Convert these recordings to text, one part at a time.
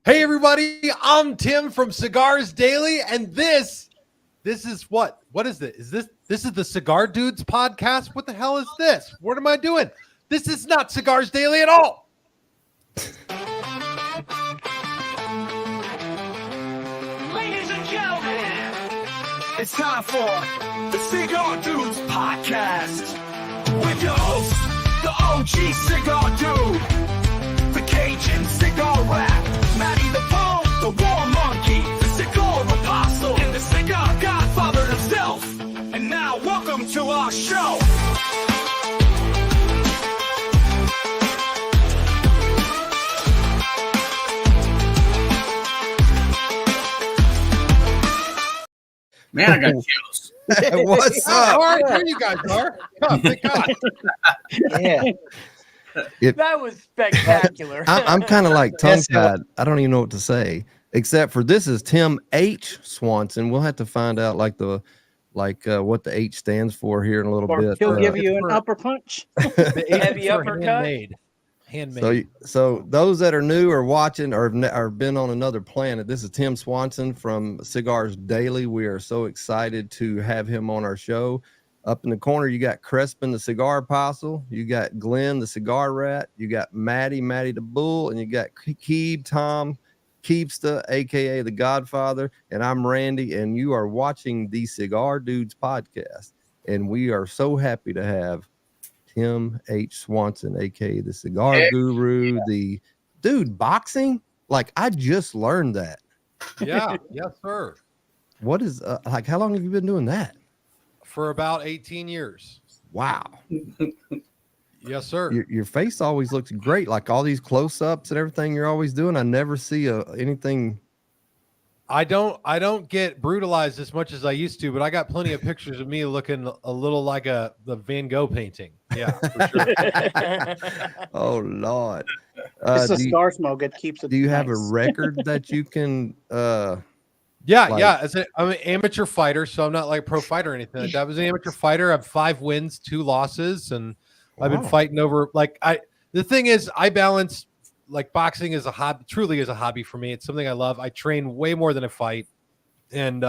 Hey everybody, I'm Tim from Cigars Daily, and this is what is this? This is the Cigar Dudes podcast? What the hell is this? What am I doing? This is not Cigars Daily at all. Ladies and gentlemen, it's time for the Cigar Dudes podcast with your host, the OG Cigar Dude, the Cajun Cigar Rap, Matty the Pole, the War Monkey, the Cigar Apostle, and the Cigar Godfather himself. And now, welcome to our show. Man, I got chills. What's up? All right, here you guys are. Oh, thank God. Yeah. That was spectacular. I'm kind of like tongue-tied. I don't even know what to say, except for this is Tim H. Swanson. We'll have to find out what the H stands for here in a little bit. He'll give you an upper punch. The Heavy uppercut. Handmade. So those that are new or watching or have been on another planet, this is Tim Swanson from Cigars Daily. We are so excited to have him on our show. Up in the corner, you got Crespin, the Cigar Apostle. You got Glenn, the Cigar Rat. You got Matty the Bull. And you got Tom Keepsta, a.k.a. the Godfather. And I'm Randy, and you are watching the Cigar Dudes podcast. And we are so happy to have Tim H. Swanson, a.k.a. the Cigar Guru. The dude, boxing? Like, I just learned that. Yeah, yes, sir. What is, how long have you been doing that? For about 18 years. Wow. Yes, sir. Your face always looks great. Like all these close-ups and everything you're always doing. I never see anything. I don't get brutalized as much as I used to, but I got plenty of pictures of me looking a little like the Van Gogh painting. Yeah, for sure. Oh, Lord. It's the cigar smoke. It keeps it. Do you have a nice. record that you can Yeah. I'm an amateur fighter, so I'm not like pro fighter or anything like that. I was an amateur fighter. I have 5 wins, 2 losses, and I've been fighting over the thing is I balance like boxing is a hobby, truly is a hobby for me. It's something I love. I train way more than I fight. And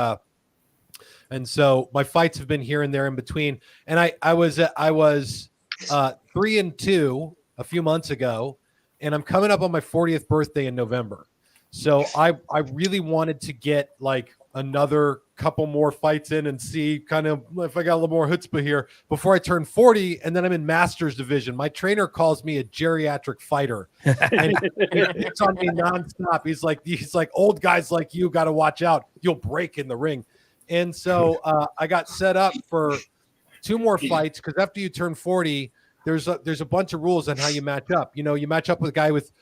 so my fights have been here and there in between. And I was 3-2 a few months ago, and I'm coming up on my 40th birthday in November. So I really wanted to get like another couple more fights in and see kind of if I got a little more chutzpah here before I turn 40. And then I'm in Masters division. My trainer calls me a geriatric fighter, and it's on me nonstop. He's like old guys like you got to watch out. You'll break in the ring. And so I got set up for 2 more fights because after you turn 40, there's a bunch of rules on how you match up. You know, you match up with a guy with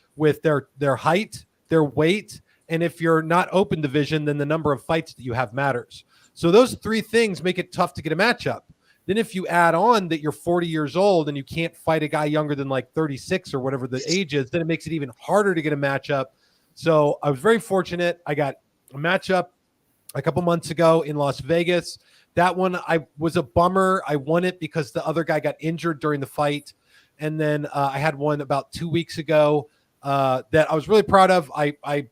their height, their weight, and if you're not open division, then the number of fights that you have matters. So those 3 things make it tough to get a matchup. Then if you add on that you're 40 years old and you can't fight a guy younger than like 36 or whatever the age is, then it makes it even harder to get a matchup. So I was very fortunate. I got a matchup a couple months ago in Las Vegas. That one was a bummer. I won it because the other guy got injured during the fight. And then I had one about 2 weeks ago that I was really proud of. I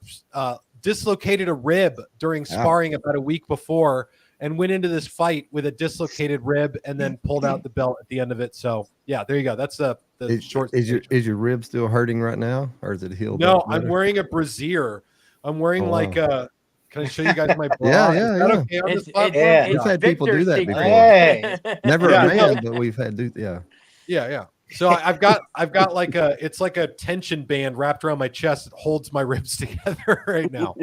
dislocated a rib during sparring about a week before and went into this fight with a dislocated rib and then pulled out the belt at the end of it. So yeah, there you go. That's the short. Is your rib still hurting right now, or is it healed? No, I'm wearing a brassiere. I'm wearing can I show you guys my bra? Yeah. Okay on this platform? We've had people do that before. Hey. Never a man, but we've had Yeah. So I've got like it's like a tension band wrapped around my chest that holds my ribs together right now.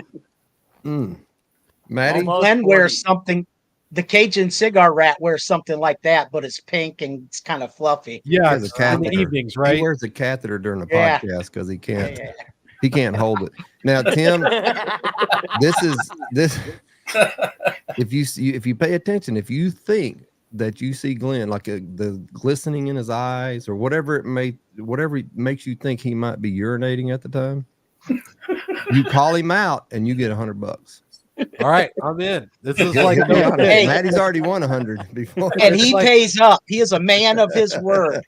Matty? Glenn wears something. The Cajun Cigar Rat wears something like that, but it's pink and it's kind of fluffy. Yeah, He wears a in the catheter. evenings, right? He wears a catheter during the Yeah. podcast because he can't hold it. Now, Tim, this. If you pay attention, if you think that you see Glenn like the glistening in his eyes or whatever makes you think he might be urinating at the time, you call him out and you get $100. All right, I'm in. This is Yeah, like he'll be honest. Hey. Maddie's already won 100 before. And It's he like- pays up. He is a man of his word.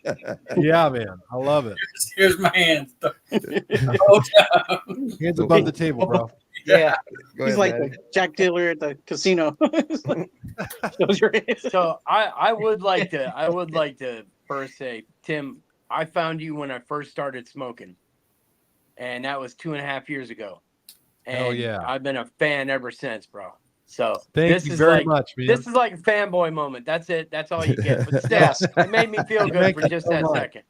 yeah, man. I love it. Here's my hands. Hands above the table, bro. Yeah. Go He's ahead, like Maddie. the Jack dealer at the casino. Shows your hands. So I would like to first say, Tim, I found you when I first started smoking, and that was 2.5 years ago. And Hell yeah. I've been a fan ever since, bro. So Thank this you is very like, much, man. This is like a fanboy moment. That's it. That's all you get. But still, Yes. it made me feel good Thank for you just so that much. second.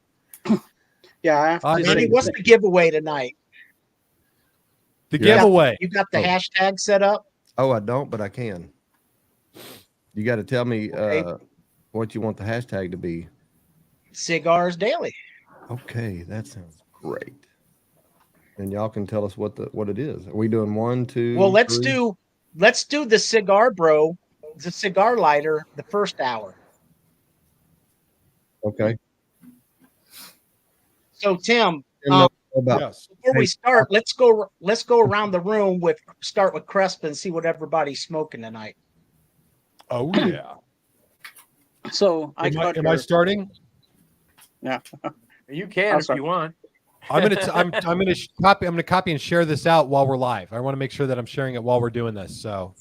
Yeah. I Just agree. Manny, what's the giveaway tonight? The Yeah. giveaway. You got the Oh. hashtag set up? Oh, I don't, but I can. You got to tell me what you want the hashtag to be. Cigars Daily. Okay, that sounds great. And y'all can tell us what it is. Are we doing 1, 2? Well, let's 3? do the cigar bro, the cigar lighter, the first hour. Okay. So Tim, And about Yes. before we start, let's go around the room start with Cresp and see what everybody's smoking tonight. Oh yeah. So I Am got I starting? You can I'll if start. you want. I'm gonna copy and share this out while we're live. I want to make sure that I'm sharing it while we're doing this. So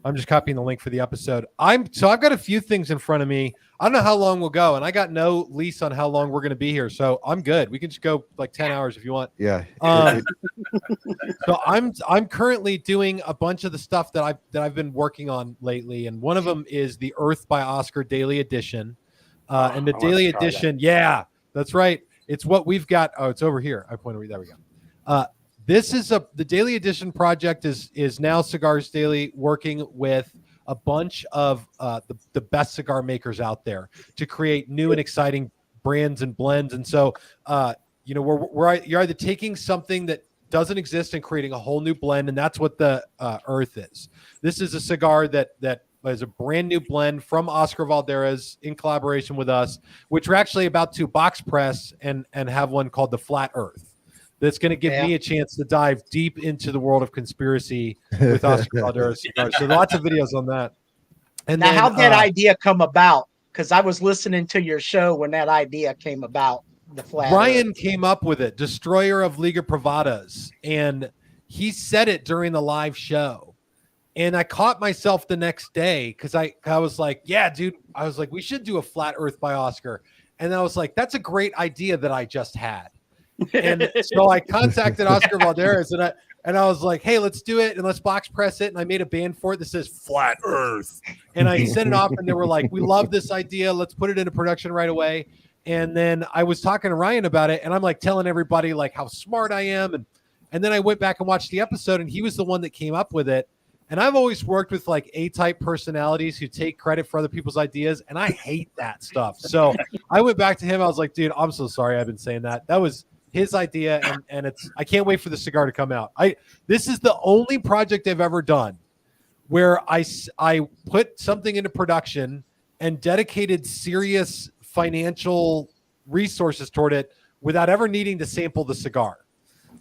I'm just copying the link for the episode. I've got a few things in front of me. I don't know how long we'll go, and I got no lease on how long we're going to be here. So I'm good. We can just go like 10 hours if you want. yeah. So I'm currently doing a bunch of the stuff that I've been working on lately, and one of them is the Earth by Oscar Daily Edition. And the I wanna Daily try that. Edition, yeah, that's right. It's what we've got. Oh, it's over here. I pointed. There we go. This is the Daily Edition project is now Cigars Daily working with a bunch of the best cigar makers out there to create new and exciting brands and blends. And so, you're either taking something that doesn't exist and creating a whole new blend, and that's what the Earth is. This is a cigar that is a brand new blend from Oscar Valderas in collaboration with us, which we're actually about to box press and have one called the Flat Earth. That's going to give me a chance to dive deep into the world of conspiracy with Oscar Valderas cigars. So lots of videos on that. And Now, then, how'd that idea come about? Because I was listening to your show when that idea came about. The flat. Ryan came up with it, Destroyer of Liga Privadas, and he said it during the live show. And I caught myself the next day because I was like, yeah, dude, I was like, we should do a Flat Earth by Oscar. And I was like, that's a great idea that I just had. And so I contacted Oscar Valderas and I was like, hey, let's do it and let's box press it. And I made a band for it that says Flat Earth. And I sent it off and they were like, we love this idea. Let's put it into production right away. And then I was talking to Ryan about it and I'm like telling everybody like how smart I am. And then I went back and watched the episode and he was the one that came up with it. And I've always worked with like A-type personalities who take credit for other people's ideas. And I hate that stuff. So I went back to him. I was like, dude, I'm so sorry I've been saying that. That was his idea. And I can't wait for the cigar to come out. This is the only project I've ever done where I put something into production and dedicated serious financial resources toward it without ever needing to sample the cigar.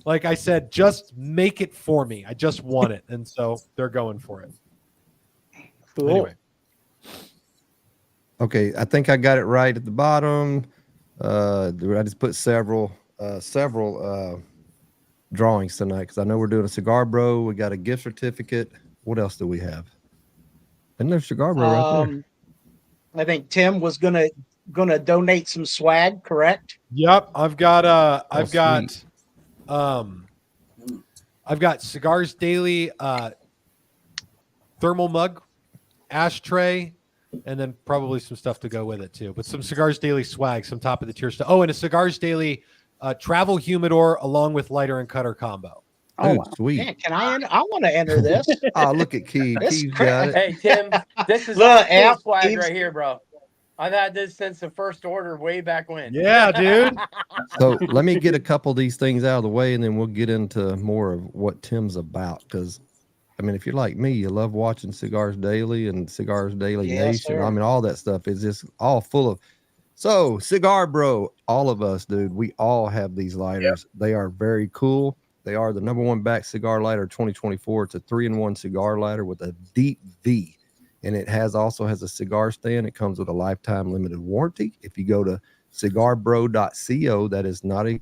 Like I said, just make it for me. I just want it. And so they're going for it. Cool. Anyway. Okay, I think I got it right at the bottom. I just put several drawings tonight because I know we're doing a Cigar Bro. We got a gift certificate. What else do we have? Isn't there a Cigar Bro right there? I think Tim was gonna donate some swag, correct? Yep. I've got Sweet. I've got Cigars Daily thermal mug, ashtray, and then probably some stuff to go with it too. But some Cigars Daily swag, some top of the tier stuff. Oh, and a Cigars Daily travel humidor along with lighter and cutter combo. Oh, Dude, wow. sweet. Yeah, can I? I want to enter this. Oh, look at Keith. This Keith's got it. Hey, Tim, this is Look, cool Al, swag Steve's- right here, bro. I've had this since the first order way back when. Yeah, dude. So let me get a couple of these things out of the way, and then we'll get into more of what Tim's about. Because, I mean, if you're like me, you love watching Cigars Daily and Cigars Daily Yes, Nation. sir. I mean, all that stuff is just all full of. So, Cigar Bro, all of us, dude, we all have these lighters. They are very cool. They are the #1 back cigar lighter 2024. It's a 3-in-1 cigar lighter with a deep V, and it also has a cigar stand. It comes with a lifetime limited warranty. If you go to cigarbro.co, that is not a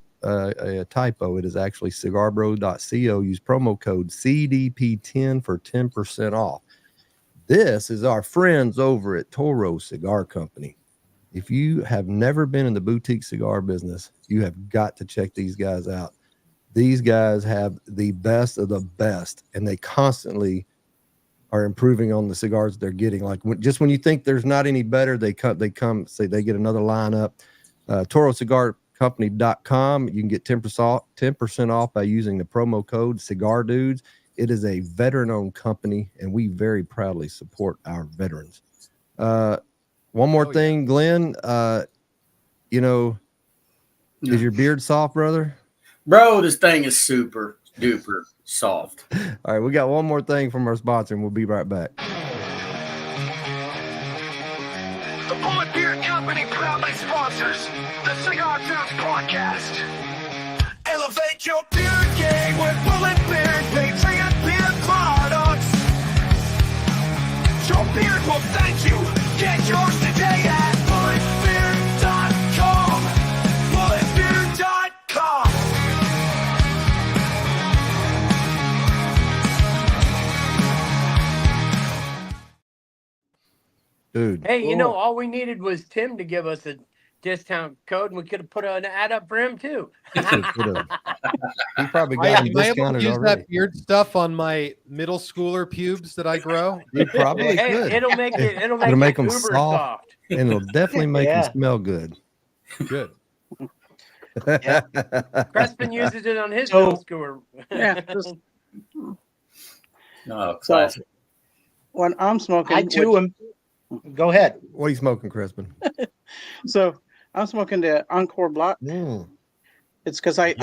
typo. It is actually cigarbro.co. Use promo code CDP10 for 10% off. This is our friends over at Toro Cigar Company. If you have never been in the boutique cigar business, you have got to check these guys out. These guys have the best of the best, and they constantly are improving on the cigars they're getting. Like just when you think there's not any better, they come say they get another lineup. ToroCigarCompany.com. You can get 10% off by using the promo code Cigar Dudes. It is a veteran-owned company, and we very proudly support our veterans. One more thing, Glenn. Is your beard soft, brother? Bro, this thing is super duper soft. All right, we got one more thing from our sponsor, and we'll be right back. The Bullet Beer Company proudly sponsors the Cigar Dudes podcast. Elevate your beer game with Bullet Beer Patriot Beer products. Your beard will thank you. Get yours today at bulletbeer.com. Bulletbeer.com. Dude. Hey, all we needed was Tim to give us a discount code, and we could have put an ad up for him too. He probably got Am him I able to discounted use already. that beard stuff on my middle schooler pubes that I grow? You probably Hey, could. it'll make It'll it make 'em uber soft. And it'll definitely make Yeah. them smell good. Good. Crespin uses it on his So- middle schooler. Yeah, just Oh, so classic. when I'm smoking, I too am. Go ahead. What are you smoking, Crispin? so I'm smoking the Encore Block. It's because I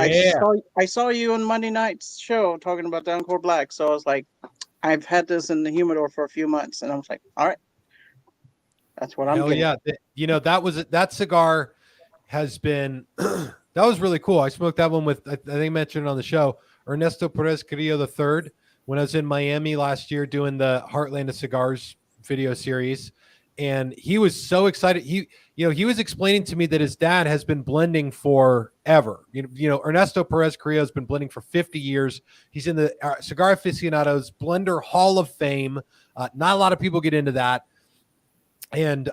saw you on Monday night's show talking about the Encore Black. So I was like, I've had this in the humidor for a few months, and I was like, all right, that's what I'm Hell getting. yeah. That cigar has been that was really cool. I smoked that one with I think I mentioned it on the show, Ernesto Perez Carrillo III when I was in Miami last year doing the Heartland of Cigars video series, and he was so excited. He was explaining to me that his dad has been blending forever. Ernesto Perez Carrillo has been blending for 50 years. He's in the Cigar Aficionados Blender Hall of Fame. Not a lot of people get into that, and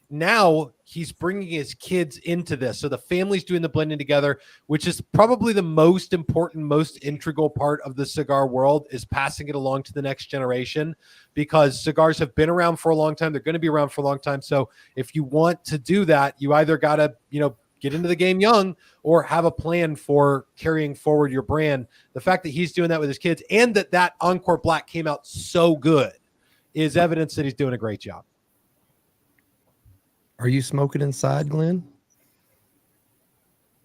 now he's bringing his kids into this. So the family's doing the blending together, which is probably the most important, most integral part of the cigar world, is passing it along to the next generation, because cigars have been around for a long time. They're going to be around for a long time. So if you want to do that, you either got to, get into the game young or have a plan for carrying forward your brand. The fact that he's doing that with his kids and that Encore Black came out so good is evidence that he's doing a great job. Are you smoking inside, Glenn?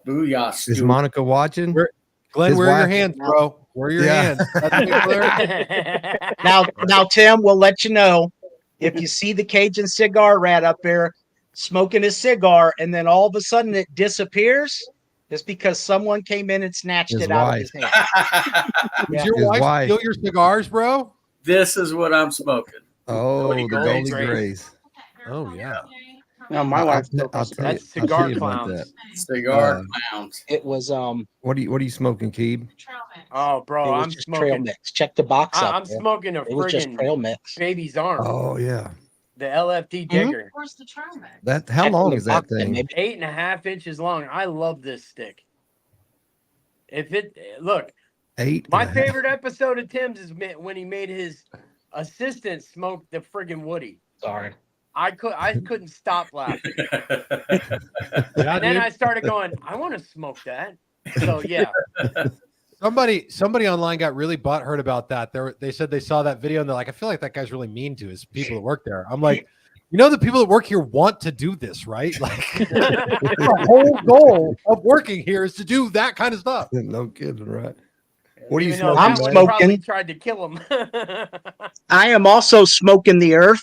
Booyah. Is Stu. Monica watching? Glenn, His where are your wife- hands, bro? Where are your hands? Now, Tim, we'll let you know if you see the Cajun cigar rat up there smoking his cigar, and then all of a sudden it disappears. It's because someone came in and snatched His it out of wife. his hand. Does your His wife wife. steal your cigars, bro? This is what I'm smoking. Oh, Goldie the Grays. Goldie Grays. Grays. Oh yeah. No, my wife. I'll tell That's you- I'll tell cigar you about clowns. that. Cigar Clowns. It was What are you smoking, Keeb? Oh, it bro, was I'm just trail smoking. mix. Check the box up. I'm there. smoking a It was just friggin' trail mix. baby's arm, Oh yeah. the LFD digger, Where's the trauma? That how Check long the is that box there, thing? maybe. 8.5 inches long. I love this stick. Look, 8. my and a half. favorite episode of Tim's is when he made his assistant smoke the friggin' Woody. Sorry. I couldn't stop laughing. Yeah, And then dude. I started going, I want to smoke that. So yeah, Somebody online got really butthurt about that. They said they saw that video and they're like, I feel like that guy's really mean to his people that work there. I'm like, the people that work here want to do this, right? Like the whole goal of working here is to do that kind of stuff. No kidding, right? What are you Even though smoking? I'm that one smoking. probably tried to kill him. I am also smoking the earth,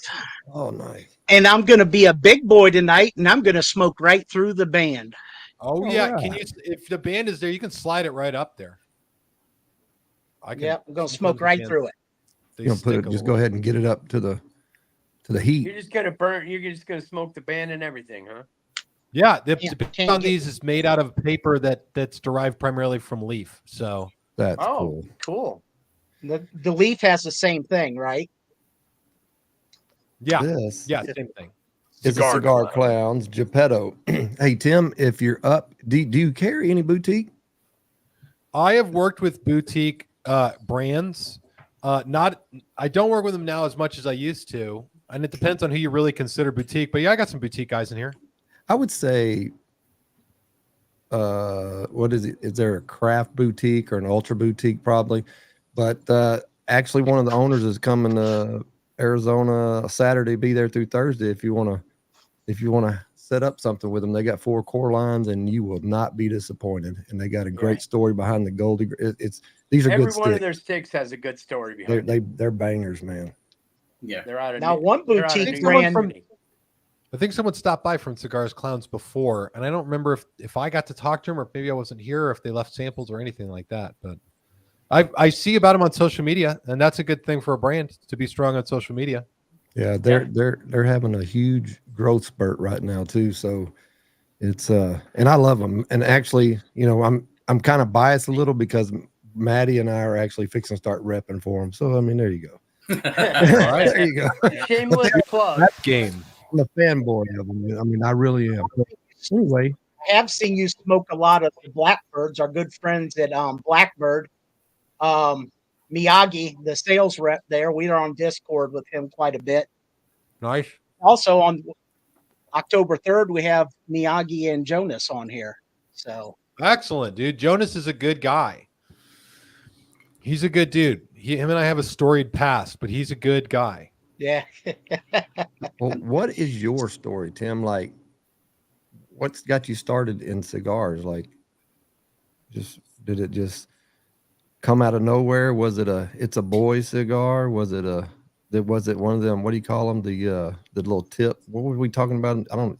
Oh, nice. and I'm going to be a big boy tonight, and I'm going to smoke right through the band. Oh yeah. Can you, if the band is there, you can slide it right up there. I can. Yeah, I'm gonna sometimes smoke I right can. through it. They You know, put stick it. a Just go little. ahead and get it up to the heat. You're just gonna burn. You're just gonna smoke the band and everything, huh? Yeah, the Can't- band can't on get- these is made out of paper that's derived primarily from leaf. So That's Oh, cool. cool. The leaf has the same thing, right? yeah, This yeah, same thing. is a Cigar Clowns Geppetto. Hey Tim, if you're up, do you carry any boutique? I have worked with boutique brands. I don't work with them now as much as I used to, and it depends on who you really consider boutique. But yeah, I got some boutique guys in here. I would say, what is it? Is there a craft boutique or an ultra boutique? Probably, but actually, one of the owners is coming to Arizona Saturday. Be there through Thursday if you want to set up something with them. They got 4 core lines, and you will not be disappointed. And they got a great story behind the Goldie. These are Every good one of sticks. their sticks has a good story behind it. They're bangers, man. Yeah. They're out of Now, one they're out of boutique New York brand- City. I think someone stopped by from Cigars Clowns before, and I don't remember if I got to talk to him or if maybe I wasn't here or if they left samples or anything like that. But I see about him on social media, and that's a good thing for a brand to be strong on social media. Yeah, they're having a huge growth spurt right now too. So it's and I love them. And actually, you know, I'm kind of biased a little because Maddie and I are actually fixing to start repping for them. So I mean, there you go. There you go. Shameless plug. That game. I'm a fanboy of them. I mean, I really am. But anyway, I have seen you smoke a lot of the Blackbirds. Our good friends at Blackbird, Miyagi, the sales rep there. We are on Discord with him quite a bit. Nice. Also on October 3rd, we have Miyagi and Jonas on here. So Excellent, dude. Jonas is a good guy. He's a good dude. Him and I have a storied past, but he's a good guy. yeah. well, what is your story, Tim? Like, what's got you started in cigars? Like, did it just come out of nowhere? Was it it's a boy cigar? Was it one of them? What do you call them? The little tip. What were we talking about? I don't.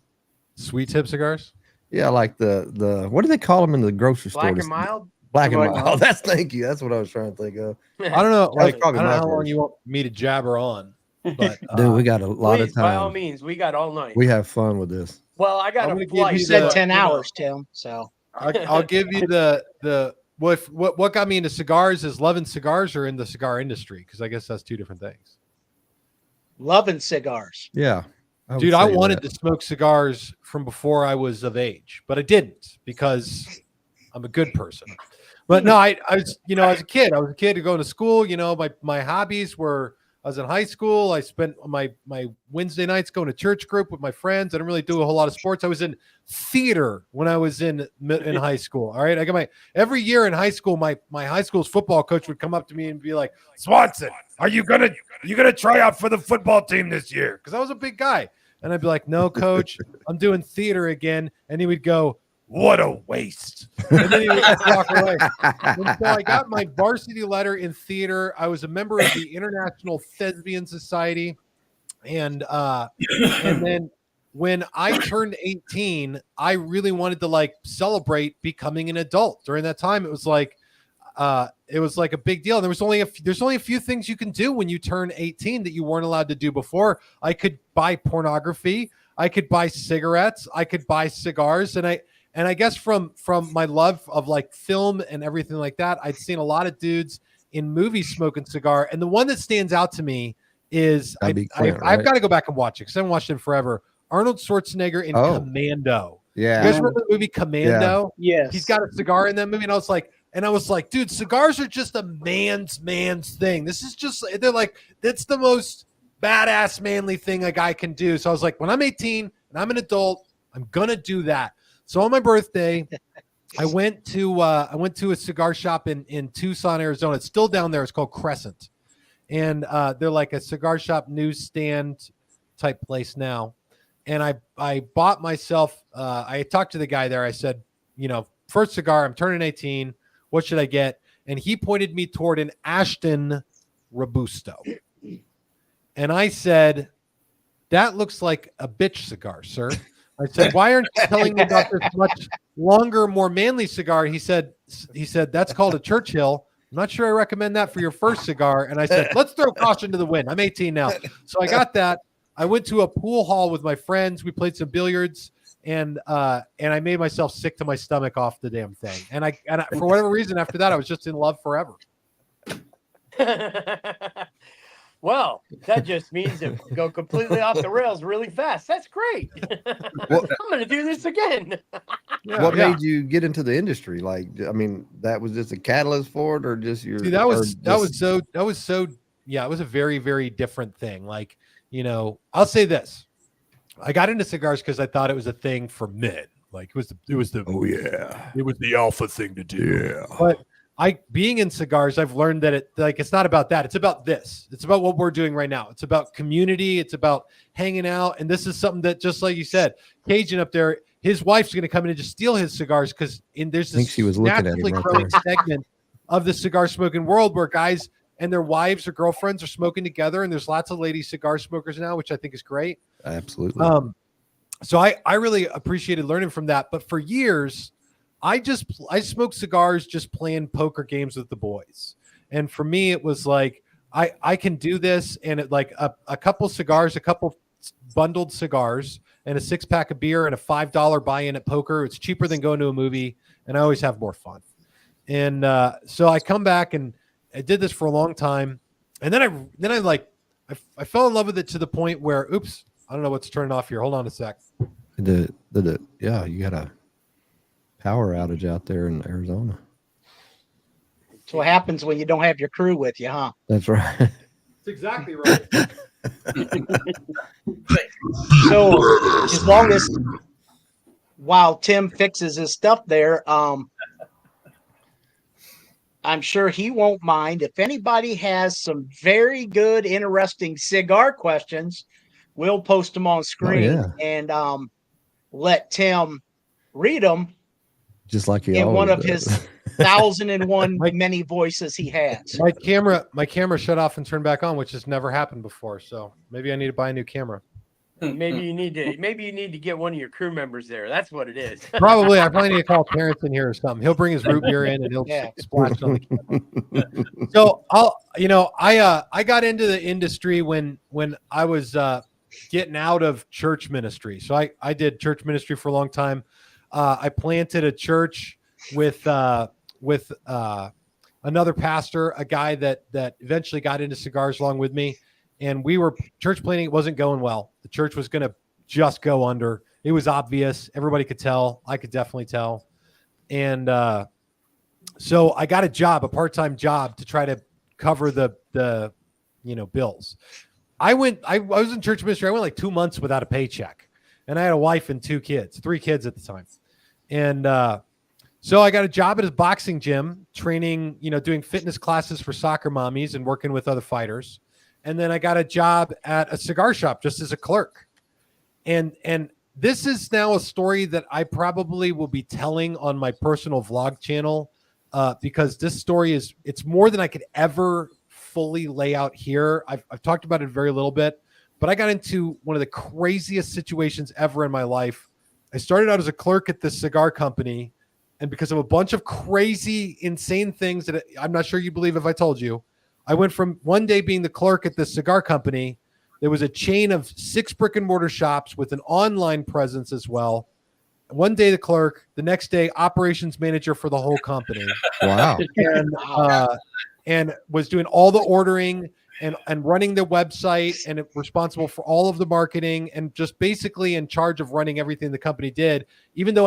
Sweet tip cigars. Yeah, like the what do they call them in the grocery store? Black and mild. Black and Black mild. mild. Thank you. That's what I was trying to think of. I don't know. Like, I probably don't know my how long worst. you want me to jabber on, but Dude, we got a lot Please, of by all time. means, we got all night. We have fun with this. Well, I got I'm a gonna give flight. you You said the- 10 you know. hours, Tim. So I'll give you the what got me into cigars is loving cigars or in the cigar industry, because I guess that's two different things. loving cigars. Yeah. would Dude, I say wanted that. to smoke cigars from before I was of age, but I didn't because I'm a good person. But no, I was, as a kid, I was a kid going to school. My hobbies were, I was in high school. I spent my Wednesday nights going to church group with my friends. I didn't really do a whole lot of sports. I was in theater when I was in high school. All right. I got every year in high school, my high school's football coach would come up to me and be like, Swanson, are you gonna try out for the football team this year? Because I was a big guy. And I'd be like, no, coach, I'm doing theater again. And he would go, what a waste. And then he would just walk away. And so I got my varsity letter in theater. I was a member of the International Thespian Society. And then when I turned 18, I really wanted to celebrate becoming an adult. During that time, it was like a big deal. And there's only a few things you can do when you turn 18 that you weren't allowed to do before. I could buy pornography. I could buy cigarettes. I could buy cigars. And I guess from my love of film and everything like that, I'd seen a lot of dudes in movies smoking cigar. And the one that stands out to me is I've got to go back and watch it because I haven't watched it in forever. Arnold Schwarzenegger in Commando. Yeah. You guys remember the movie Commando? Yes. He's got a cigar in that movie. And I was like, dude, cigars are just a man's thing. This is just, they're like, that's the most badass manly thing a guy can do. So I was like, when I'm 18 and I'm an adult, I'm going to do that. So on my birthday, I went to a cigar shop in Tucson, Arizona. It's still down there. It's called Crescent. And they're like a cigar shop newsstand type place now. And I bought myself, I talked to the guy there. I said, first cigar, I'm turning 18. What should I get? And he pointed me toward an Ashton Robusto. And I said, that looks like a bitch cigar, sir. I said, why aren't you telling me about this much longer, more manly cigar? He said, that's called a Churchill. I'm not sure I recommend that for your first cigar. And I said, let's throw caution to the wind. I'm 18 now. So I got that. I went to a pool hall with my friends. We played some billiards, and I made myself sick to my stomach off the damn thing. And I for whatever reason, after that, I was just in love forever. Well, that just means it go completely off the rails really fast. That's great. Well, I'm going to do this again. what made you get into the industry? Like, I mean, that was just a catalyst for it, or just your? See, that was so. Yeah, it was a very, very different thing. Like, you know, I'll say this: I got into cigars because I thought it was a thing for men. Like, it was the Oh yeah, it was the alpha thing to do. yeah. But being in cigars, I've learned that it's not about that. It's about this. It's about what we're doing right now. It's about community. It's about hanging out. And this is something that, just like you said, Cajun up there, his wife's going to come in and just steal his cigars because there's this she was looking at him naturally right growing there. segment of the cigar smoking world where guys and their wives or girlfriends are smoking together. And there's lots of lady cigar smokers now, which I think is great. Absolutely. So I really appreciated learning from that. But for years, I smoked cigars just playing poker games with the boys. And for me, it was like, I can do this. And it like a couple cigars, a couple bundled cigars and a 6-pack of beer and a $5 buy-in at poker. It's cheaper than going to a movie. And I always have more fun. And so I come back and I did this for a long time. And then I fell in love with it to the point where, oops, I don't know what's turning off here. Hold on a sec. Yeah, you got a power outage out there in Arizona. That's what happens when you don't have your crew with you, huh? That's right. That's exactly right. So as long as while Tim fixes his stuff there, I'm sure he won't mind if anybody has some very good, interesting cigar questions. We'll post them on screen and let Tim read them. Just like he in always one of does. his 1,001 many voices he has. My camera shut off and turned back on, which has never happened before. So maybe I need to buy a new camera. Maybe you need to get one of your crew members there. That's what it is. I probably need to call Terrence in here or something. He'll bring his root beer in and he'll splash on the camera. So I got into the industry when I was getting out of church ministry. So I did church ministry for a long time. I planted a church with another pastor, a guy that eventually got into cigars along with me. And we were church planting. It wasn't going well. The church was going to just go under. It was obvious. Everybody could tell. I could definitely tell. And so I got a part-time job to try to cover the bills. I was in church ministry. I went like 2 months without a paycheck. And I had a wife and 3 kids at the time. And so I got a job at a boxing gym training, doing fitness classes for soccer mommies and working with other fighters. And then I got a job at a cigar shop just as a clerk. And this is now a story that I probably will be telling on my personal vlog channel because this story it's more than I could ever fully lay out here. I've talked about it very little bit, but I got into one of the craziest situations ever in my life. I started out as a clerk at this cigar company, and because of a bunch of crazy, insane things that I'm not sure you believe if I told you, I went from one day being the clerk at this cigar company. There was a chain of 6 brick and mortar shops with an online presence as well. One day the clerk, the next day operations manager for the whole company. Wow. And was doing all the ordering and running the website and responsible for all of the marketing and just basically in charge of running everything the company did, even though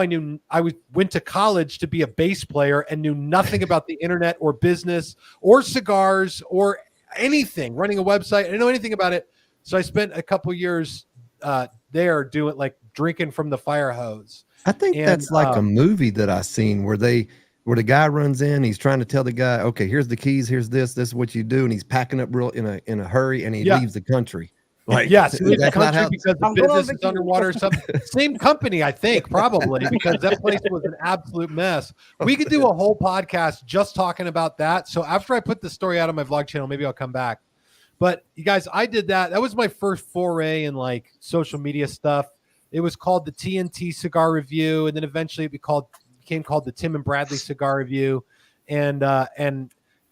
went to college to be a bass player and knew nothing about the internet or business or cigars or anything, running a website. I didn't know anything about it. So I spent a couple years there doing like drinking from the fire hose. I think that's like a movie that I seen where the guy runs in, he's trying to tell the guy, okay, here's the keys, here's this is what you do, and he's packing up real in a hurry, and he leaves the country. Like, yes, he leaves the that's country because the business is underwater or something. Same company, I think, probably, because that place was an absolute mess. We could do a whole podcast just talking about that. So after I put the story out on my vlog channel, maybe I'll come back. But you guys, I did that. That was my first foray in like social media stuff. It was called the TNT Cigar Review, and then eventually it became called the Tim and Bradley Cigar Review, and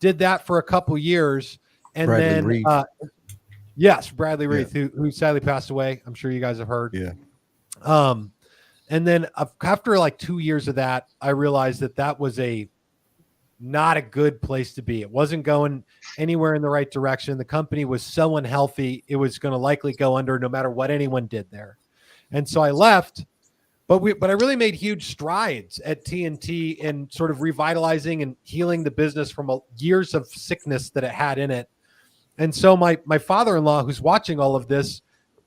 did that for a couple years. And Bradley then, Reed. yes, Bradley Reed, who sadly passed away. I'm sure you guys have heard. Yeah. And then after like 2 years of that, I realized that was not a good place to be. It wasn't going anywhere in the right direction. The company was so unhealthy. It was going to likely go under no matter what anyone did there. And so I left, but I really made huge strides at TNT in sort of revitalizing and healing the business from years of sickness that it had in it. And so my father-in-law, who's watching all of this,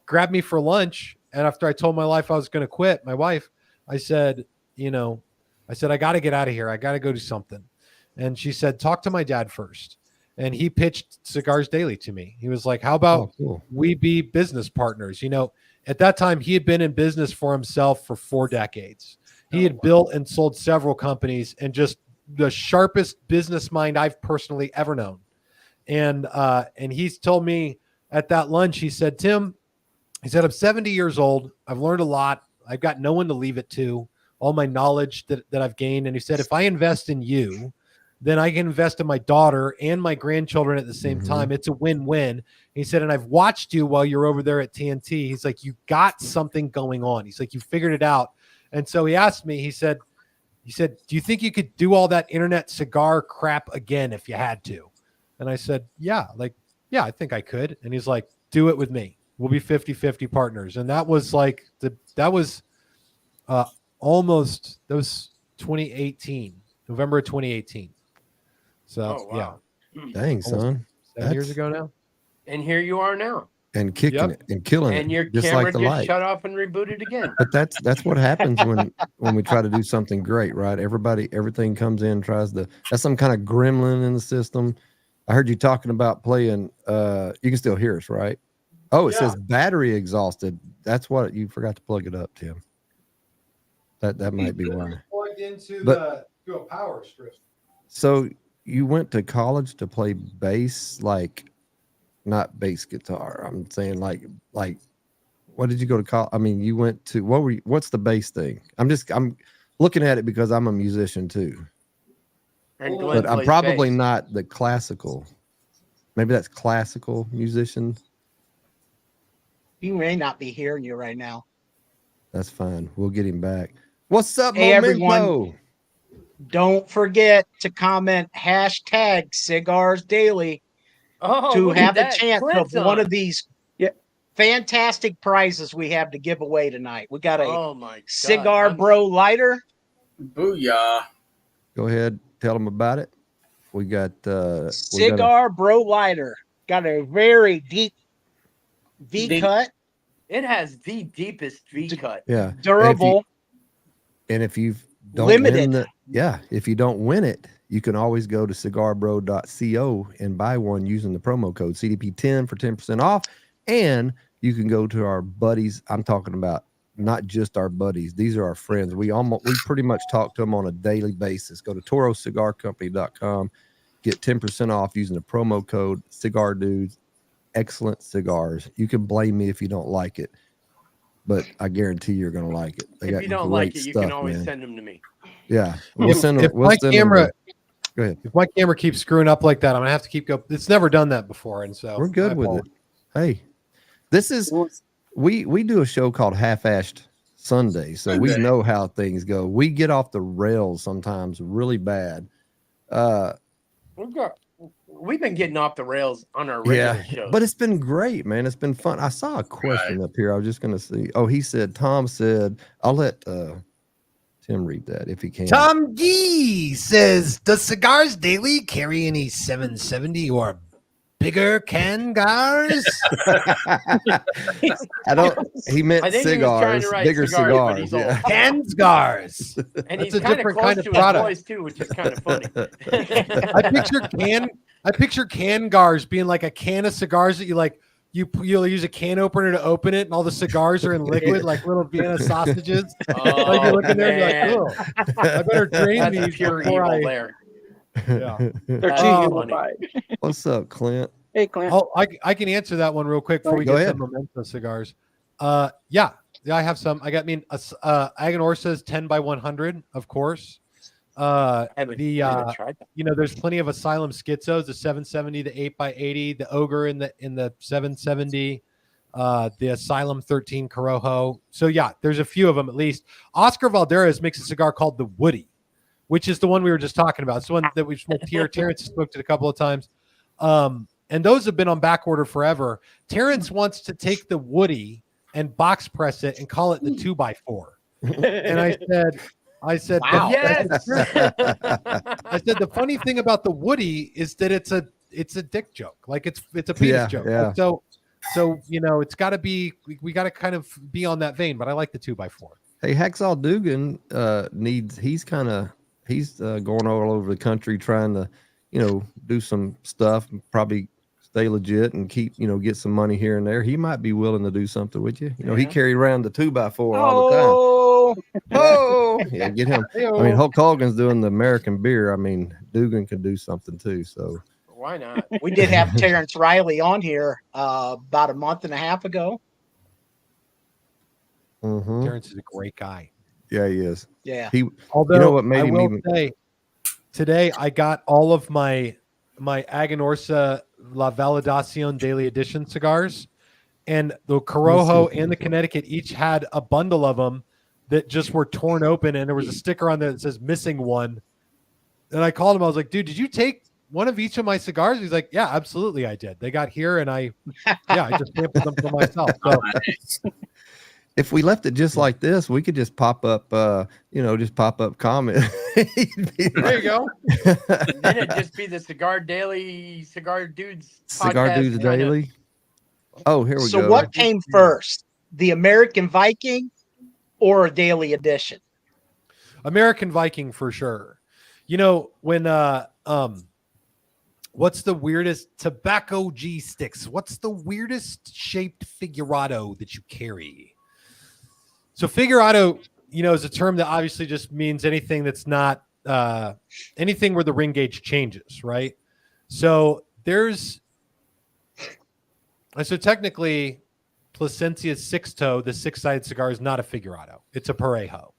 grabbed me for lunch. And after I told my wife I was going to quit, my wife, I said, I got to get out of here. I got to go do something. And she said, talk to my dad first. And he pitched Cigars Daily to me. He was like, how about we be business partners? At that time, he had been in business for himself for 4 decades. He had built and sold several companies and just the sharpest business mind I've personally ever known. And he's told me at that lunch, he said, Tim, he said, I'm 70 years old. I've learned a lot. I've got no one to leave it to, all my knowledge that I've gained. And he said, if I invest in you, then I can invest in my daughter and my grandchildren at the same time. It's a win-win. He said, and I've watched you while you're over there at TNT. He's like, you got something going on. He's like, you figured it out. And so he asked me, he said, do you think you could do all that internet cigar crap again if you had to? And I said, yeah, I think I could. And he's like, do it with me. We'll be 50-50 partners. And that was like, that was 2018, November of 2018. So, wow. Dang, son. 7 years ago now. And here you are now. And kicking it and killing it. And your just camera like the just light. shut off and rebooted again. But that's what happens when we try to do something great, right? Everything comes in, that's some kind of gremlin in the system. I heard you talking about playing, you can still hear us, right? Oh, it says battery exhausted. That's what you forgot to plug it up, Tim. That might be why. Plugged into a power strip. So you went to college to play bass, like not bass guitar. I'm saying like what did you go to college? I mean, you went to what's the bass thing? I'm looking at it because I'm a musician too. But I'm probably not the classical. Maybe that's classical musician. He may not be hearing you right now. That's fine. We'll get him back. What's up, hey, Memento? Everyone? Don't forget to comment #Cigars Daily to have a chance of one of these fantastic prizes we have to give away tonight. We got a Cigar Bro lighter. Booyah. Go ahead. Tell them about it. We got Cigar Bro lighter. Got a very deep V cut. It has the deepest V cut. Yeah. Durable. And if you don't limited. If you don't win it, you can always go to cigarbro.co and buy one using the promo code CDP10 for 10% off. And you can go to our buddies. I'm talking about not just our buddies. These are our friends. We pretty much talk to them on a daily basis. Go to torocigarcompany.com, get 10% off using the promo code Cigar Dudes. Excellent cigars. You can blame me if you don't like it, but I guarantee you're going to like it. If you don't like it, you can always send them to me. Yeah. We'll send them. Go ahead. If my camera keeps screwing up like that, I'm going to have to keep going. It's never done that before. And so we're good with it. Hey, this is, we do a show called Half-Assed Sunday. So we know how things go. We get off the rails sometimes really bad. We've been getting off the rails on our regular shows. But it's been great, man. It's been fun. I saw a question up here. I was just going to see. Oh, Tom said, I'll let Tim read that if he can. Tom Gee says, does Cigars Daily carry any 770 or bigger cigars? He meant cigars, bigger cigars. Can cigars. And he's kind of close to his voice too, which is kind of funny. I picture can gars being like a can of cigars that you'll use a can opener to open it, and all the cigars are in liquid like little Vienna sausages. Like you're looking there, and you're like, oh, I better drain these before I. There. Yeah. What's up, Clint? Hey, Clint. Oh, I can answer that one real quick before we get to Memento cigars. Yeah, I have some. Aganorsa's 10 by 100, of course. I haven't tried that. There's plenty of Asylum Schizos, the 770, the 8x80, the Ogre in the 770, the Asylum 13 Corojo. So yeah, there's a few of them at least. Oscar Valderas makes a cigar called the Woody, which is the one we were just talking about. It's the one that we've smoked here. Terrence has smoked it a couple of times. And those have been on back order forever. Terrence wants to take the Woody and box press it and call it the 2x4. And I said, wow. Yes. I said the funny thing about the Woody is that it's a dick joke. Like it's a penis joke. Yeah. Like, so it's got to be, we got to kind of be on that vein. But I like the 2x4. Hey, Hacksaw Dugan he's going all over the country trying to, do some stuff, probably stay legit and keep, get some money here and there. He might be willing to do something with you. He carried around the 2x4 all the time. Oh, yeah, get him. I mean, Hulk Hogan's doing the American beer. I mean, Dugan could do something too. So why not? We did have Terrence Riley on here about a month and a half ago. Terrence is a great guy. Yeah, he is. Yeah. Although what made him say, today I got all of my Aganorsa La Validación Daily Edition cigars, and the Corojo and the Connecticut each had a bundle of them that just were torn open, and there was a sticker on there that says missing one. And I called him. I was like, dude, did you take one of each of my cigars? He's like, yeah, absolutely, I did. They got here, and I just sampled them for myself. So. If we left it just like this, we could just pop up, just pop up comment. There you go. And then it'd just be the Cigar Daily, Cigar Dudes Cigar podcast Dudes Daily. Oh, here we go. So what came first, the American Viking or a daily edition? American Viking for sure. When what's the weirdest tobacco G sticks? What's the weirdest shaped figurado that you carry? So figurado, is a term that obviously just means anything that's not anything where the ring gauge changes, right? So technically Plasencia's 6-toe, the 6-sided cigar, is not a figurado. It's a parejo.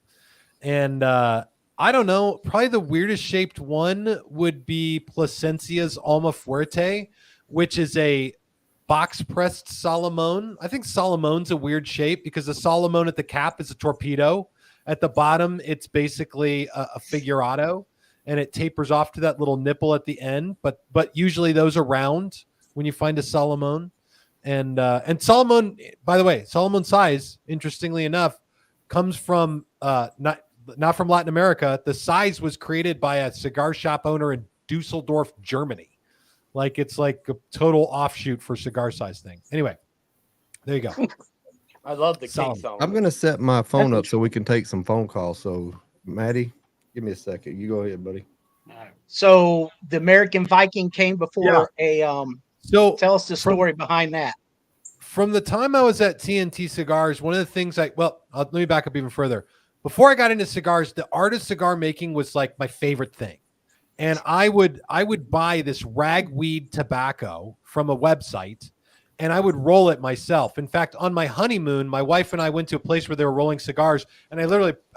And I don't know, probably the weirdest shaped one would be Plasencia's Alma Fuerte, which is a box pressed Salomon. I think Salomon's a weird shape because the Salomon at the cap is a torpedo. At the bottom, it's basically a figurado, and it tapers off to that little nipple at the end. But usually those are round when you find a Salomon. And Salomon, by the way, Salomon size, interestingly enough, comes from not from Latin America. The size was created by a cigar shop owner in Dusseldorf, Germany. Like it's like a total offshoot for cigar size thing. Anyway, there you go. I love the Solomon. King Solomon. I'm going to set my phone up so we can take some phone calls. So, Maddie, give me a second. You go ahead, buddy. So the American Viking came before So tell us the story behind that. From the time I was at TNT Cigars, one of the things let me back up even further. Before I got into cigars, the art of cigar making was like my favorite thing. And I would buy this ragweed tobacco from a website, and I would roll it myself. In fact, on my honeymoon, my wife and I went to a place where they were rolling cigars, and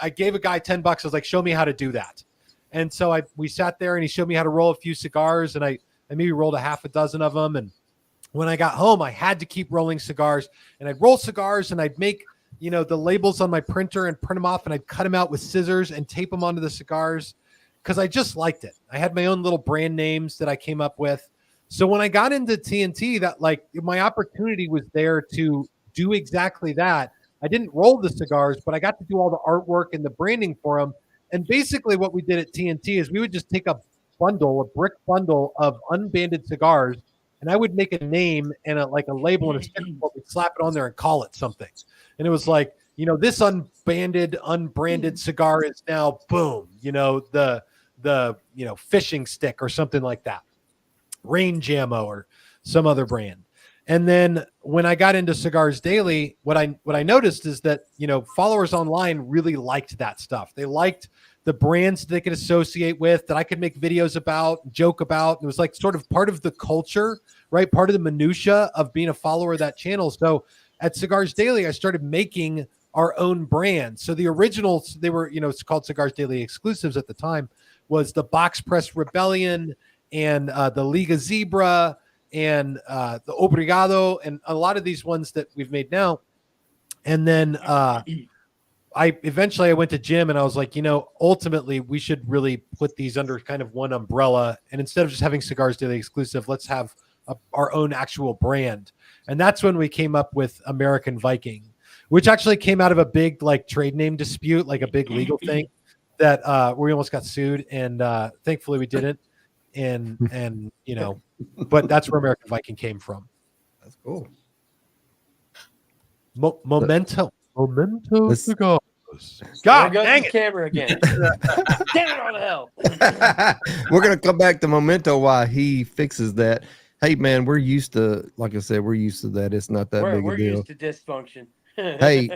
I gave a guy $10. I was like, show me how to do that. And so we sat there, and he showed me how to roll a few cigars, and I maybe rolled a half a dozen of them. And when I got home, I had to keep rolling cigars, and I'd roll cigars, and I'd make the labels on my printer and print them off, and I'd cut them out with scissors and tape them onto the cigars because I just liked it. I had my own little brand names that I came up with. So when I got into TNT, that my opportunity was there to do exactly that. I didn't roll the cigars, but I got to do all the artwork and the branding for them. And basically what we did at TNT is we would just take a brick bundle of unbanded cigars, and I would make a name and a label and a sticker, we'd slap it on there and call it something. And it was like, this unbranded cigar is now boom, the fishing stick or something like that. Rain Jammo or some other brand. And then when I got into Cigars Daily, what I noticed is that, followers online really liked that stuff. They liked the brands they could associate with, that I could make videos about, joke about. It was like sort of part of the culture, right? Part of the minutia of being a follower of that channel. So at Cigars Daily, I started making our own brand. So the originals, they were, it's called Cigars Daily Exclusives at the time. was the Box Press Rebellion and the Liga Zebra and the Obrigado and a lot of these ones that we've made now. And then I went to Jim and I was like, ultimately we should really put these under kind of one umbrella. And instead of just having Cigars Daily exclusive, let's have our own actual brand. And that's when we came up with American Viking, which actually came out of a big like trade name dispute, like a big legal thing that we almost got sued. And thankfully we didn't. And but that's where American Viking came from. That's cool. Memento cigars. God dang it! Camera again. Damn it all to hell. We're gonna come back to Memento while he fixes that. Hey man, we're used to, like I said, we're used to that. It's not that big a deal. We're used to dysfunction. Hey,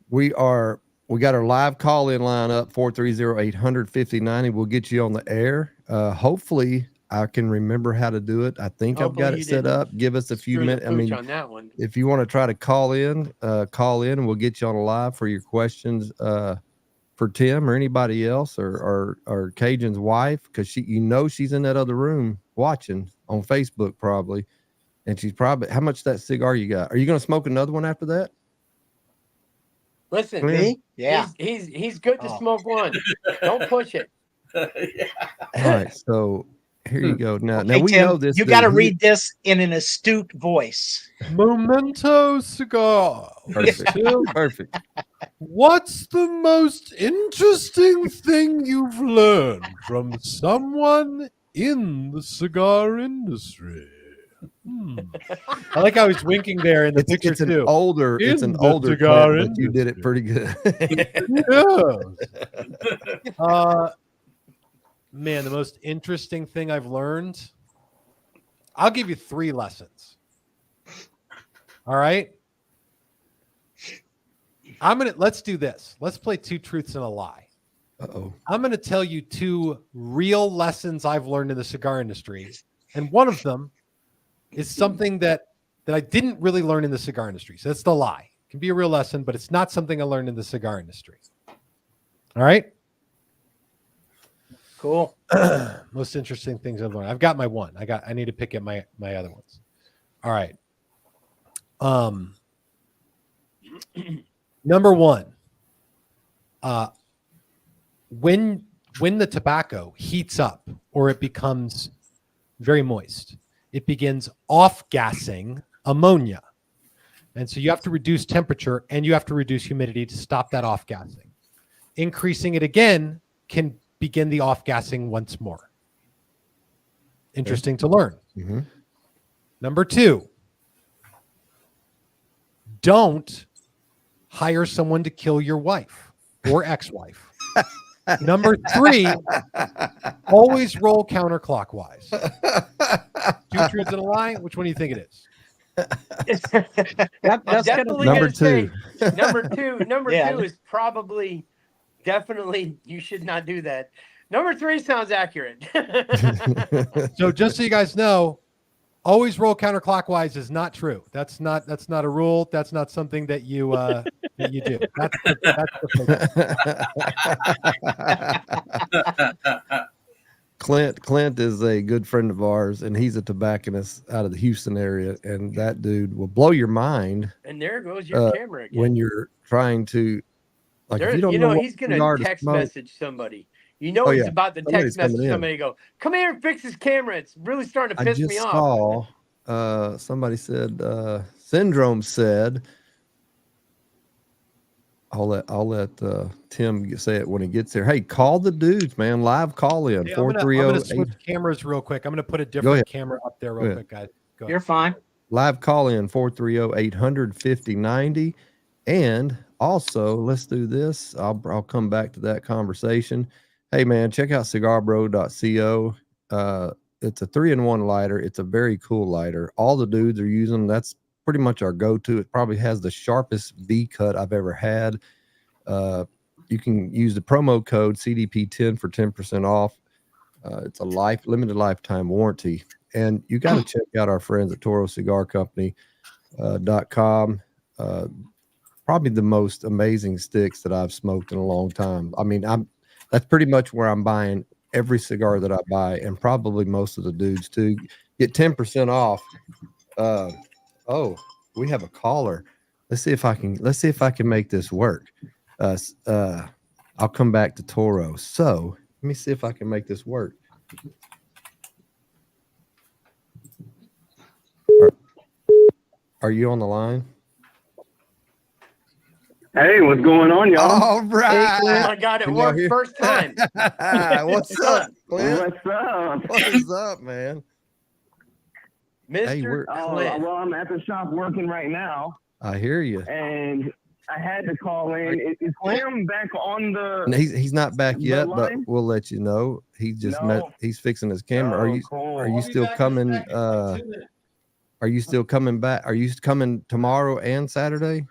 we got our live call-in line up 430-800-5090. We'll get you on the air. Hopefully I can remember how to do it. I think I've got it set up. Give us a few minutes. I mean, on that one. If you want to try to call in and we'll get you on a live for your questions for Tim or anybody else or Cajun's wife, because she's in that other room watching on Facebook probably. And she's probably, how much that cigar you got? Are you going to smoke another one after that? Listen, Me? Yeah. He's good to smoke one. Don't push it. Yeah. All right, so here you go. Now Okay, we Tim, know this. you got to read this in an astute voice. Memento cigar. Perfect. What's the most interesting thing you've learned from someone in the cigar industry? I like how he's winking there in the picture It's an too. older In clip, cigar but you did it pretty good. Man, the most interesting thing I've learned. I'll give you 3 lessons. All right. Let's do this. Let's play 2 truths and a lie. Uh-oh. I'm going to tell you 2 real lessons I've learned in the cigar industry. And one of them is something that I didn't really learn in the cigar industry. So that's the lie. It can be a real lesson, but it's not something I learned in the cigar industry. All right. Cool. Most interesting things I've learned. I've got my one. I need to pick at my other ones. All right. Number 1. When the tobacco heats up or it becomes very moist, it begins off-gassing ammonia. And so you have to reduce temperature and you have to reduce humidity to stop that off-gassing. Increasing it again can begin the off-gassing once more. Interesting to learn. Mm-hmm. Number 2, don't hire someone to kill your wife or ex-wife. Number 3, always roll counterclockwise. 2 truths and a lie. Which one do you think it is? That's Definitely number gonna 2. say number 2. Number Yeah. 2 is probably definitely you should not do that. Number 3 sounds accurate. So just so you guys know, always roll counterclockwise is not true. That's not a rule. That's not something that you do. That's the Clint is a good friend of ours, and he's a tobacconist out of the Houston area, and that dude will blow your mind And there goes your camera again. when you're trying to, like, if you don't know he's what gonna cigar to text smoke. message somebody. You know Oh, he's yeah. about to Somebody's text message coming in. somebody. Go, come here and fix his camera. It's really starting to I piss just me off. saw somebody said Syndrome said, I'll let Tim say it when he gets there. Hey, call the dudes, man. Live call in. I'm gonna switch cameras real quick. I'm gonna put a different camera up there real quick, guys. Go You're ahead. fine. Live call in 430-800-5090. And also, let's do this. I'll come back to that conversation. Hey man, check out cigarbro.co. It's a 3-in-1 lighter. It's a very cool lighter. All the dudes are using. That's pretty much our go-to. It probably has the sharpest V cut I've ever had. You can use the promo code CDP10 for 10% off. It's a limited lifetime warranty. And you got to check out our friends at ToroCigarCompany.com. Probably the most amazing sticks that I've smoked in a long time. I mean, that's pretty much where I'm buying every cigar that I buy, and probably most of the dudes too. Get 10% off. Oh, we have a caller. Let's see if I can make this work. I'll come back to Toro. So let me see if I can make this work. Are you on the line? Hey, what's going on, y'all? All right. Oh my God, it worked first time. What's up, Clint? What's up? What is up, man? Mr. Clint. Well, I'm at the shop working right now, I hear you. and I had to call in. Is Tim back on the? And he's not back yet, but line? we'll let you know. He just No. he's fixing his camera. Oh, cool. Are you still coming? Are you still coming back? Are you coming tomorrow and Saturday?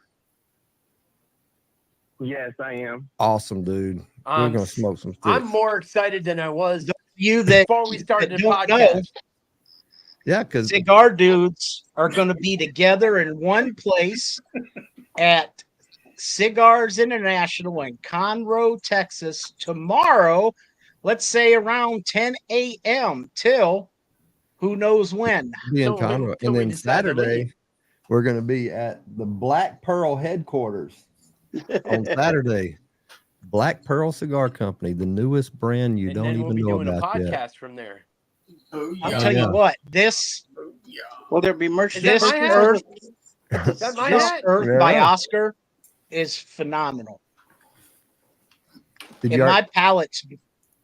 Yes, I am. Awesome, dude. We're gonna smoke some sticks. I'm more excited than I was before we started the don't podcast. know, Yeah, because Cigar Dudes are going to be together in one place at Cigars International in Conroe, Texas tomorrow. Let's say around 10 a.m. till who knows when. be in So Conroe. till And we then decide to Saturday, leave. we're gonna be at the Black Pearl headquarters on Saturday. Black Pearl Cigar Company, the newest brand you And don't then we'll even be know doing a about podcast yet. from there. Oh, I'll yeah. tell Yeah. you what, this Will there be merch? Is that this my hat? Earth, Is that my this hat? Earth Yeah. by Oscar is phenomenal. Did And you my palate's,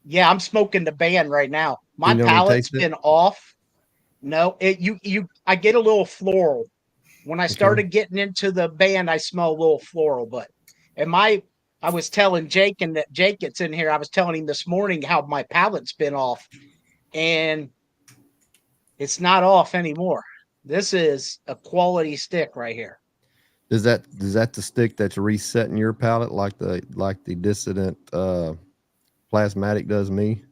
yeah, I'm smoking the band right now. My You know when you palate's taste it? been off. No, I get a little floral. When I started getting into the band, I smell a little floral, I was telling Jake, and that Jake gets in here, I was telling him this morning how my palate's been off, and it's not off anymore. This is a quality stick right here. Is that the stick that's resetting your palate like the dissident plasmatic does me?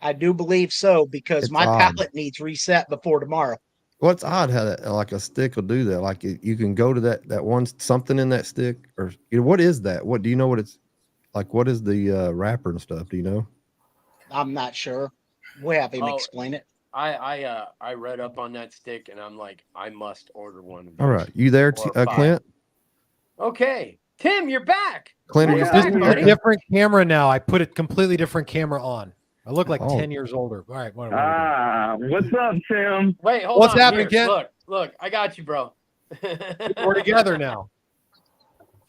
I do believe so, because It's my odd. palate needs reset before tomorrow. Well, it's odd how that, like a stick will do that. Like you can go to that one something in that stick, or what is that? What do you know? What it's like? What is the wrapper and stuff? Do you know? I'm not sure. We'll have him Oh, explain it. I read up on that stick, and I'm like, I must order one of those. All right, you there, Or five. Clint? Okay, Tim, you're back. Clint, are you Yeah, This still is I'm a here. different camera now. I put a completely different camera on. I look like Oh. 10 years older. All right. What are we doing? What's up, Tim? Wait, hold What's on. happening, Here, Kent? Look, I got you, bro. We're together now.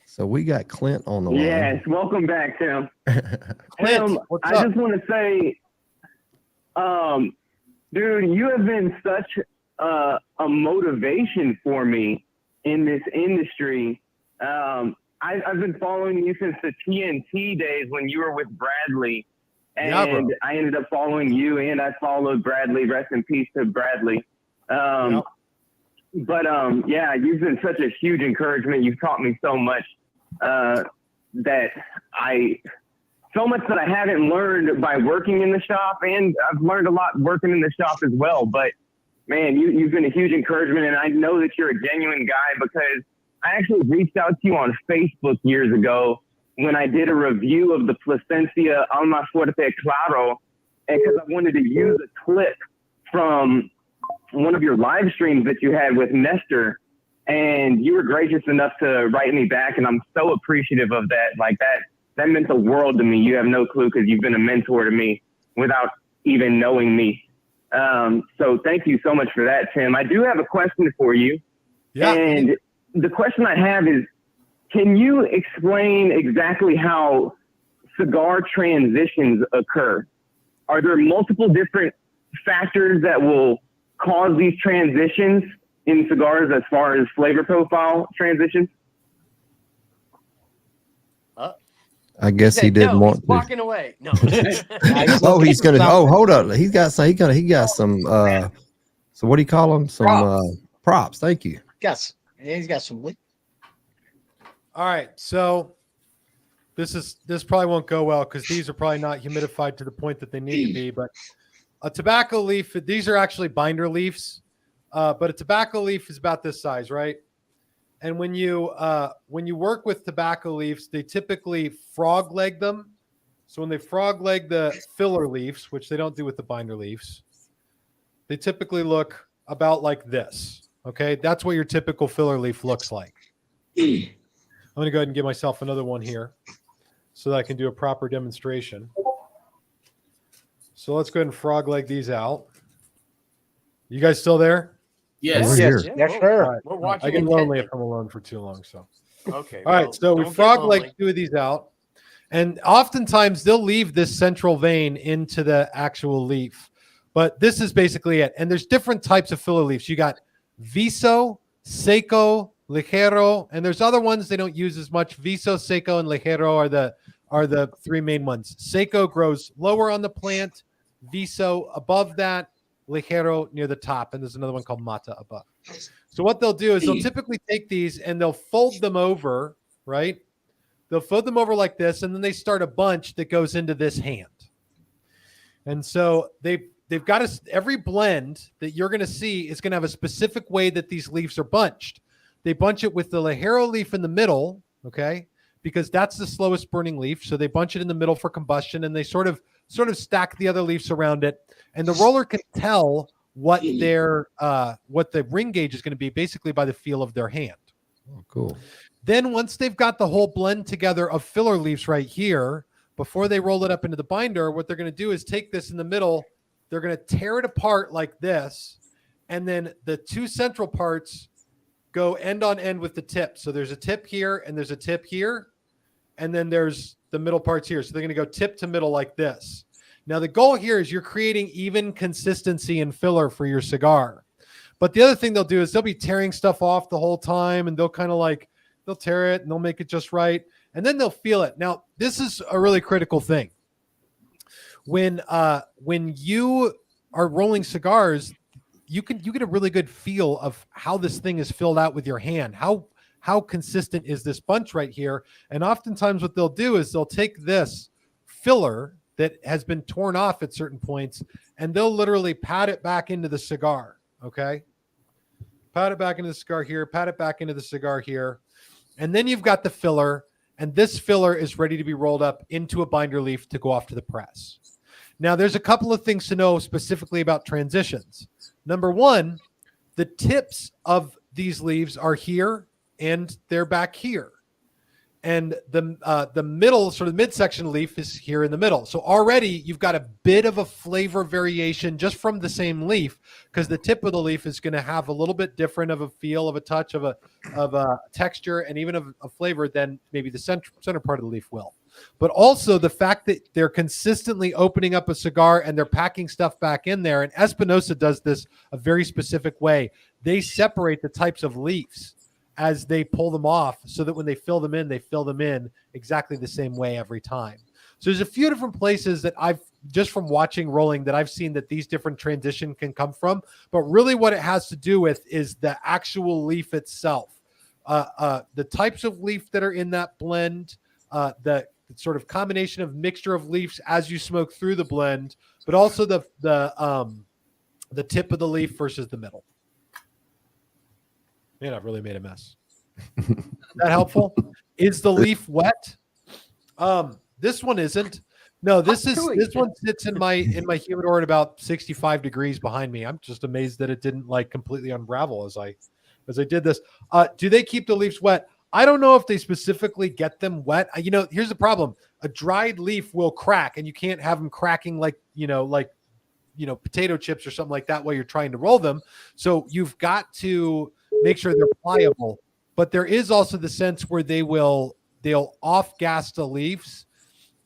So we got Clint on the line. Yes, welcome back, Tim. Clint, Tim, what's I up? just want to say, dude, you have been such a motivation for me in this industry. I've been following you since the TNT days when you were with Bradley, Yeah, bro. and I ended up following you, and I followed Bradley. Rest in peace to Bradley. Yep. But yeah, you've been such a huge encouragement. You've taught me so much that I haven't learned by working in the shop, and I've learned a lot working in the shop as well. But man, you've been a huge encouragement, and I know that you're a genuine guy because I actually reached out to you on Facebook years ago when I did a review of the Plasencia Alma Fuerte Claro, and because I wanted to use a clip from one of your live streams that you had with Nestor, and you were gracious enough to write me back, and I'm so appreciative of that. Like that meant the world to me. You have no clue because you've been a mentor to me without even knowing me. So thank you so much for that, Tim. I do have a question for you. Yeah. And the question I have is, can you explain exactly how cigar transitions occur? Are there multiple different factors that will cause these transitions in cigars as far as flavor profile transitions? I guess he didn't no, want he's to. walking away. No. Oh, he's gonna. Oh, hold up. He got some. He got some. So what do you call them? Some props. Thank you. Yes, he's got some. All right. So this probably won't go well because these are probably not humidified to the point that they need to be. But a tobacco leaf, these are actually binder leaves, but a tobacco leaf is about this size, right? And when you work with tobacco leaves, they typically frog leg them. So when they frog leg the filler leaves, which they don't do with the binder leaves, they typically look about like this. Okay, that's what your typical filler leaf looks like. I'm going to go ahead and give myself another one here so that I can do a proper demonstration. So let's go ahead and frog leg these out. You guys still there? Yes. Yes, Yeah, yes, we're- sir. We're watching. I get lonely intently. if I'm alone for too long. So, Okay. all right. well, So we don't get frog lonely. leg 2 of these out. And oftentimes they'll leave this central vein into the actual leaf. But this is basically it. And there's different types of filler leaves. You got Viso, Seco, Ligero, and there's other ones they don't use as much. Viso, Seco, and Ligero are the 3 main ones. Seco grows lower on the plant, Viso above that, Ligero near the top, and there's another one called Mata above. So what they'll do is they'll typically take these and they'll fold them over, right? They'll fold them over like this, and then they start a bunch that goes into this hand. And so they've got every blend that you're going to see is going to have a specific way that these leaves are bunched. They bunch it with the Ligero leaf in the middle, okay, because that's the slowest burning leaf. So they bunch it in the middle for combustion, and they sort of stack the other leaves around it. And the roller can tell what the ring gauge is going to be basically by the feel of their hand. Oh, cool. Then once they've got the whole blend together of filler leaves right here, before they roll it up into the binder, what they're going to do is take this in the middle. They're going to tear it apart like this. And then the 2 central parts go end on end with the tip. So there's a tip here and there's a tip here. And then there's the middle parts here. So they're going to go tip to middle like this. Now the goal here is you're creating even consistency and filler for your cigar. But the other thing they'll do is they'll be tearing stuff off the whole time, and they'll kind of like, they'll tear it and they'll make it just right. And then they'll feel it. Now, this is a really critical thing. When you are rolling cigars, you get a really good feel of how this thing is filled out with your hand. How consistent is this bunch right here? And oftentimes what they'll do is they'll take this filler that has been torn off at certain points, and they'll literally pat it back into the cigar. Okay. Pat it back into the cigar here, pat it back into the cigar here. And then you've got the filler, and this filler is ready to be rolled up into a binder leaf to go off to the press. Now, there's a couple of things to know specifically about transitions. Number one, the tips of these leaves are here and they're back here. And the middle, sort of midsection leaf is here in the middle. So already you've got a bit of a flavor variation just from the same leaf, because the tip of the leaf is going to have a little bit different of a feel, of a touch, of a texture, and even of a flavor than maybe the center part of the leaf will. But also the fact that they're consistently opening up a cigar and they're packing stuff back in there. And Espinosa does this a very specific way. They separate the types of leaves as they pull them off, so that when they fill them in exactly the same way every time. So there's a few different places that I've, just from watching rolling, that I've seen that these different transition can come from. But really what it has to do with is the actual leaf itself. The types of leaf that are in that blend, the sort of combination of mixture of leaves as you smoke through the blend, but also the tip of the leaf versus the middle. Man, I've really made a mess. Is that helpful? Is the leaf wet? This one isn't. No, this one sits in my humidor at about 65 degrees behind me. I'm just amazed that it didn't like completely unravel as I did this. Do they keep the leaves wet? I don't know if they specifically get them wet. Here's the problem. A dried leaf will crack, and you can't have them cracking like potato chips or something like that while you're trying to roll them. So you've got to make sure they're pliable. But there is also the sense where they'll off gas the leaves,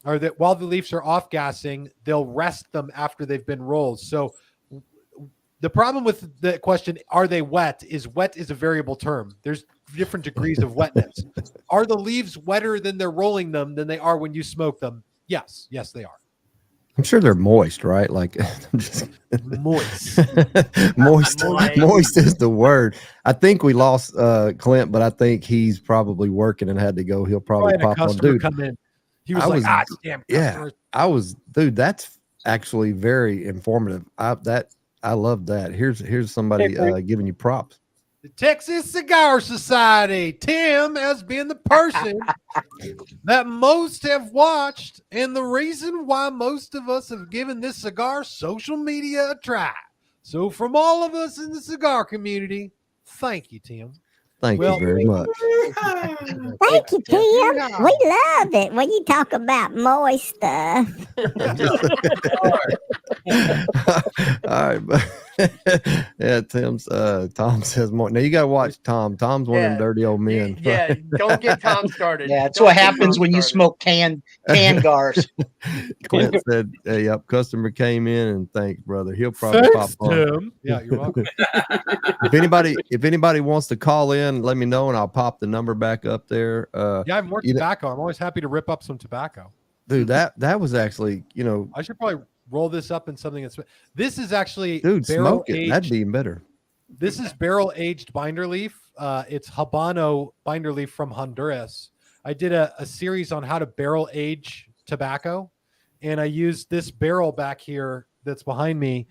or that while the leaves are off gassing, they'll rest them after they've been rolled. So the problem with the question, are they wet, is a variable term. There's different degrees of wetness. Are the leaves wetter than they're rolling them than they are when you smoke them? Yes, they are. I'm sure they're moist, right? Like, I'm just moist. Moist is the word. I think we lost Clint, but I think he's probably working and had to go. He'll probably pop on. Dude, come in. He was damn customers. Yeah, dude, that's actually very informative. I love that. Here's somebody giving you props. the Texas Cigar Society. Tim has been the person that most have watched, and the reason why most of us have given this cigar social media a try. So from all of us in the cigar community, thank you, Tim. Thank you very much. Thank you, Tim. We love it when you talk about moist stuff. All right. Yeah, Tom says more. Now you gotta watch Tom. Tom's one of them dirty old men. Yeah, don't get Tom started. Yeah, that's what happens when you smoke can gars. Clint said, hey, yep, customer came in and thanks, brother. He'll probably pop on. Tim. Yeah, you're welcome. If anybody wants to call in, let me know and I'll pop the number back up there. Yeah, I have more tobacco. I'm always happy to rip up some tobacco. Dude, that was actually, I should probably roll this up in something that's. This is actually smoke it. That'd be even better. This is barrel aged binder leaf. It's Habano binder leaf from Honduras. I did a series on how to barrel age tobacco, and I used this barrel back here that's behind me.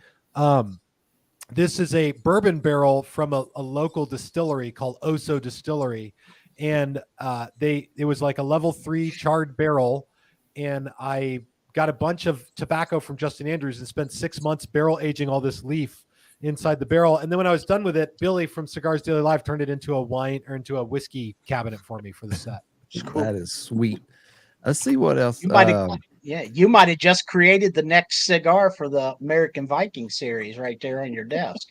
This is a bourbon barrel from a local distillery called Oso Distillery, and it was like a level 3 charred barrel, and I got a bunch of tobacco from Justin Andrews and spent 6 months barrel aging all this leaf inside the barrel. And then when I was done with it, Billy from Cigars Daily Live turned it into a wine or into a whiskey cabinet for me for the set. Cool. That is sweet. Let's see what else. You might have just created the next cigar for the American Viking series right there on your desk.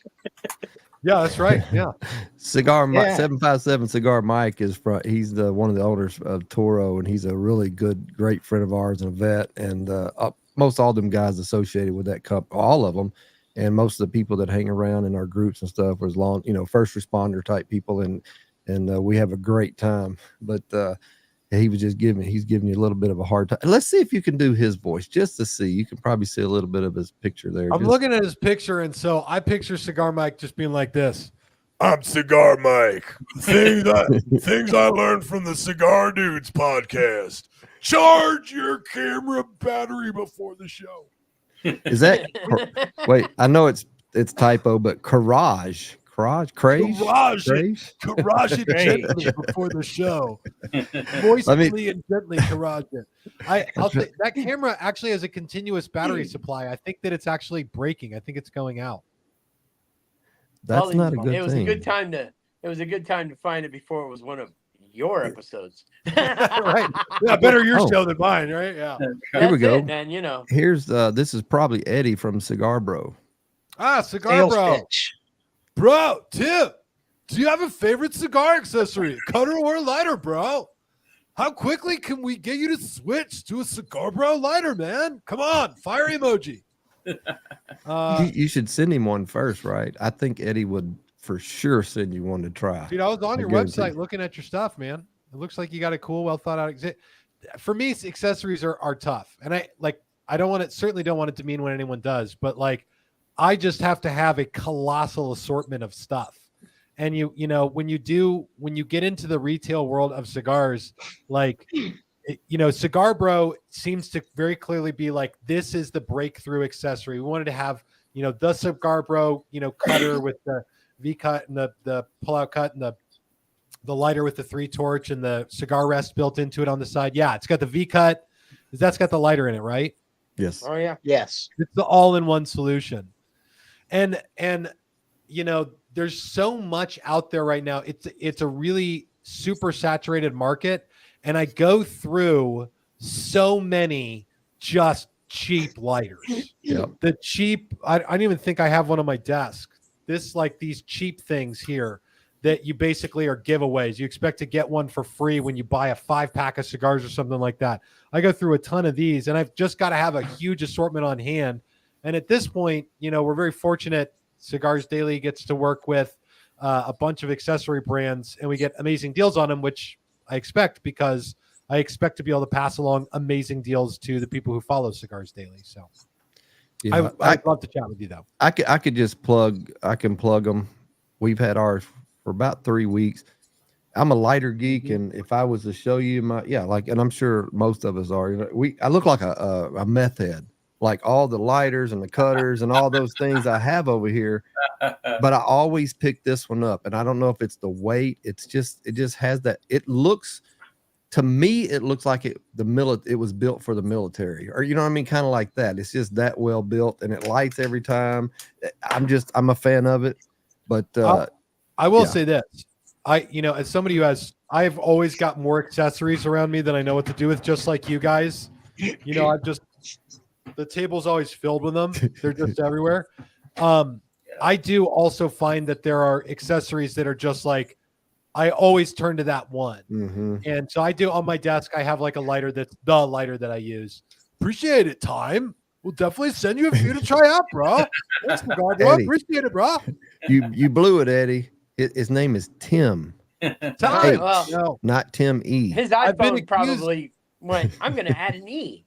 Yeah, that's right. Yeah. Cigar Mike 757 Cigar Mike he's one of the owners of Toro, and he's a really great friend of ours and a vet, and most all them guys associated with that cup, all of them, and most of the people that hang around in our groups and stuff was first responder type people, and we have a great time. But he was just he's giving you a little bit of a hard time. Let's see if you can do his voice just to see. You can probably see a little bit of his picture there. I'm looking at his picture, and so I picture Cigar Mike just being like this. I'm Cigar Mike. Things I learned from the Cigar Dudes podcast. Charge your camera battery before the show. Is that wait? I know it's typo, but Courage it gently before the show. Moistly and gently courage it. I'll say that camera actually has a continuous battery supply. I think that it's actually breaking. I think it's going out. That's not a good thing. It was a good time to find it before it was one of your episodes. Right. Yeah, better your show than mine, right? Yeah. Here we go. Man, Here's this is probably Eddie from Cigar Bro. Cigar Bro. Bro, Tim, do you have a favorite cigar accessory? Cutter or lighter, bro? How quickly can we get you to switch to a Cigar Bro lighter, man? Come on, fire emoji. You should send him one first, right? I think Eddie would for sure send you one to try. Dude, I was on your website looking at your stuff, man. It looks like you got a cool, well thought out for me, accessories are tough. And certainly don't want it to mean what anyone does, but I just have to have a colossal assortment of stuff. And when you get into the retail world of cigars, Cigar Bro seems to very clearly be this is the breakthrough accessory. We wanted to have, the Cigar Bro, cutter with the V cut and the pull out cut and the lighter with the 3 torch and the cigar rest built into it on the side. Yeah. It's got the V cut. That's got the lighter in it, right? Yes. Oh yeah. Yes. It's the all-in-one solution. And there's so much out there right now. It's a really super saturated market. And I go through so many just cheap lighters. Yeah. The cheap, I don't even think I have one on my desk. These cheap things here that you basically are giveaways. You expect to get one for free when you buy a 5-pack of cigars or something like that. I go through a ton of these, and I've just got to have a huge assortment on hand. And at this point, we're very fortunate. Cigars Daily gets to work with a bunch of accessory brands, and we get amazing deals on them, which I expect because I expect to be able to pass along amazing deals to the people who follow Cigars Daily. So I'd love to chat with you, though. I can plug them. We've had ours for about 3 weeks. I'm a lighter geek, and if I was to show you and I'm sure most of us are, I look like a meth head. Like all the lighters and the cutters and all those things I have over here. but I always pick this one up, and I don't know if it's the weight. It just has that. It looks to me, it looks like it was built for the military, or you know what I mean, kind of like that. It's just that well built, and it lights every time. I'm a fan of it, but I will say this. As somebody I've always got more accessories around me than I know what to do with, just like you guys. The table's always filled with them. They're just everywhere. I do also find that there are accessories that are just like, I always turn to that one. Mm-hmm. And so I do on my desk, I have like a lighter that's the lighter that I use. Appreciate it, Time. We'll definitely send you a few to try out, bro. Thanks, God, bro. Appreciate it, bro. You blew it, Eddie. His name is Tim. Time. No. Not Tim E. His iPhone probably went, I'm going to add an E.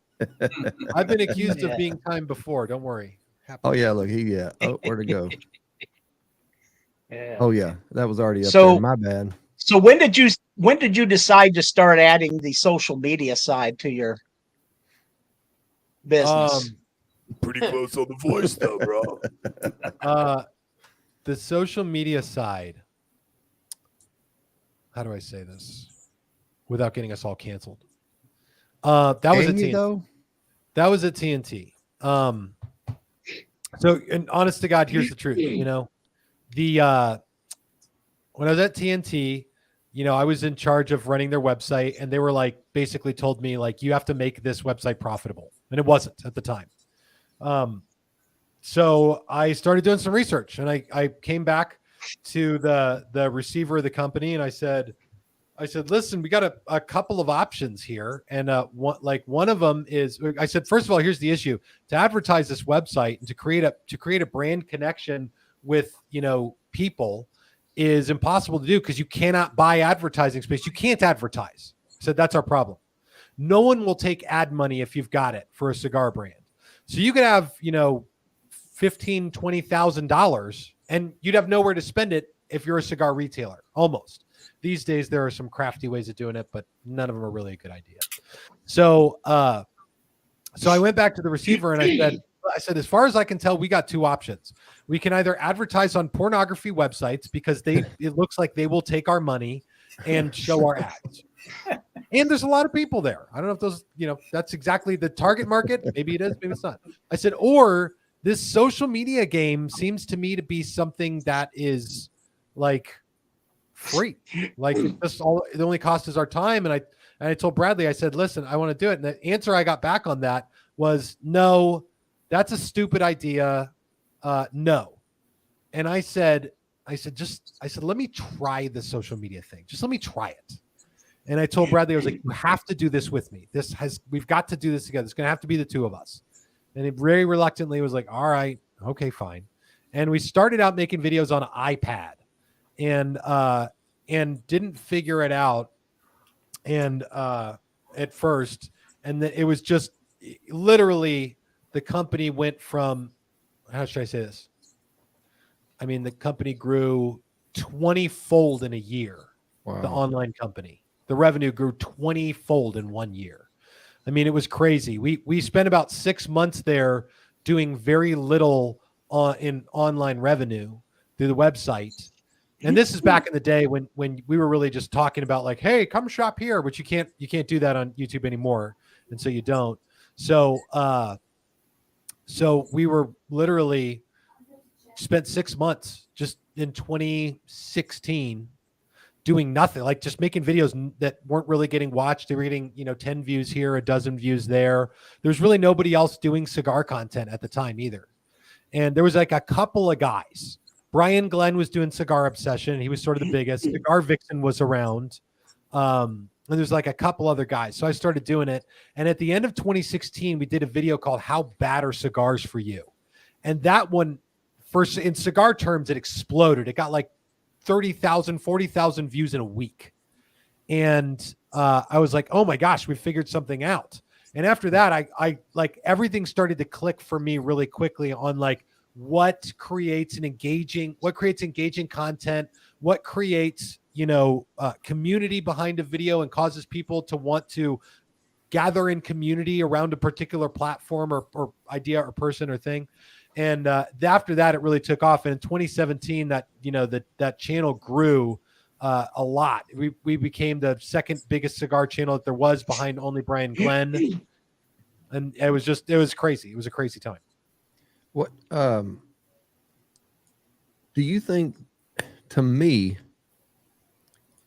I've been accused of being Time before. Don't worry. Oh, yeah. Look, Oh, where'd it go? Yeah. Oh, yeah. That was already up there. My bad. So when did you decide to start adding the social media side to your business? Pretty close on the voice, though, bro. The social media side. How do I say this without getting us all canceled? That was at TNT. That was at TNT. So, and honest to God, here's the truth. When I was at TNT, I was in charge of running their website, and they were like, basically told me like, you have to make this website profitable, and it wasn't at the time. So I started doing some research, and I came back to the receiver of the company, and I said, listen, we got a couple of options here. And one of them is, I said, first of all, here's the issue: to advertise this website and to create a brand connection with, people is impossible to do because you cannot buy advertising space. You can't advertise. So that's our problem. No one will take ad money if you've got it for a cigar brand. So you could have, $15,000, $20,000 and you'd have nowhere to spend it if you're a cigar retailer. Almost. These days, there are some crafty ways of doing it, but none of them are really a good idea. So I went back to the receiver and I said, as far as I can tell, we got two options. We can either advertise on pornography websites because it looks like they will take our money and show our ads. And there's a lot of people there. I don't know if those, that's exactly the target market. Maybe it is, maybe it's not. I said, or this social media game seems to me to be something that is like free. Like the only cost is our time. And I told Bradley, I said, listen, I want to do it. And the answer I got back on that was, no, that's a stupid idea. No. And I said, let me try the social media thing. Just let me try it. And I told Bradley, I was like, you have to do this with me. We've got to do this together. It's going to have to be the two of us. And he very reluctantly was like, all right, okay, fine. And we started out making videos on an iPad and didn't figure it out. And at first, and then it was just literally the company went from, how should I say this? I mean, the company grew 20-fold in a year. Wow. The online company. The revenue grew 20-fold in 1 year. I mean, it was crazy. We spent about 6 months there doing very little in online revenue through the website. And this is back in the day when we were really just talking about like, hey, come shop here, but you can't do that on YouTube anymore. And so you don't. So we were literally spent 6 months just in 2016 doing nothing, like just making videos that weren't really getting watched. They were getting, 10 views here, a dozen views there. There's really nobody else doing cigar content at the time either. And there was like a couple of guys. Brian Glenn was doing Cigar Obsession. He was sort of the biggest. Cigar Vixen was around. And there's like a couple other guys. So I started doing it. And at the end of 2016, we did a video called How Bad Are Cigars for You? And that one, first in cigar terms, it exploded. It got like 30,000, 40,000 views in a week. And I was like, oh my gosh, we figured something out. And after that, I like everything started to click for me really quickly on like what creates engaging content, what creates, community behind a video and causes people to want to gather in community around a particular platform or idea or person or thing. And after that, it really took off. And in 2017, that channel grew a lot. We became the second biggest cigar channel that there was, behind only Brian Glenn. And it was crazy. It was a crazy time. What do you think? To me,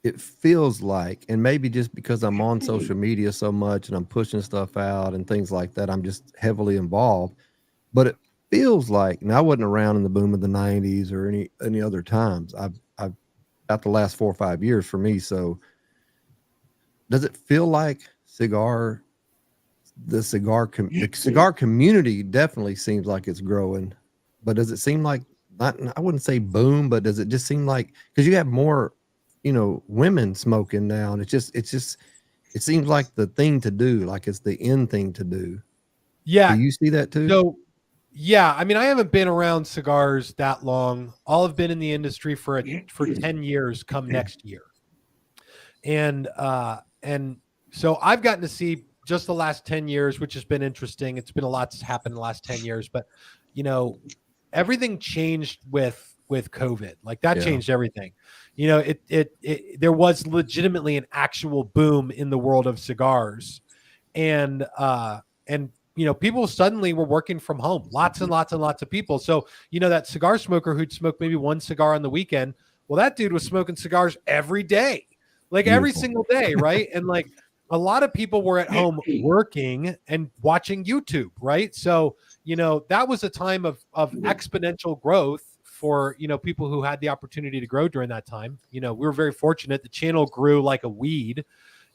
it feels like, and maybe just because I'm on social media so much and I'm pushing stuff out and things like that, I'm just heavily involved. But it feels like, and I wasn't around in the boom of the 90s or any other times. I've got the last 4 or 5 years for me. So does it feel like the cigar community definitely seems like it's growing, but does it seem like, I wouldn't say boom, but does it just seem like, because you have more, women smoking now, and it seems like the thing to do, like it's the in thing to do. Yeah. Do you see that too? So, yeah, I mean, I haven't been around cigars that long. I've been in the industry for 10 years come next year. And so I've gotten to see just the last 10 years, which has been interesting. It's been a lot that's happened in the last 10 years, but everything changed with COVID. Like that changed everything. There was legitimately an actual boom in the world of cigars, and people suddenly were working from home, lots and lots and lots of people. So, that cigar smoker who'd smoke maybe one cigar on the weekend, well, that dude was smoking cigars every day, like every single day. Right. And like a lot of people were at home working and watching YouTube. Right. So, that was a time of exponential growth for, people who had the opportunity to grow during that time. We were very fortunate. The channel grew like a weed.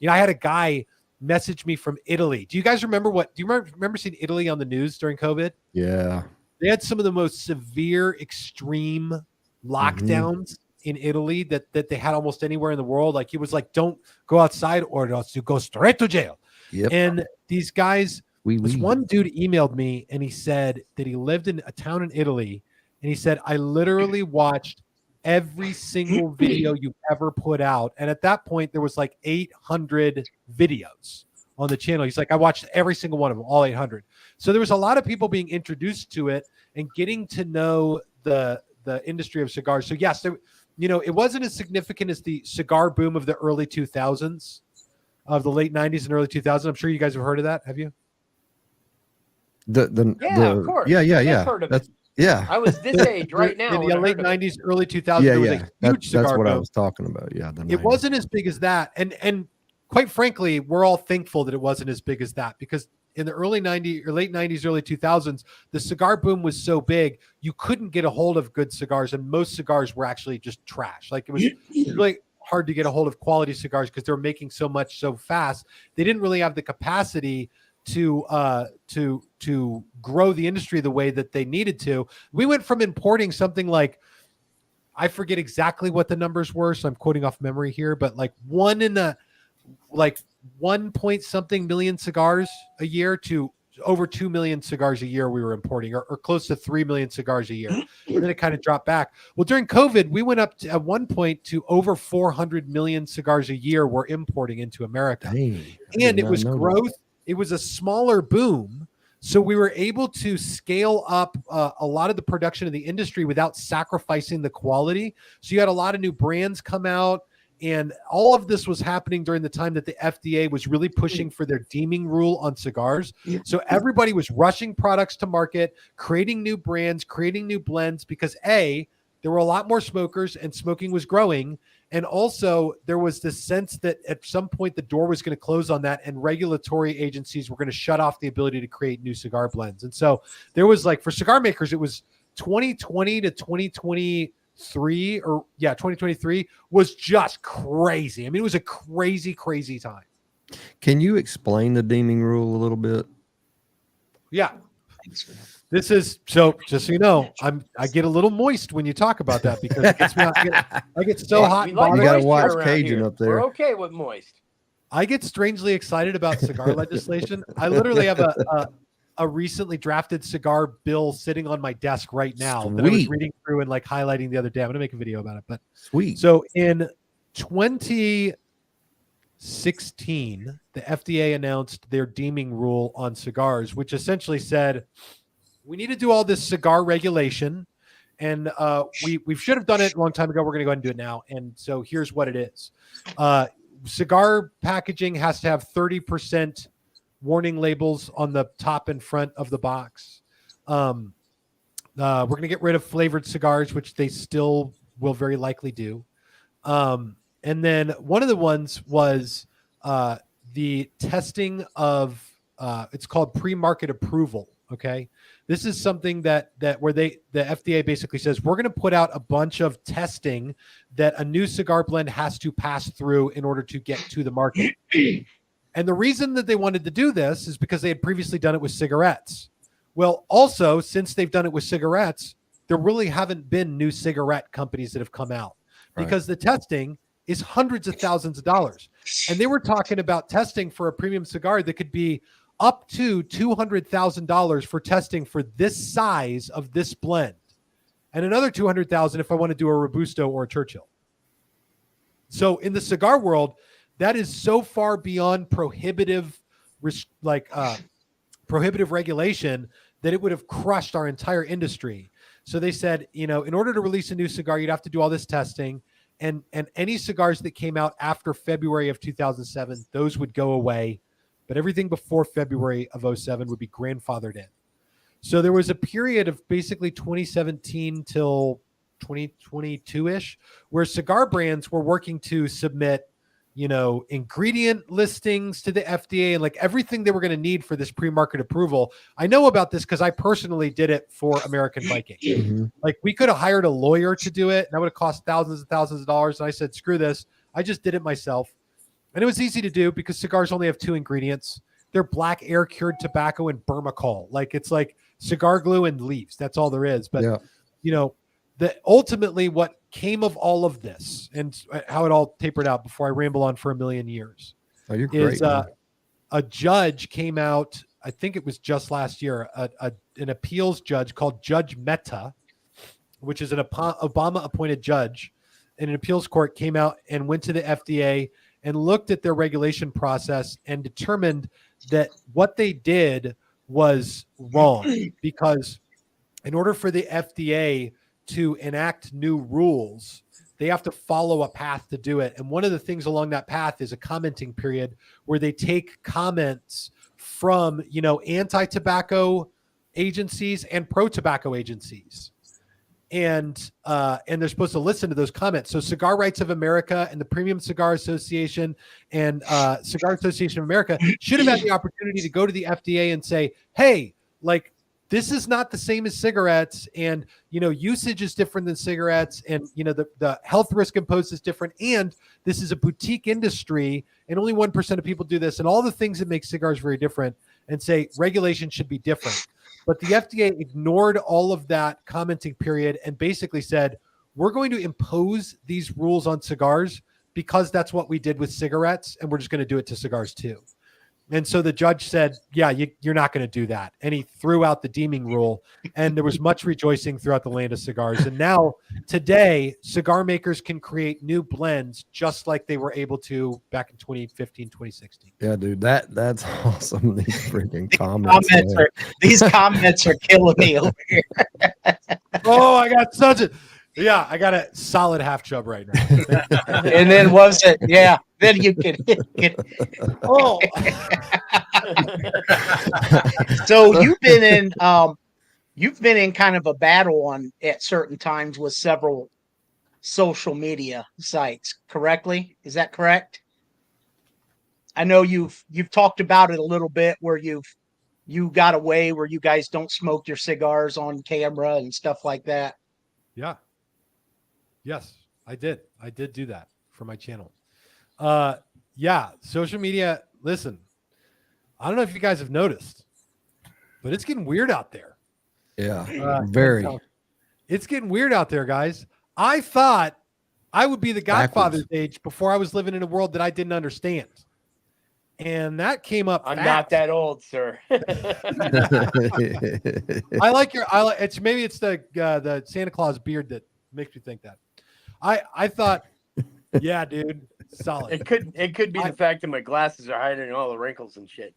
I had a guy message me from Italy. Do you guys remember remember seeing Italy on the news during COVID? Yeah. They had some of the most severe, extreme lockdowns in Italy that they had almost anywhere in the world. Like he was like, don't go outside or else you go straight to jail. Yep. And these guys, this one dude emailed me and he said that he lived in a town in Italy. And he said, I literally watched every single video you ever put out. And at that point, there was like 800 videos on the channel. He's like, I watched every single one of them, all 800. So there was a lot of people being introduced to it and getting to know the industry of cigars. So yes, it wasn't as significant as the cigar boom of the early 2000s, of the late 90s and early 2000s. I'm sure you guys have heard of that. Have you? Of course. Yeah. I've heard of it. Yeah. I was this age right now. In the late 90s, early 2000s, there was a huge cigar that's what boom. I was talking about. Yeah. It wasn't as big as that. And quite frankly, we're all thankful that it wasn't as big as that, because in the early 90s or late 90s, early 2000s, the cigar boom was so big, you couldn't get a hold of good cigars. And most cigars were actually just trash. Like it was really hard to get a hold of quality cigars because they were making so much so fast. They didn't really have the capacity to grow the industry the way that they needed to. We went from importing something like, I forget exactly what the numbers were, so I'm quoting off memory here, but like 1 point something million cigars a year to over 2 million cigars a year we were importing, or close to 3 million cigars a year. And then it kind of dropped back. Well, during COVID, we went up at one point to over 400 million cigars a year we're importing into America. Dang, and it was growth. It was a smaller boom. So we were able to scale up a lot of the production of the industry without sacrificing the quality. So you had a lot of new brands come out, and all of this was happening during the time that the FDA was really pushing for their deeming rule on cigars. So everybody was rushing products to market, creating new brands, creating new blends, because A, there were a lot more smokers and smoking was growing. And also there was this sense that at some point the door was going to close on that, and regulatory agencies were going to shut off the ability to create new cigar blends. And so there was, like, for cigar makers, it was 2020 to 2023 was just crazy. I mean, it was a crazy, crazy time. Can you explain the deeming rule a little bit? Yeah. This is, so just so you know, I get a little moist when you talk about that, because it gets me, I get so hot. We like you got to watch around Cajun here. up there. We're okay with moist. I get strangely excited about cigar legislation. I literally have a recently drafted cigar bill sitting on my desk right now that I was reading through and like highlighting the other day. I'm going to make a video about it. But sweet. So in 2016, the FDA announced their deeming rule on cigars, which essentially said we need to do all this cigar regulation. And we should have done it a long time ago. We're going to go ahead and do it now. And so here's what it is. Cigar packaging has to have 30% warning labels on the top and front of the box. We're going to get rid of flavored cigars, which they still will very likely do. And then one of the ones was the testing of it's called pre-market approval. Okay. This is something that where the FDA basically says, we're going to put out a bunch of testing that a new cigar blend has to pass through in order to get to the market. And the reason that they wanted to do this is because they had previously done it with cigarettes. Well, also, since they've done it with cigarettes, there really haven't been new cigarette companies that have come out because the testing is hundreds of thousands of dollars. And they were talking about testing for a premium cigar that could be up to $200,000 for testing for this size of this blend, and another $200,000 if I want to do a Robusto or a Churchill. So in the cigar world, that is so far beyond prohibitive regulation that it would have crushed our entire industry. So they said, in order to release a new cigar, you'd have to do all this testing, and any cigars that came out after February of 2007, those would go away. But everything before February of 2007 would be grandfathered in. So there was a period of basically 2017 till 2022-ish where cigar brands were working to submit, ingredient listings to the FDA and like everything they were going to need for this pre-market approval. I know about this because I personally did it for American Viking. Mm-hmm. Like we could have hired a lawyer to do it, and that would have cost thousands and thousands of dollars. And I said, screw this. I just did it myself. And it was easy to do because cigars only have 2 ingredients. They're black air cured tobacco and Burmacol. Like it's like cigar glue and leaves. That's all there is. But ultimately what came of all of this and how it all tapered out before I ramble on for a million years is a judge came out. I think it was just last year, an appeals judge called Judge Mehta, which is an Obama appointed judge in an appeals court, came out and went to the FDA and looked at their regulation process and determined that what they did was wrong because in order for the FDA to enact new rules, they have to follow a path to do it. And one of the things along that path is a commenting period where they take comments from, anti-tobacco agencies and pro-tobacco agencies. And they're supposed to listen to those comments. So Cigar Rights of America and the Premium Cigar Association and Cigar Association of America should have had the opportunity to go to the FDA and say, hey, like, this is not the same as cigarettes. And, usage is different than cigarettes. And, the health risk imposed is different. And this is a boutique industry. And only 1% of people do this. And all the things that make cigars very different, and say regulation should be different. But the FDA ignored all of that commenting period and basically said, we're going to impose these rules on cigars because that's what we did with cigarettes, and we're just going to do it to cigars too. And so the judge said, yeah, you're not going to do that. And he threw out the deeming rule, and there was much rejoicing throughout the land of cigars. And now today, cigar makers can create new blends just like they were able to back in 2015, 2016. Yeah, dude, that's awesome. These freaking these comments are killing me over here. Oh, I got I got a solid half chub right now. And then then you can oh. So you've been in kind of a battle at certain times with several social media sites, correctly? Is that correct? I know you've talked about it a little bit where you got away where you guys don't smoke your cigars on camera and stuff like that. Yeah. Yes, I did. I did do that for my channel. Social media. Listen, I don't know if you guys have noticed, but it's getting weird out there. Yeah, very. It's getting weird out there, guys. I thought I would be the Godfather's age before I was living in a world that I didn't understand. And that came up. I'm not that old, sir. It's the Santa Claus beard that makes me think that. I thought, yeah, dude, solid. It could be the fact that my glasses are hiding all the wrinkles and shit.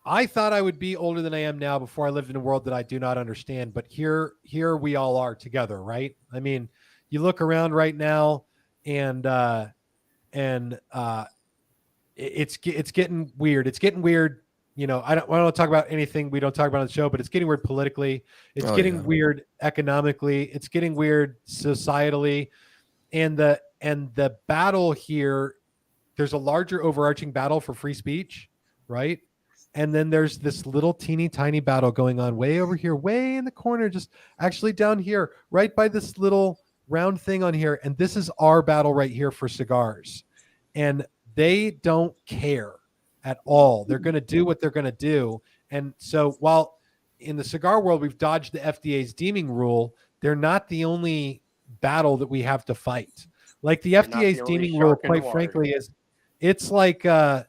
I thought I would be older than I am now before I lived in a world that I do not understand. But here we all are together, right? I mean, you look around right now, and it's getting weird. It's getting weird. You know, I don't want to talk about anything we don't talk about on the show, but it's getting weird politically. It's getting weird economically. It's getting weird societally, and the battle here. There's a larger overarching battle for free speech, right? And then there's this little teeny tiny battle going on way over here, way in the corner, just actually down here, right by this little round thing on here. And this is our battle right here for cigars. And they don't care at all. They're going to do what they're going to do. And so while in the cigar world, we've dodged the FDA's deeming rule, they're not the only battle that we have to fight. Like the FDA's deeming rule, quite frankly, is it's like a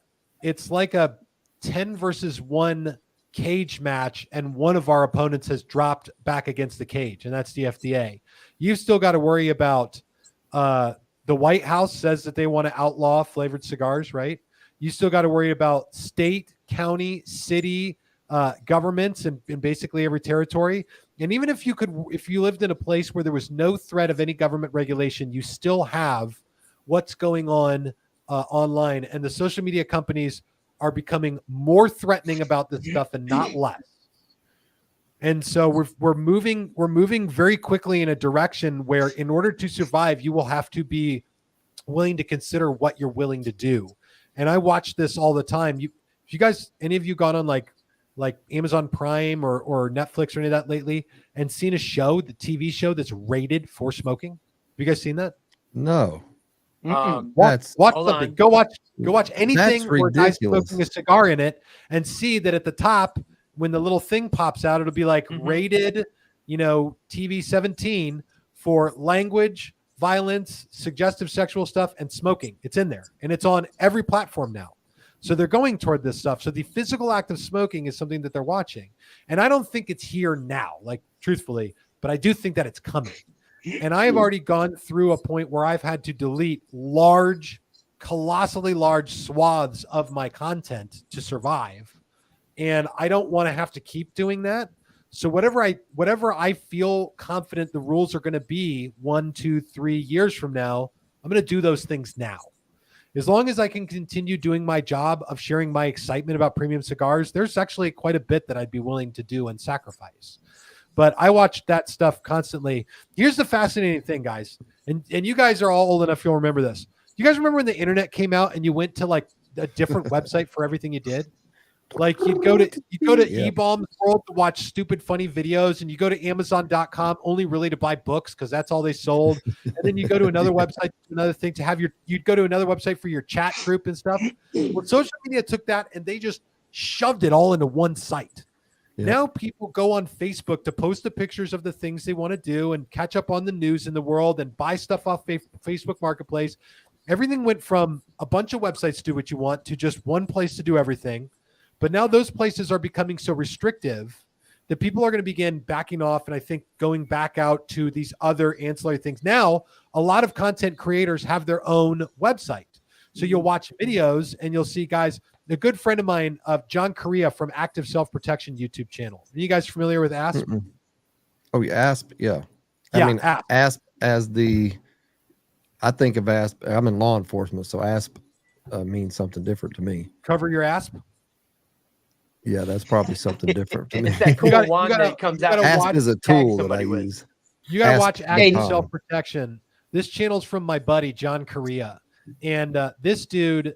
10 versus 1 cage match, and one of our opponents has dropped back against the cage, and that's the FDA. You've still got to worry about the White House says that they want to outlaw flavored cigars, right? You still got to worry about state, county, city, governments, and basically every territory. And even if you lived in a place where there was no threat of any government regulation, you still have what's going on online, and the social media companies are becoming more threatening about this stuff and not less. And so we're moving very quickly in a direction where, in order to survive, you will have to be willing to consider what you're willing to do. And I watch this all the time. Any of you gone on like Amazon Prime or Netflix or any of that lately and seen the TV show that's rated for smoking? Have you guys seen that? No. Watch something. Go watch anything where a guy's smoking a cigar in it, and see that at the top, when the little thing pops out, it'll be like rated, TV 17 for language, violence, suggestive sexual stuff, and smoking. It's in there, and it's on every platform now. So they're going toward this stuff. So the physical act of smoking is something that they're watching, and I don't think it's here now, like truthfully, but I do think that it's coming. And I have already gone through a point where I've had to delete colossally large swaths of my content to survive. And I don't want to have to keep doing that. So whatever I feel confident the rules are going to be 1, 2, 3 years from now, I'm going to do those things now. As long as I can continue doing my job of sharing my excitement about premium cigars, there's actually quite a bit that I'd be willing to do and sacrifice. But I watch that stuff constantly. Here's the fascinating thing, guys. And you guys are all old enough, you'll remember this. You guys remember when the internet came out and you went to like a different website for everything you did? Like you'd go to eBaum's World to watch stupid, funny videos, and you go to Amazon.com only really to buy books because that's all they sold. And then you go to another website, another thing to have you'd go to another website for your chat group and stuff. Well, social media took that and they just shoved it all into one site. Yeah. Now people go on Facebook to post the pictures of the things they want to do and catch up on the news in the world and buy stuff off Facebook Marketplace. Everything went from a bunch of websites to do what you want to just one place to do everything. But now those places are becoming so restrictive that people are going to begin backing off and I think going back out to these other ancillary things. Now, a lot of content creators have their own website. So you'll watch videos and you'll see guys. A good friend of mine, John Correa from Active Self-Protection YouTube channel. Are you guys familiar with ASP? Oh, ASP, yeah. I mean, ASP as I think of ASP. I'm in law enforcement, so ASP means something different to me. Cover your ASP? Yeah, that's probably something different to me. It's that cool one that comes out. ASP is a tool that I use. You got to watch Active Self-Protection. This channel's from my buddy, John Correa. And this dude...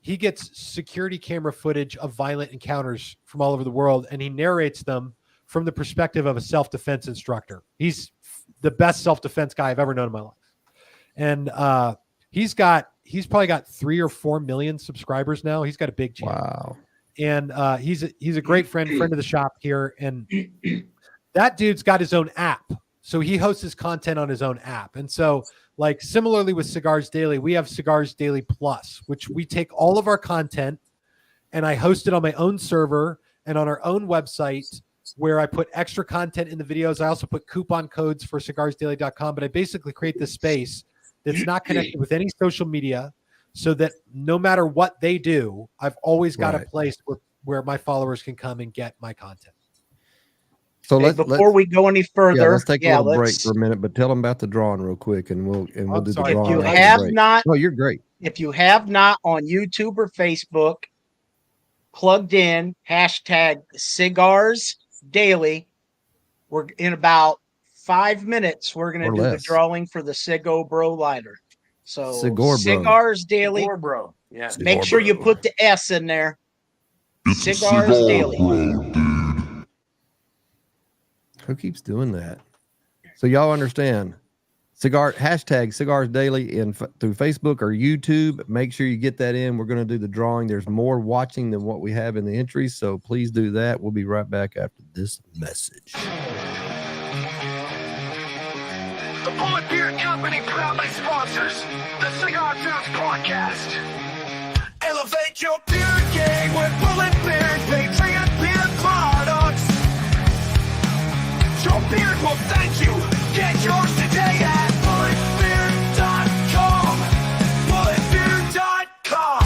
he gets security camera footage of violent encounters from all over the world, and he narrates them from the perspective of a self-defense instructor. He's the best self-defense guy I've ever known in my life. And he's probably got 3 or 4 million subscribers now. He's got a big channel. Wow. And he's a great friend of the shop here. And that dude's got his own app. So he hosts his content on his own app. And so like similarly with Cigars Daily, we have Cigars Daily Plus, which we take all of our content and I host it on my own server and on our own website where I put extra content in the videos. I also put coupon codes for cigarsdaily.com, but I basically create this space that's not connected with any social media so that no matter what they do, I've always got a place where my followers can come and get my content. So before we go any further, let's take a little break for a minute, but tell them about the drawing real quick, and we'll do the drawing. If you have not, oh, you're great. If you have not on YouTube or Facebook plugged in hashtag Cigars Daily, we're in about 5 minutes. We're going to do the drawing for the Cigar Bro lighter. So Cigars Daily, Cigar Bro. Yeah. Make sure you put the S in there. Cigars Daily. Who keeps doing that? So y'all understand, hashtag Cigars Daily through Facebook or YouTube. Make sure you get that in. We're going to do the drawing. There's more watching than what we have in the entries, so please do that. We'll be right back after this message. The Bullet Beer Company proudly sponsors the Cigar Dudes podcast. Elevate your beer game with Bullet Beer Patriot Beer products. Your beard will thank you. Get yours today at bulletbeer.com. Bulletbeer.com.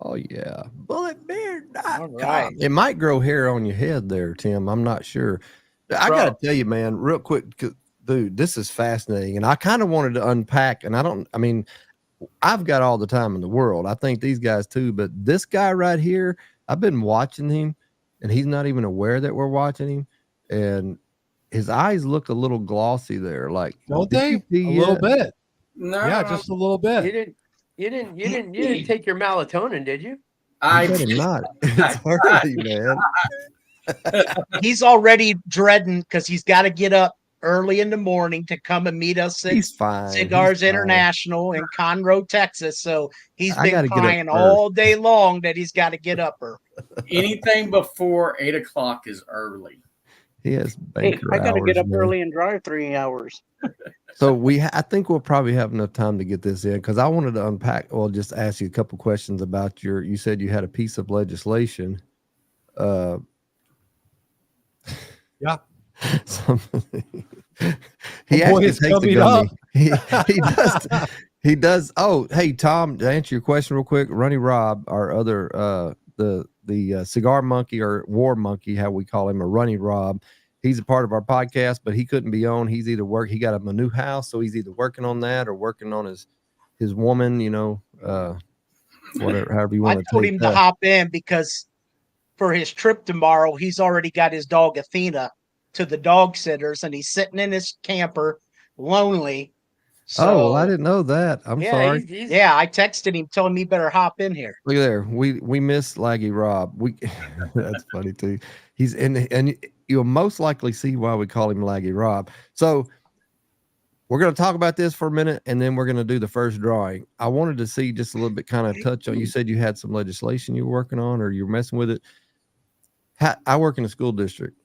Oh yeah, bulletbeer.com. Right. It might grow hair on your head there, Tim. I'm not sure. I got to tell you, man, real quick, dude, this is fascinating, and I kind of wanted to unpack. And I've got all the time in the world. I think these guys too, but this guy right here, I've been watching him, and he's not even aware that we're watching him, and his eyes look a little glossy there. Like, don't they? A little bit. No, yeah, just a little bit. You didn't take your melatonin, did you? I did not. It's early, man. He's already dreading because he's got to get up early in the morning to come and meet us at Cigars International in Conroe, Texas. So he's been crying all day long that he's got to get up early. Anything before 8 o'clock is early. He has banker I got to get up man. early and drive 3 hours. So I think we'll probably have enough time to get this in, because I wanted to unpack. Well, just ask you a couple questions about you said you had a piece of legislation. Yeah. He actually takes the gun. He does. Oh, hey, Tom, to answer your question real quick, Runny Rob, our other the cigar monkey or war monkey, how we call him, or Runny Rob, he's a part of our podcast, but he couldn't be on. He's either he got a new house, so he's either working on that or working on his woman, whatever, however you want to. I told him to hop in because for his trip tomorrow, he's already got his dog Athena to the dog sitters, and he's sitting in his camper lonely. So, I didn't know that. I'm sorry. Yeah, I texted him telling me he better hop in here. Look there. We miss Laggy Rob. That's funny too. He's in, and you'll most likely see why we call him Laggy Rob. So we're going to talk about this for a minute, and then we're going to do the first drawing. I wanted to see just a little bit, kind of touch on, you said you had some legislation you were working on, or you're messing with it. I work in a school district.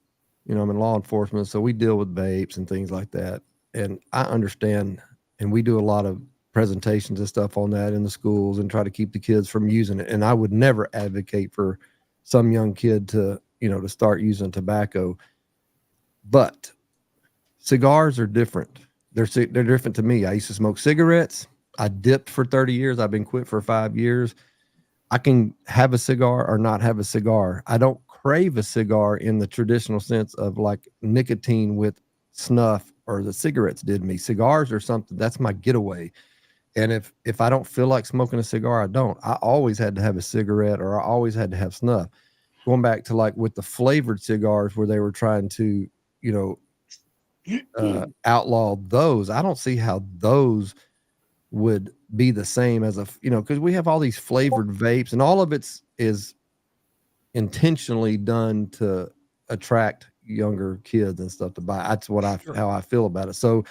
I'm in law enforcement, so we deal with vapes and things like that. And I understand, and we do a lot of presentations and stuff on that in the schools and try to keep the kids from using it. And I would never advocate for some young kid to start using tobacco. But cigars are different. They're different to me. I used to smoke cigarettes. I dipped for 30 years. I've been quit for 5 years. I can have a cigar or not have a cigar. I don't crave a cigar in the traditional sense of like nicotine with snuff or the cigarettes did me. Cigars are something that's my getaway. And if I don't feel like smoking a cigar, I don't. I always had to have a cigarette, or I always had to have snuff. Going back to like with the flavored cigars where they were trying to, outlaw those. I don't see how those would be the same as because we have all these flavored vapes, and all of it is intentionally done to attract younger kids and stuff to buy. That's what how I feel about it. So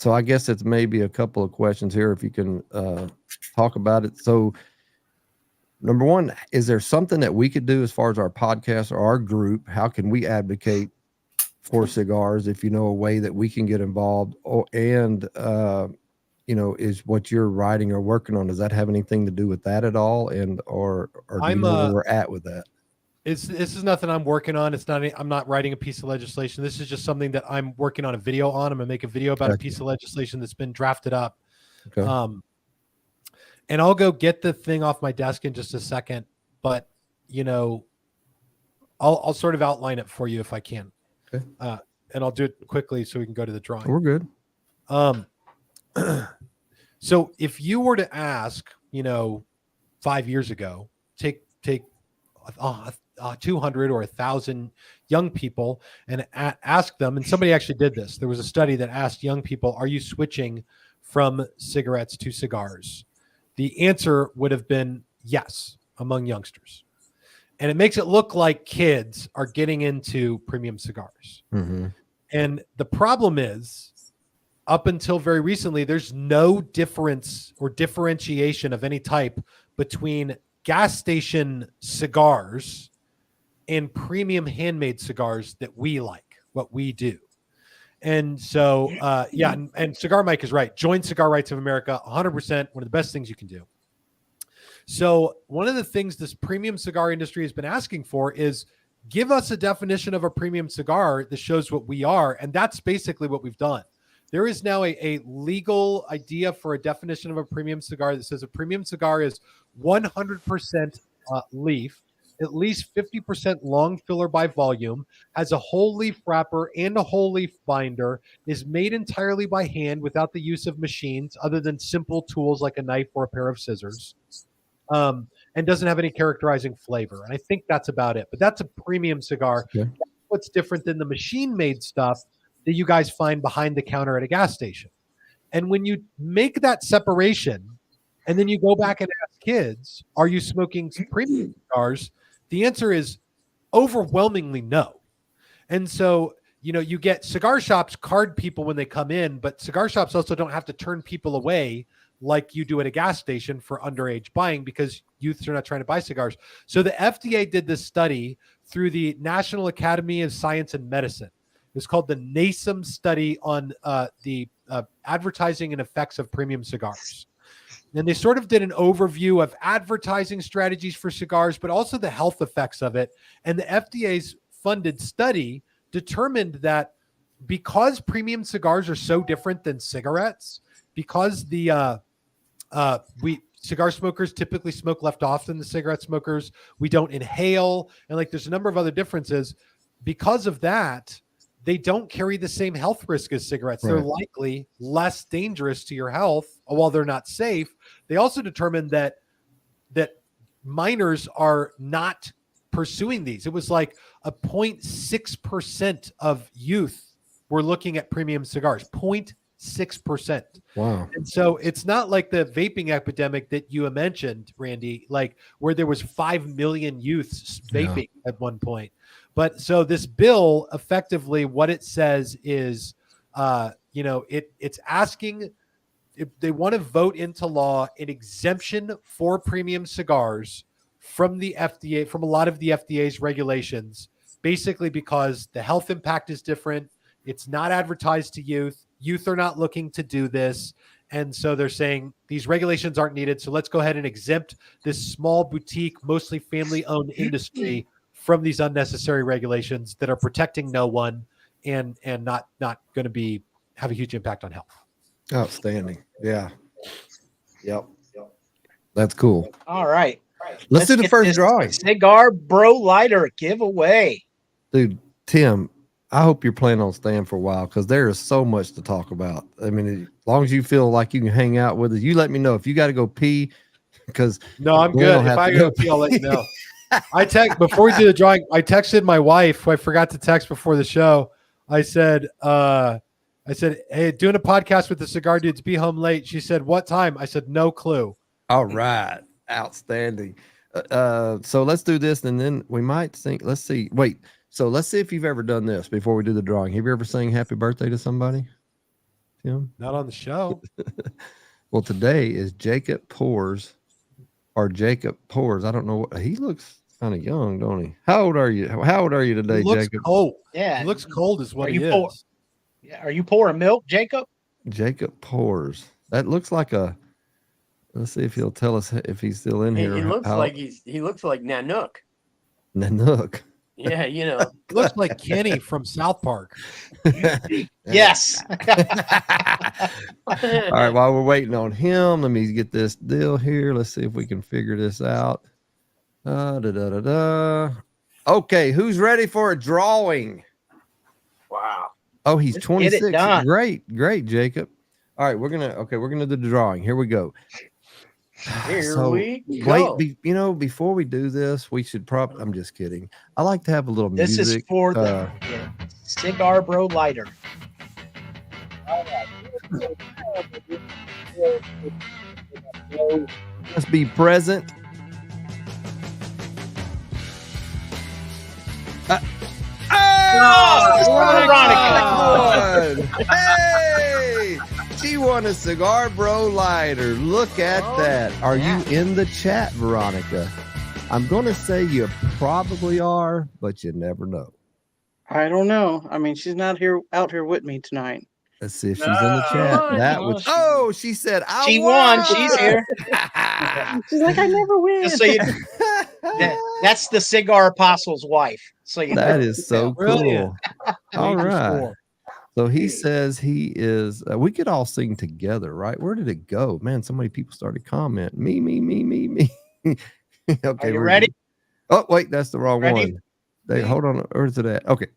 I guess it's maybe a couple of questions here if you can talk about it. So number one, is there something that we could do as far as our podcast or our group? How can we advocate for cigars? If you know a way that we can get involved, is what you're writing or working on, does that have anything to do with that at all? And or do you know where we're at with that? this is nothing I'm working on. I'm not writing a piece of legislation. This is just something that I'm working on a video on. I'm gonna make a video about a piece of legislation that's been drafted up. Okay. And I'll go get the thing off my desk in just a second, but I'll sort of outline it for you if I can. Okay. And I'll do it quickly so we can go to the drawing. We're good. So if you were to ask, 5 years ago, take 200 or 1,000 young people and ask them, and somebody actually did this. There was a study that asked young people, are you switching from cigarettes to cigars? The answer would have been yes among youngsters. And it makes it look like kids are getting into premium cigars. Mm-hmm. And the problem is, up until very recently, there's no difference or differentiation of any type between gas station cigars and premium handmade cigars that we like, what we do. And so, and Cigar Mike is right. Join Cigar Rights of America, 100%, one of the best things you can do. So one of the things this premium cigar industry has been asking for is give us a definition of a premium cigar that shows what we are. And that's basically what we've done. There is now a legal idea for a definition of a premium cigar that says a premium cigar is 100% leaf, at least 50% long filler by volume, has a whole leaf wrapper and a whole leaf binder, is made entirely by hand without the use of machines other than simple tools like a knife or a pair of scissors, and doesn't have any characterizing flavor. And I think that's about it. But that's a premium cigar. Okay. That's what's different than the machine-made stuff that you guys find behind the counter at a gas station. And when you make that separation, and then you go back and ask kids, are you smoking premium cigars? The answer is overwhelmingly no. And so, you get cigar shops card people when they come in, but cigar shops also don't have to turn people away like you do at a gas station for underage buying because youths are not trying to buy cigars. So the FDA did this study through the National Academy of Science and Medicine. It's called the NASEM study on the advertising and effects of premium cigars. And they sort of did an overview of advertising strategies for cigars, but also the health effects of it. And the FDA's funded study determined that because premium cigars are so different than cigarettes, because the cigar smokers typically smoke less often than cigarette smokers, we don't inhale, and there's a number of other differences. Because of that, they don't carry the same health risk as cigarettes. Right. They're likely less dangerous to your health while they're not safe. They also determined that minors are not pursuing these. It was like a 0.6% of youth were looking at premium cigars, 0.6%. Wow. And so it's not like the vaping epidemic that you mentioned, Randy, where there was 5 million youths vaping at one point. But so this bill, effectively, what it says is, it's asking if they want to vote into law an exemption for premium cigars from the FDA, from a lot of the FDA's regulations, basically because the health impact is different. It's not advertised to youth. Youth are not looking to do this. And so they're saying these regulations aren't needed. So let's go ahead and exempt this small boutique, mostly family-owned industry from these unnecessary regulations that are protecting no one and not going to have a huge impact on health. Outstanding. Yeah. Yep. That's cool. All right. Let's do the first drawing. Cigar Bro Lighter giveaway. Dude, Tim, I hope you're planning on staying for a while because there is so much to talk about. I mean, as long as you feel like you can hang out with us, you let me know if you got to go pee. Because no, I'm good. If I go pee, I'll let you know. Before we do the drawing, I texted my wife, who I forgot to text before the show. I said, hey, doing a podcast with the Cigar Dudes, be home late. She said, what time? I said, no clue. All right. Outstanding. So let's do this, and then we might think, let's see. Wait, so let's see if you've ever done this before we do the drawing. Have you ever sang happy birthday to somebody, Tim? Not on the show. Well, today is Jacob Pours. I don't know what he looks kind of young, don't he? How old are you? How old are you today, he looks Jacob? Cold. Yeah, he looks cold, is what he is. Are you pouring milk, Jacob? Jacob Pours. That looks like a. Let's see if he'll tell us if he's still in here. He looks like Nanook. Nanook. Yeah, you know. Looks like Kenny from South Park. Yes. All right, while we're waiting on him, let me get this deal here. Let's see if we can figure this out. Okay, who's ready for a drawing? Wow. Oh, he's Let's get it 26. done. Great, Jacob. All right, we're gonna do the drawing. Here we go. Here we go. Wait, before we do this, we should I'm just kidding. I like to have a little This music. is for the Cigar Bro lighter. Let's be present. Veronica. Hey, she won a Cigar Bro lighter. Look at that. Are you in the chat, Veronica? I'm going to say you probably are, but you never know. I don't know. I mean, she's not out here with me tonight. Let's see if she's in the chat. She said, She won. She's here. She's like, I never win. Just so that's the Cigar Apostle's wife. So that is so Brilliant. cool. All right. So he says he is, we could all sing together, right? Where did it go? Man, so many people started commenting. Me. Okay. Are you ready? Oh, wait, that's the wrong Ready? one. Hold on. Where's it at? Okay.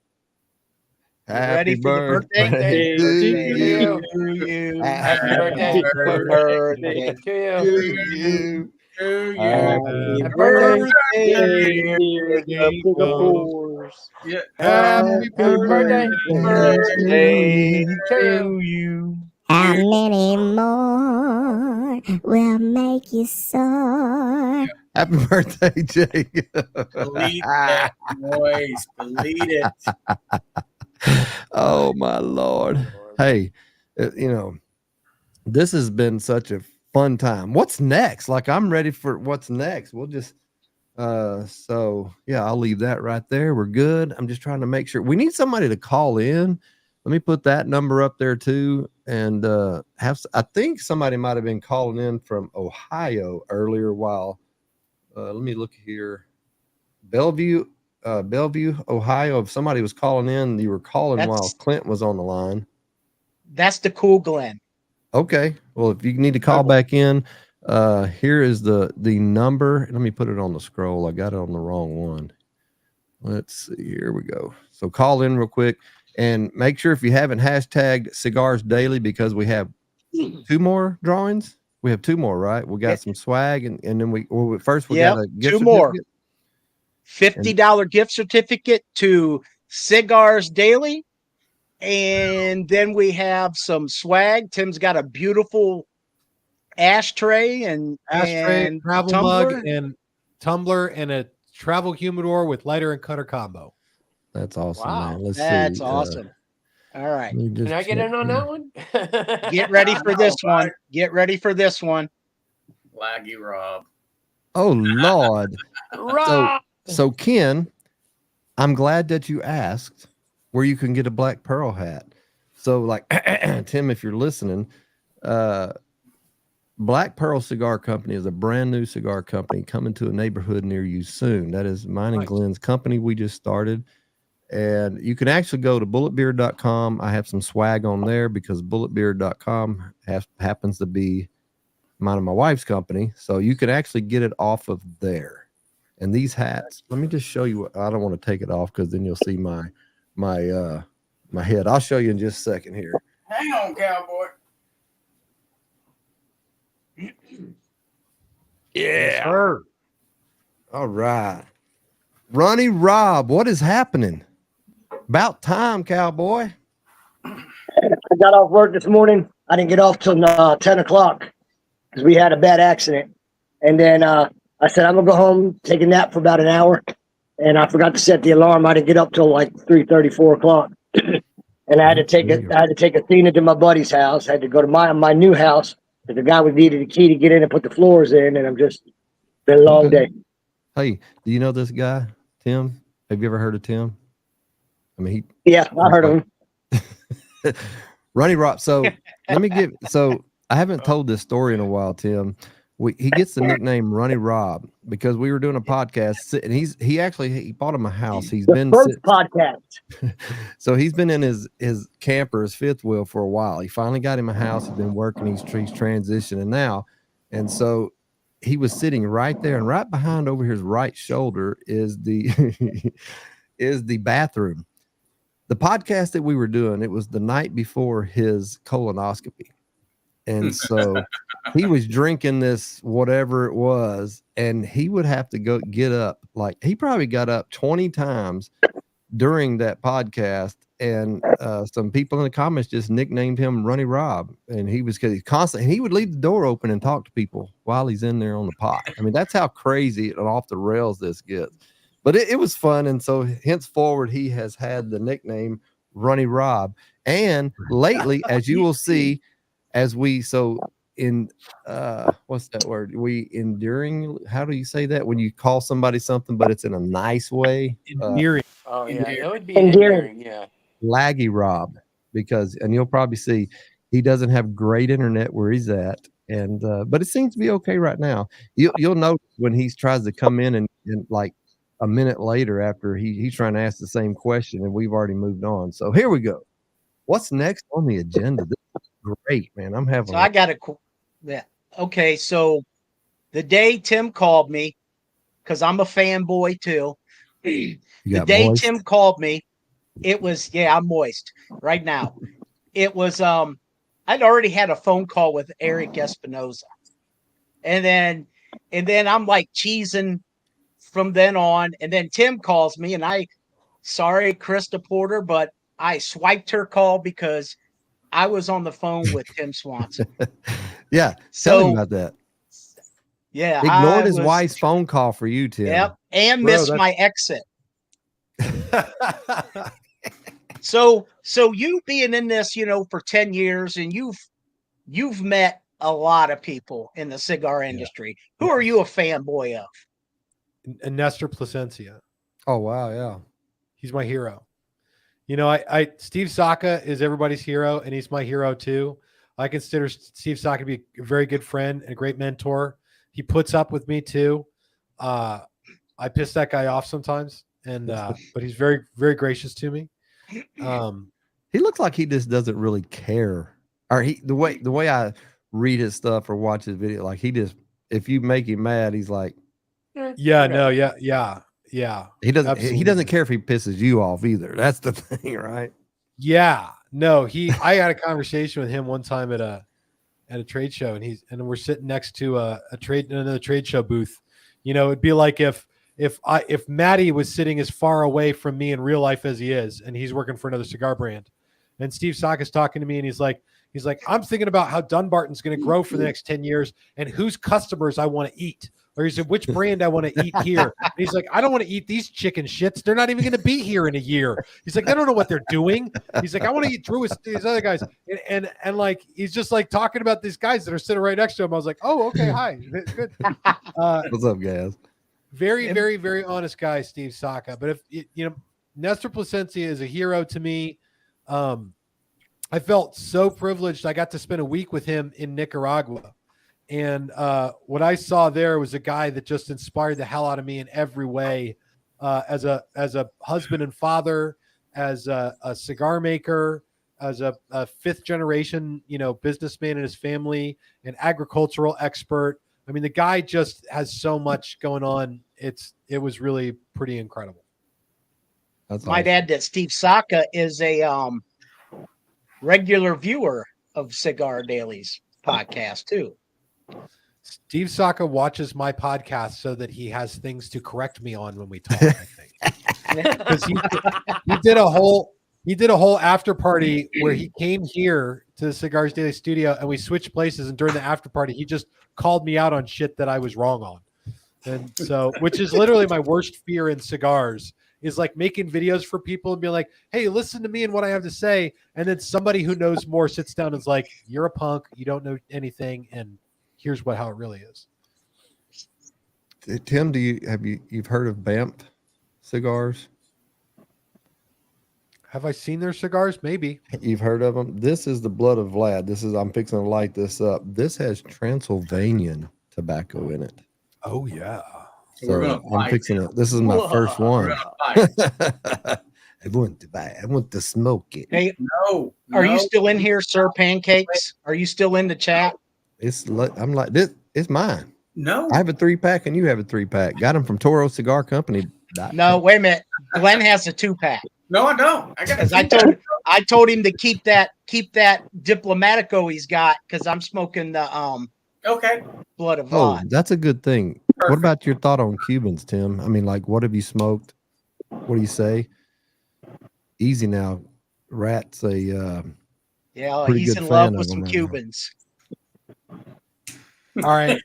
Ready for the birthday? to you. Happy birthday. Birthday To you. Happy birthday, Yeah. Happy birthday to you. How many more will make you soar? Happy birthday, Jake. Believe that, boys. Believe it. Oh, my Lord. Hey, this has been such a fun time. What's next? Like, I'm ready for what's next. We'll just, I'll leave that right there. We're good. I'm just trying to make sure we need somebody to call in. Let me put that number up there too. And, I think somebody might've been calling in from Ohio earlier while, let me look here. Bellevue, Ohio. If somebody was calling in, you were calling while Clint was on the line. That's the cool Glenn. Okay. Well, if you need to call back in, here is the number. Let me put it on the scroll. I got it on the wrong one. Let's see. Here we go. So call in real quick and make sure if you haven't hashtagged Cigars Daily, because we have 2 more drawings. We have 2 more, right? We got some swag and then we got a gift 2 more. certificate. $50 gift certificate to Cigars Daily. And then we have some swag. Tim's got a beautiful ashtray and travel tumbler. mug and tumbler and a travel humidor with lighter and cutter combo. That's awesome, Wow. man. Let's see. That's awesome. All right. Can I get in on that one? Get ready for this one. Get ready for this one. Laggy Rob. Oh, Lord. Rob! So Ken, I'm glad that you asked where you can get a Black Pearl hat. So like Tim, if you're listening, Black Pearl Cigar Company is a brand new cigar company coming to a neighborhood near you soon. That is mine and Glenn's company we just started. And you can actually go to bulletbeard.com. I have some swag on there because bulletbeard.com happens to be mine and my wife's company. So you can actually get it off of there. And these hats, let me just show you what, I don't want to take it off because then you'll see my head. I'll show you in just a second here. Hang on, cowboy. Yeah. Sure. All right. Ronnie Rob, what is happening? About time, cowboy. I got off work this morning. I didn't get off till 10 o'clock because we had a bad accident. And then I said, I'm going to go home, take a nap for about an hour. And I forgot to set the alarm. I didn't get up till like 3:30, 4 o'clock. And I had to take Athena to my buddy's house. I had to go to my new house. The guy was needed a key to get in and put the floors in. And I'm just been a long day. Hey, do you know this guy, Tim? Have you ever heard of Tim? I mean, I heard of him. Ronnie Rob. So I haven't told this story in a while, Tim. he gets the nickname Runny Rob because we were doing a podcast, and he bought him a house. He's been first podcast. So he's been in his camper, his fifth wheel, for a while. He finally got him a house. He's been working. He's transitioning now, and so he was sitting right there, and right behind over his right shoulder is the is the bathroom. The podcast that we were doing, it was the night before his colonoscopy. And so he was drinking this, whatever it was, and he would have to get up. Like, he probably got up 20 times during that podcast. And some people in the comments just nicknamed him Runny Rob. And because he's constant, he would leave the door open and talk to people while he's in there on the pot. I mean, that's how crazy and off the rails this gets. But it was fun. And so henceforward, he has had the nickname Runny Rob. And lately, as you will see, what's that word? How do you say that when you call somebody something, but it's in a nice way? Endearing. That would be endearing. Yeah. Laggy Rob, and you'll probably see he doesn't have great internet where he's at. And, but it seems to be okay right now. You'll notice when he tries to come in and like a minute later after he's trying to ask the same question and we've already moved on. So here we go. What's next on the agenda? This is great, man. I'm having. So I got okay. So the day Tim called me, because I'm a fanboy too. The day moist? Tim called me, it was I'm moist right now. It was I'd already had a phone call with Eric Espinoza, and then I'm like cheesing from then on, and then Tim calls me, and sorry, Krista Porter, but I swiped her call because I was on the phone with Tim Swanson. Yeah, tell him about that. Yeah, ignored his wife's phone call for you, Tim. Yep, and missed my exit. So you being in this, for 10 years, and you've met a lot of people in the cigar industry. Who are you a fanboy of? Nestor Plasencia. Oh wow, yeah, he's my hero. Steve Saka is everybody's hero, and he's my hero too. I consider Steve Saka to be a very good friend and a great mentor. He puts up with me too. I piss that guy off sometimes, and but he's very, very gracious to me. He looks like he just doesn't really care. Or the way I read his stuff or watch his video, like if you make him mad, he's like, yeah. He doesn't care if he pisses you off either. That's the thing, right? Yeah. No, I had a conversation with him one time at a trade show, and we're sitting next to another trade show booth. It'd be like if Matty was sitting as far away from me in real life as he is, and he's working for another cigar brand, and Steve Saka's talking to me, and he's like, I'm thinking about how Dunbarton's going to grow for the next 10 years and whose customers I want to eat. Or he said, which brand I want to eat here. And he's like, I don't want to eat these chicken shits. They're not even going to be here in a year. He's like, I don't know what they're doing. He's like, I want to eat through these other guys. And like, he's just like talking about these guys that are sitting right next to him. I was like, oh, okay. Hi. Good. What's up, guys? Very, very, very honest guy, Steve Saka. But if Nestor Plasencia is a hero to me. I felt so privileged. I got to spend a week with him in Nicaragua. And what I saw there was a guy that just inspired the hell out of me in every way, as a husband and father, as a cigar maker, as a fifth generation, businessman in his family, an agricultural expert. I mean, the guy just has so much going on. It was really pretty incredible. Might add that Steve Saka is a regular viewer of Cigar Daily's podcast too. Steve Saka watches my podcast so that he has things to correct me on when we talk, I think. Because he did a whole after party where he came here to the Cigars Daily studio and we switched places, and during the after party he just called me out on shit that I was wrong on. And so, which is literally my worst fear in cigars, is like making videos for people and be like, hey, listen to me and what I have to say. And then somebody who knows more sits down and is like, you're a punk, you don't know anything, and here's how it really is. Tim, you've heard of BAMP cigars? Have I seen their cigars? Maybe. You've heard of them? This is the Blood of Vlad. I'm fixing to light this up. This has Transylvanian tobacco in it. Oh yeah. So I'm fixing it. This is my first one. I want to smoke it. Hey, are you still in here, Sir Pancakes? Are you still in the chat? I'm like this. It's mine. No, I have a 3-pack and you have a 3-pack. Got them from Toro Cigar Company. No, wait a minute. Glenn has a 2-pack. No, I don't. I told him to keep that Diplomatico he's got because I'm smoking the okay Blood of Oh, Vod. that's a good thing. Perfect. What about your thought on Cubans, Tim? I mean, like, what have you smoked? What do you say? Easy now. Rat's a yeah, pretty he's good in love fan with of some them right Cubans. All right.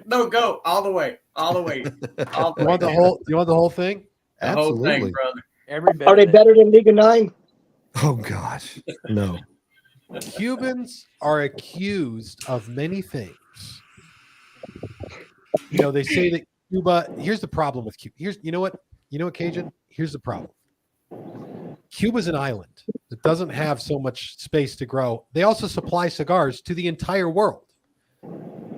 No, go all the way. All the way. All the You way. want the whole? You want the whole thing? The whole Absolutely. thing, brother. Every bit Are of they it. better than Liga 9? Oh gosh, no. Cubans are accused of many things. You know, they say that Cuba. Here's the problem with Cuba. You know what, Cajun? Here's the problem. Cuba's an island that doesn't have so much space to grow. They also supply cigars to the entire world.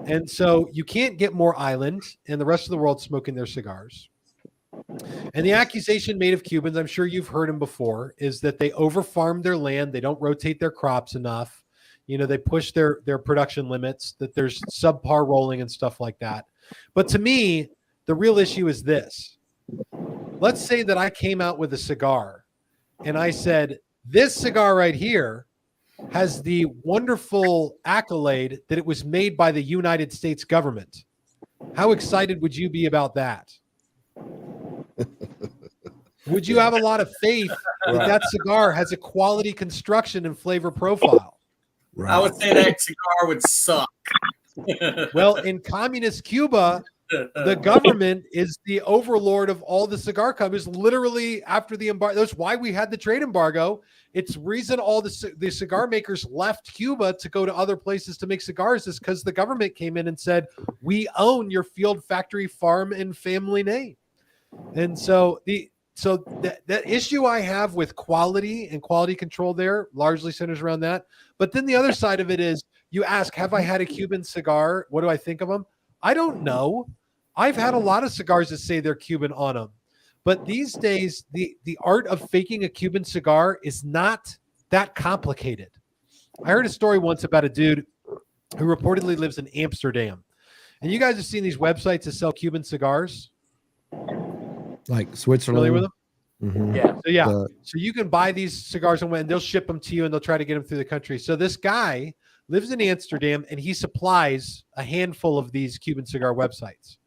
And so you can't get more island and the rest of the world smoking their cigars. And the accusation made of Cubans, I'm sure you've heard them before, is that they overfarm their land. They don't rotate their crops enough. You know, they push their production limits, that there's subpar rolling and stuff like that. But to me, the real issue is this. Let's say that I came out with a cigar and I said, this cigar right here has the wonderful accolade that it was made by the United States government. How excited would you be about that? Would you have a lot of faith that that cigar has a quality construction and flavor profile? Right. I would say that cigar would suck. Well, in communist Cuba, the government is the overlord of all the cigar companies. Literally, after the embargo, that's why we had the trade embargo. It's reason all the cigar makers left Cuba to go to other places to make cigars is because the government came in and said, we own your field, factory, farm, and family name. And so the issue I have with quality and quality control there largely centers around that. But then the other side of it is, you ask, have I had a Cuban cigar? What do I think of them? I don't know. I've had a lot of cigars that say they're Cuban on them. But these days, the art of faking a Cuban cigar is not that complicated. I heard a story once about a dude who reportedly lives in Amsterdam. And you guys have seen these websites that sell Cuban cigars? Like Switzerland. Familiar with them? Mm-hmm. Yeah. So you can buy these cigars and they'll ship them to you and they'll try to get them through the country. So this guy lives in Amsterdam and he supplies a handful of these Cuban cigar websites.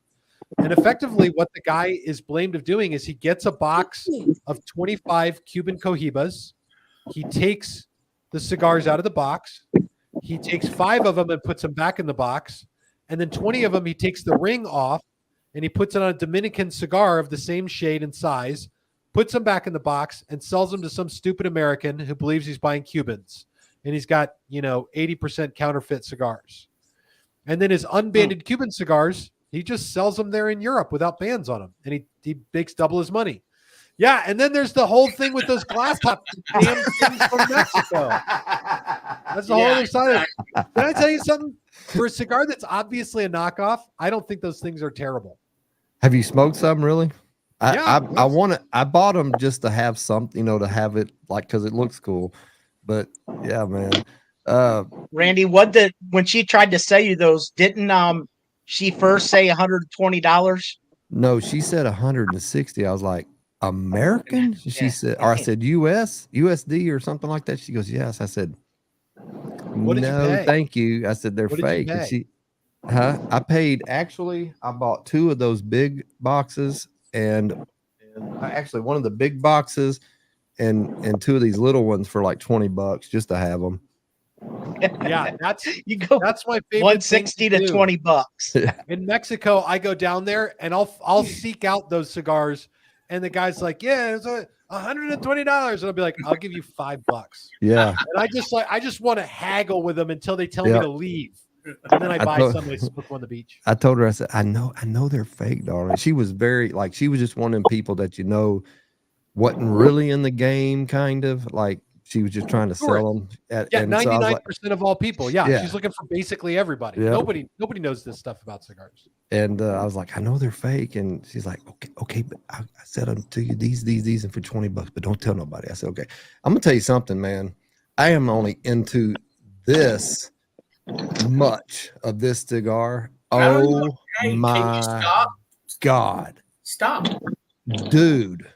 And effectively what the guy is blamed of doing is he gets a box of 25 Cuban Cohibas. He takes the cigars out of the box. He takes 5 of them and puts them back in the box. And then 20 of them, he takes the ring off and he puts it on a Dominican cigar of the same shade and size, puts them back in the box and sells them to some stupid American who believes he's buying Cubans. And he's got, 80% counterfeit cigars. And then his unbanded Cuban cigars, he just sells them there in Europe without bands on them. And he makes double his money. Yeah, and then there's the whole thing with those glass top damn things from Mexico. That's the whole other side of it. Can I tell you something? For a cigar that's obviously a knockoff, I don't think those things are terrible. Have you smoked some really? Yeah, I bought them just to have something, to have it because it looks cool. But yeah, man. Randy, when she tried to sell you those, didn't she first say $120? No, she said 160. I was like, American? She said, or I said USD or something like that. She goes, yes. I said, What did you no, pay? thank you. I said, they're What did you fake. pay? And I paid, actually, I bought 2 of those big boxes and one of the big boxes and 2 of these little ones for like $20 just to have them. Yeah, that's my favorite. 160 to $20. In Mexico, I go down there and I'll seek out those cigars, and the guy's like, "Yeah, it's $120," and I'll be like, "I'll give you $5." Yeah, and I just want to haggle with them until they tell me to leave, and then I buy some and I smoke on the beach. I told her, I said, I know they're fake, darling. She was very she was just one of them people that wasn't really in the game, kind of like. She was just trying to sell them. Yeah, 99% of all people. Yeah, she's looking for basically everybody. Yeah. Nobody knows this stuff about cigars. And I was like, I know they're fake. And she's like, okay, but I said to you these, and for $20, but don't tell nobody. I said, okay. I'm gonna tell you something, man. I am only into this much of this cigar. Oh my God. Stop. Dude.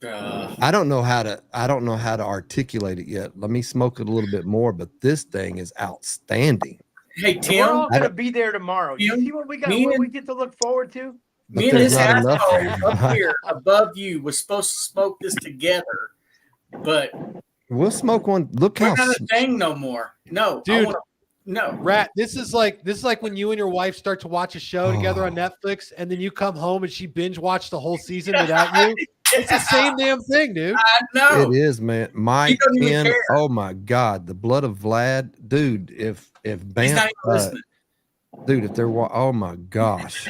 I don't know how to articulate it yet. Let me smoke it a little bit more, but this thing is outstanding. Hey, Tim. We're all gonna be there tomorrow. You see what we got? What we get to look forward to? Me and this asshole up here above you was supposed to smoke this together, but we'll smoke one. Look how not a thing no more. No, dude. No, Rat. This is like when you and your wife start to watch a show together on Netflix, and then you come home and she binge watched the whole season without you. It's the same damn thing, dude. I know it is, man. Mike, oh my God, the blood of Vlad, dude. If Bam, dude, if there were, oh my gosh,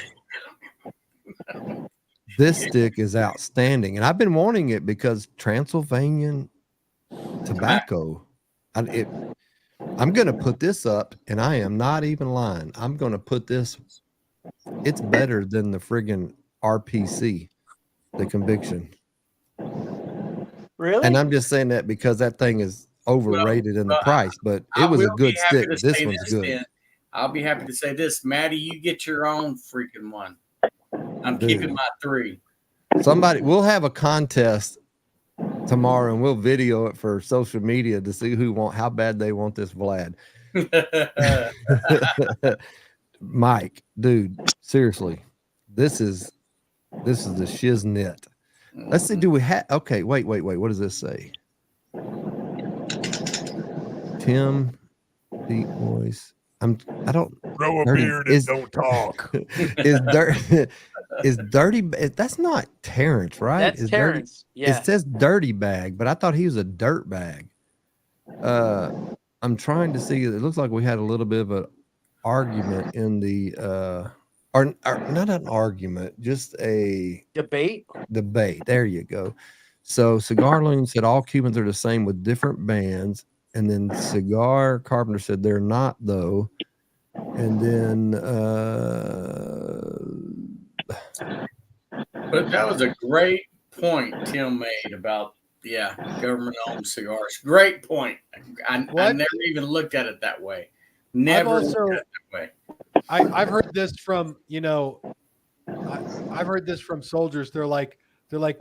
this stick is outstanding, and I've been wanting it because Transylvanian tobacco. I'm gonna put this up, and I am not even lying. I'm gonna put this. It's better than the friggin' RPC. The conviction. Really? And I'm just saying that because that thing is overrated in the price, but it was a good stick. This one's good. Then. I'll be happy to say this. Maddie, you get your own freaking one. I'm keeping my 3. We'll have a contest tomorrow and we'll video it for social media to see how bad they want this Vlad. Mike, dude, seriously, this is the shiznit. Let's see. Do we have? Okay, wait. What does this say? Tim, deep voice. I don't grow a beard and don't talk. Is dirty? That's not Terrence, right? That's Terrence. Yeah. It says dirty bag, but I thought he was a dirt bag. I'm trying to see. It looks like we had a little bit of an argument in the. Or not an argument, just a debate. There you go. So Cigar Loon said all Cubans are the same with different bands, and then Cigar Carpenter said they're not though. And then but that was a great point Tim made about government-owned cigars. Great point. I never even looked at it that way. Never looked at it that way. I've heard this from, I've heard this from soldiers. They're like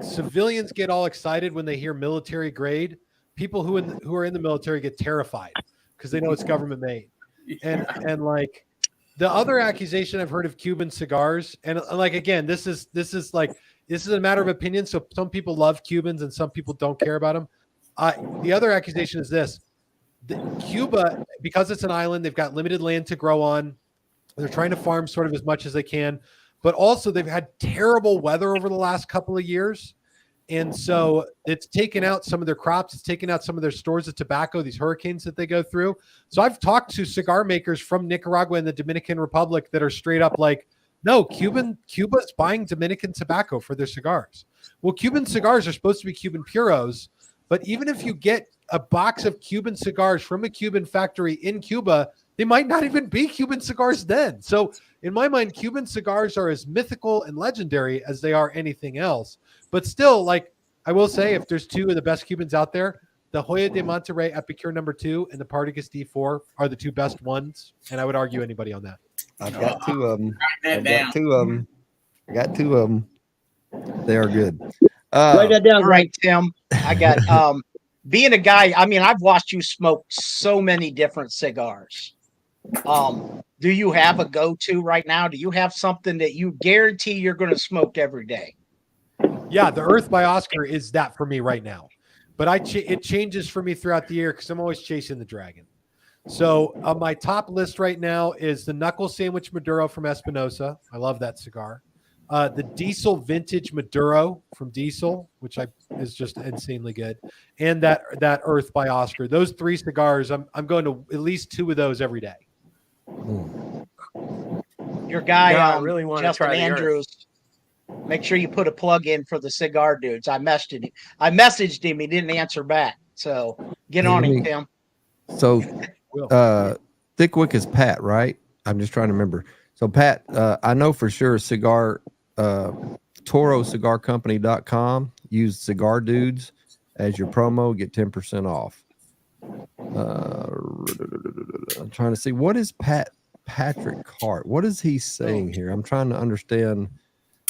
civilians get all excited when they hear military grade. People who are in the military get terrified because they know it's government made. And like the other accusation I've heard of Cuban cigars, and like again, this is a matter of opinion. So some people love Cubans and some people don't care about them. The other accusation is this: Cuba, because it's an island, they've got limited land to grow on. They're trying to farm sort of as much as they can, but also they've had terrible weather over the last couple of years. And so it's taken out some of their crops. It's taken out some of their stores of tobacco, these hurricanes that they go through. So I've talked to cigar makers from Nicaragua and the Dominican Republic that are straight up like, no, Cuba's buying Dominican tobacco for their cigars. Well, Cuban cigars are supposed to be Cuban puros, but even if you get a box of Cuban cigars from a Cuban factory in Cuba, they might not even be Cuban cigars then. So in my mind, Cuban cigars are as mythical and legendary as they are anything else. But still, like I will say, if there's two of the best Cubans out there, the Hoya de Monterrey Epicure #2 and the Partagas D4 are the two best ones. And I would argue anybody on that. I've got 2 of them. I got two of them. They are good. Write that down. All right, Tim. I got being a guy, I mean, I've watched you smoke so many different cigars. Do you have a go-to right now? Do you have something that you guarantee you're going to smoke every day? Yeah, the Earth by Oscar is that for me right now. But it changes for me throughout the year because I'm always chasing the dragon. So on my top list right now is the Knuckle Sandwich Maduro from Espinosa. I love that cigar. The Diesel Vintage Maduro from Diesel, which is just insanely good. And that Earth by Oscar. Those 3 cigars, I'm going to at least 2 of those every day. Your guy, I really want Justin to try Andrews. Make sure you put a plug in for the cigar dudes. I messaged him. He didn't answer back. So Get on it, Tim. So, Thickwick is Pat, right? I'm just trying to remember. So, Pat, I know for sure ToroCigarCompany.com. Use Cigar Dudes as your promo. Get 10% off. I'm trying to see, what is Patrick Hart? What is he saying here? I'm trying to understand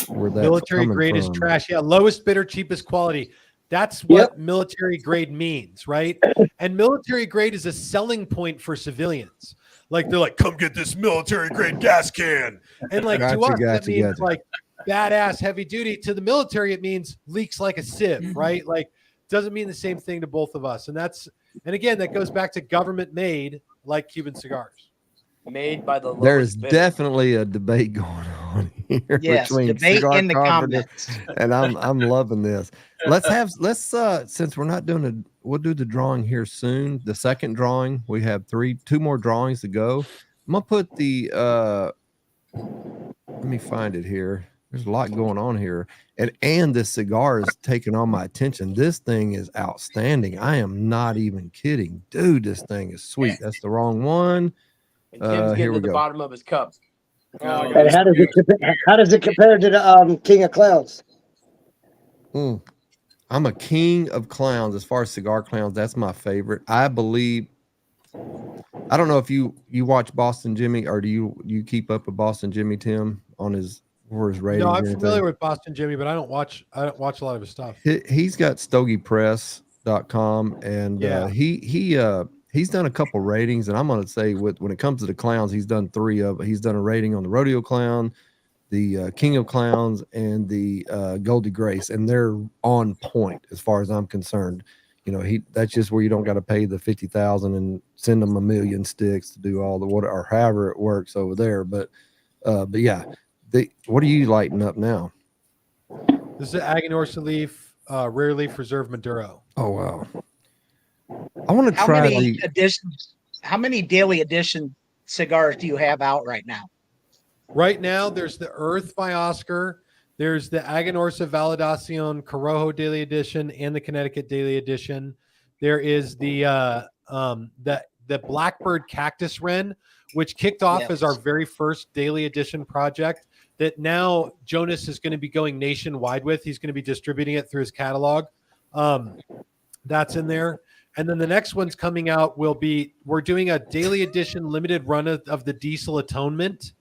where that military grade is trash. Yeah, lowest bidder, cheapest quality. That's what military grade means, right? And military grade is a selling point for civilians. Like they're like, come get this military grade gas can. And like to us, that means like badass heavy duty. To the military, it means leaks like a sieve, right? Like doesn't mean the same thing to both of us. And again, that goes back to government made, like Cuban cigars. Made by the there's definitely a debate going on here between debate cigar in the comments, and I'm loving this. Let's since we're not doing we'll do the drawing here soon. The second drawing, we have two more drawings to go. I'm gonna put the let me find it here. There's a lot going on here, and this cigar is taking all my attention. This thing is outstanding. I am not even kidding, dude. This thing is sweet. That's the wrong one. And Tim's getting to the bottom of his cup. And how does it compare to the King of Clowns? I'm a king of clowns as far as cigar clowns. That's my favorite. I believe. I don't know if you watch Boston Jimmy, or do you keep up with Boston Jimmy, Tim, on his ratings? No, I'm familiar with Boston Jimmy, but I don't watch a lot of his stuff. He's got StogiePress.com, and he's done a couple ratings, and I'm going to say when it comes to the clowns, he's done three of it. He's done a rating on the Rodeo Clown, the King of Clowns, and the Goldie Grace, and they're on point as far as I'm concerned. You know, that's just where you don't got to pay the $50,000 and send them 1 million sticks to do all the water or however it works over there. But yeah, what are you lighting up now? This is Aganorsa leaf, rare leaf reserve Maduro. Oh wow. I want to try how many daily edition cigars do you have out right now? Right now, there's the Earth by Oscar. There's the Aganorsa Validacion Corojo Daily Edition and the Connecticut Daily Edition. There is the Blackbird Cactus Wren, which kicked off as our very first daily edition project that now Jonas is going to be going nationwide with. He's going to be distributing it through his catalog. That's in there. And then the next one's coming out we're doing a daily edition limited run of the Diesel Atonement.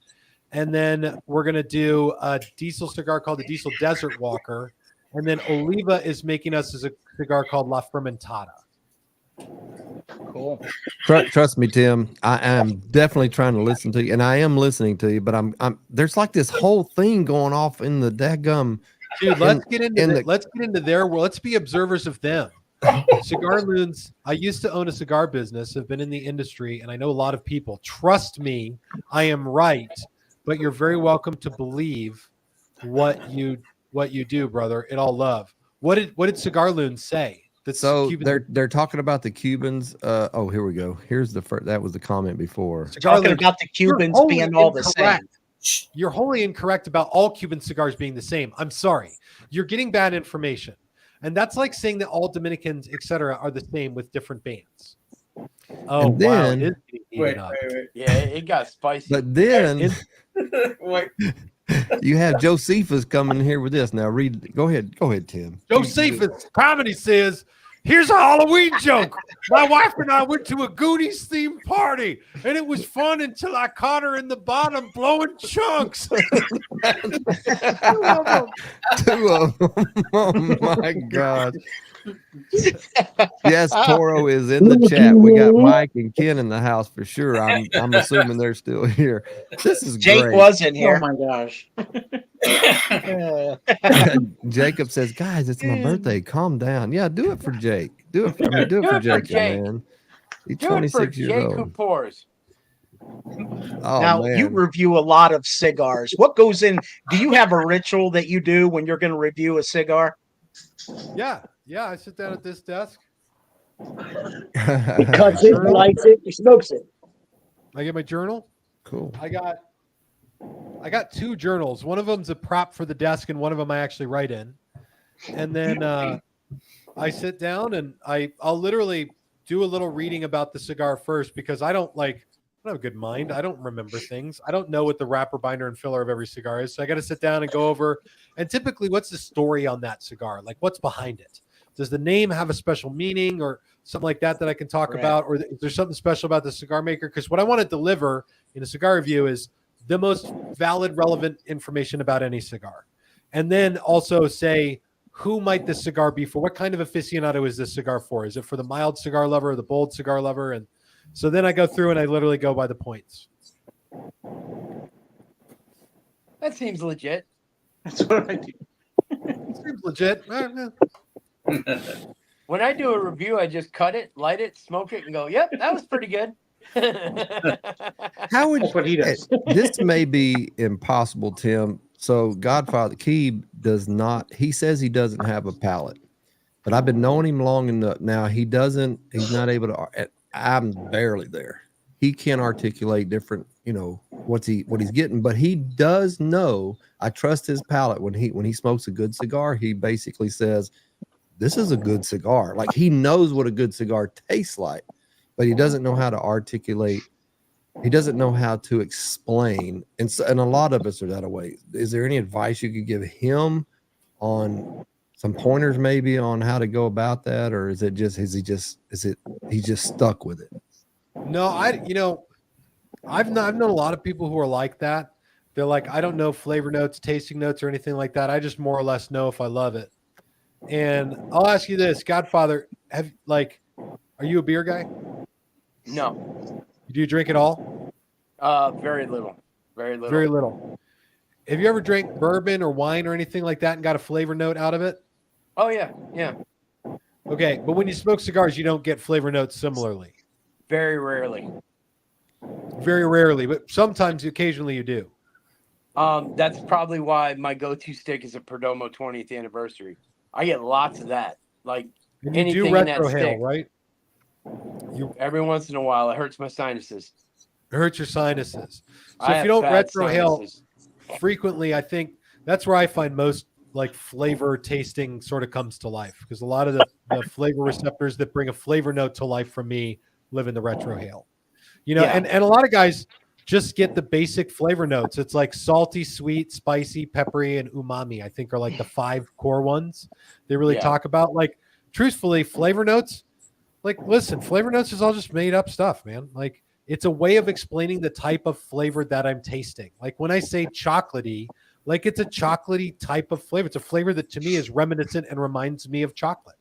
And then we're going to do a diesel cigar called the Diesel Desert Walker. And then Oliva is making us a cigar called La Fermentada. Cool. Trust me, Tim. I am definitely trying to listen to you, and I am listening to you. But I'm there's like this whole thing going off in the daggum. Dude, let's get into their world. Let's be observers of them. Cigar Loons. I used to own a cigar business. I've been in the industry, and I know a lot of people. Trust me, I am right. But you're very welcome to believe what you do, brother. In all love. What did Cigar Loons say? They're talking about the Cubans. Here we go. Here's the first. That was the comment before. Talking about the Cubans being all the same. You're wholly incorrect about all Cuban cigars being the same. I'm sorry. You're getting bad information. And that's like saying that all Dominicans, etc., are the same with different bands. Oh, and then, wow. Wait. Yeah, it got spicy. But then wait. You have Josephus coming here with this. Now go ahead, Tim. Josephus comedy says, here's a Halloween joke. My wife and I went to a Goonies themed party, and it was fun until I caught her in the bottom blowing chunks. Two of them. Oh my God. Yes, Toro is in the chat. We got Mike and Ken in the house for sure. I'm assuming they're still here. This is Jake great. was in here. Oh my gosh. Jacob says, guys, it's my birthday. Calm down. Yeah, do it for Jake. Do it for Jake, man. He's 26 years old. Who pours. Oh, now, man. you review a lot of cigars. What goes in? Do you have a ritual that you do when you're going to review a cigar? Yeah, I sit down at this desk. He cuts it, lights it, he smokes it. I get my journal. Cool. I got two journals. One of them's a prop for the desk, and one of them I actually write in. And then I sit down and I'll literally do a little reading about the cigar first, because I don't have a good mind. I don't remember things. I don't know what the wrapper, binder, and filler of every cigar is. So I got to sit down and go over. And typically, what's the story on that cigar? Like, what's behind it? Does the name have a special meaning or something like that I can talk about? Or is there something special about the cigar maker? Because what I want to deliver in a cigar review is the most valid, relevant information about any cigar. And then also say, who might this cigar be for? What kind of aficionado is this cigar for? Is it for the mild cigar lover or the bold cigar lover? And so then I go through and I literally go by the points. That seems legit. That's what I do. Seems legit. When I do a review, I just cut it, light it, smoke it, and go, yep, that was pretty good. How would That's what he does. This may be impossible, Tim. So Godfather Keeb does not, he says he doesn't have a palate, but I've been knowing him long enough now. He's not able to, I'm barely there. He can't articulate different, what he's getting, but he does know. I trust his palate. When he smokes a good cigar, he basically says, this is a good cigar. Like, he knows what a good cigar tastes like, but he doesn't know how to articulate. He doesn't know how to explain. And a lot of us are that way. Is there any advice you could give him on some pointers maybe on how to go about that? Or is it just, he's just stuck with it? No, I've known a lot of people who are like that. They're like, I don't know flavor notes, tasting notes, or anything like that. I just more or less know if I love it. And I'll ask you this, Godfather, are you a beer guy? No. Do you drink at all? Very little. Very little. Very little. Have you ever drank bourbon or wine or anything like that and got a flavor note out of it? Oh, yeah. Yeah. Okay. But when you smoke cigars, you don't get flavor notes similarly. Very rarely. Very rarely, but sometimes, occasionally you do. That's probably why my go-to stick is a Perdomo 20th anniversary. I get lots of that. Like, and you anything do in that retro stick, hail, right? Every once in a while, it hurts my sinuses. It hurts your sinuses. So I if you have don't bad retro hail sinuses. frequently, I think that's where I find most flavor tasting sort of comes to life, because a lot of the flavor receptors that bring a flavor note to life for me live in the retro hail. And a lot of guys just get the basic flavor notes. It's like salty, sweet, spicy, peppery, and umami, I think, are like the 5 core ones they really talk about. Like, truthfully, flavor notes, listen, flavor notes is all just made up stuff, man. Like, it's a way of explaining the type of flavor that I'm tasting. Like, when I say chocolatey, it's a chocolatey type of flavor. It's a flavor that to me is reminiscent and reminds me of chocolate,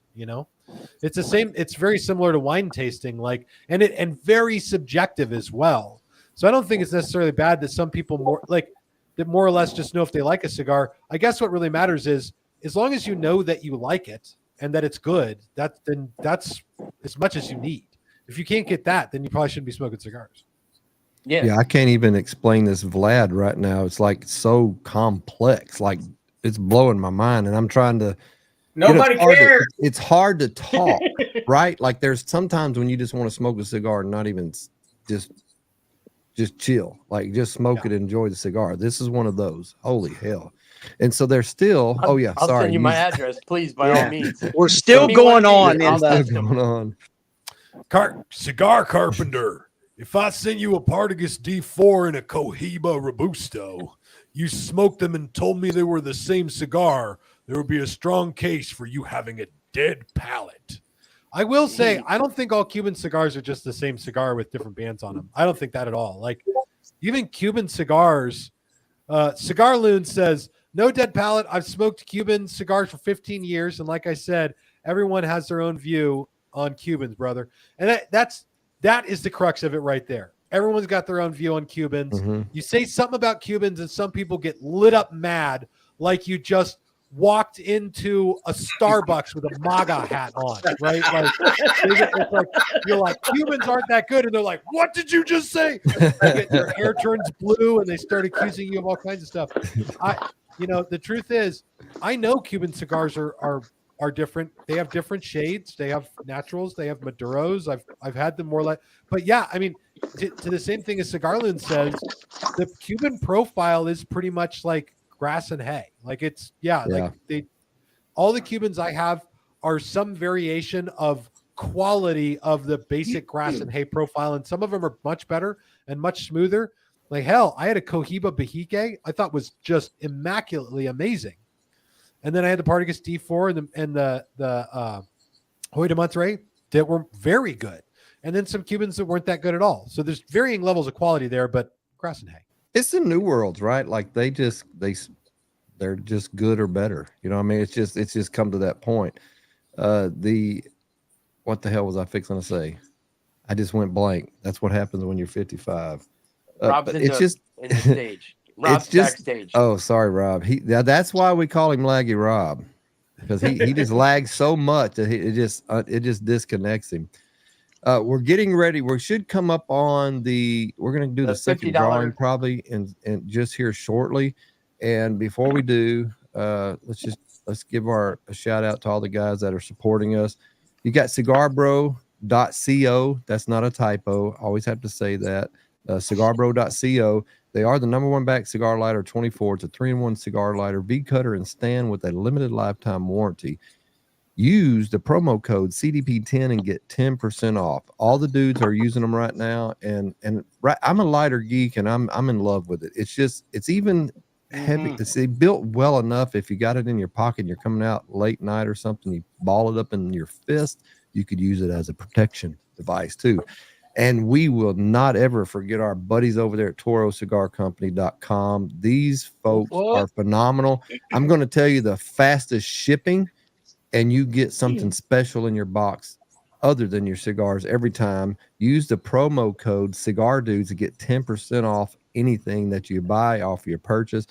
It's the same. It's very similar to wine tasting, and very subjective as well. So I don't think it's necessarily bad that some people more or less just know if they like a cigar. I guess what really matters is, as long as you know that you like it and that it's good, that's as much as you need. If you can't get that, then you probably shouldn't be smoking cigars. Yeah, I can't even explain this Vlad right now. It's so complex. Like, it's blowing my mind, and I'm trying to. Nobody cares. It's hard to talk, right? Like, there's sometimes when you just want to smoke a cigar and not even just chill, just smoke it and enjoy the cigar. This is one of those. Holy hell. And so they're still, I'll send you my address, please, by all means. We're still going on. Cigar Carpenter, if I send you a Partagas D4 and a Cohiba Robusto, you smoked them and told me they were the same cigar, there would be a strong case for you having a dead palate. I will say, I don't think all Cuban cigars are just the same cigar with different bands on them. I don't think that at all. Even Cuban cigars, Cigar Loon says, no dead palate. I've smoked Cuban cigars for 15 years. And like I said, everyone has their own view on Cubans, brother. And that is the crux of it right there. Everyone's got their own view on Cubans. Mm-hmm. You say something about Cubans and some people get lit up mad like you just walked into a Starbucks with a MAGA hat on, right? It's like you're like, Cubans aren't that good, and they're like, what did you just say? Their hair turns blue and they start accusing you of all kinds of stuff. The truth is, I know Cuban cigars are different. They have different shades. They have naturals. They have Maduros. I've had them more but yeah, I mean, to the same thing as Cigar Loon says, the Cuban profile is pretty much like grass and hay. All the Cubans I have are some variation of quality of the basic grass and hay profile, and some of them are much better and much smoother. Like hell, I had a Cohiba Bahike I thought was just immaculately amazing, and then I had the Partagas D4 and the Hoy de Monterrey that were very good, and then some Cubans that weren't that good at all. So there's varying levels of quality there, but grass and hay. It's the new worlds, right? Like they're just good or better. You know what I mean? It's just come to that point. What the hell was I fixing to say? I just went blank. That's what happens when you're 55. Rob's in the stage. Rob's backstage. Oh, sorry, Rob. That's why we call him Laggy Rob, because he just lags so much that it just disconnects him. We're getting ready. We should come up on we're going to do the second drawing probably and just here shortly. And before we do, let's give a shout out to all the guys that are supporting us. You got cigarbro.co. That's not a typo. Always have to say that. Cigarbro.co. They are the #1 back cigar lighter 24. It's a 3-in-1 cigar lighter, V cutter, and stand with a limited lifetime warranty. Use the promo code CDP10 and get 10% off. All the dudes are using them right now, and I'm a lighter geek, and I'm in love with it. It's even heavy. It's built well enough. If you got it in your pocket, and you're coming out late night or something, you ball it up in your fist. You could use it as a protection device too. And we will not ever forget our buddies over there at ToroCigarCompany.com. These folks are phenomenal. I'm going to tell you the fastest shipping, and you get something special in your box other than your cigars every time. Use the promo code CigarDudes to get 10% off anything that you buy off your purchase.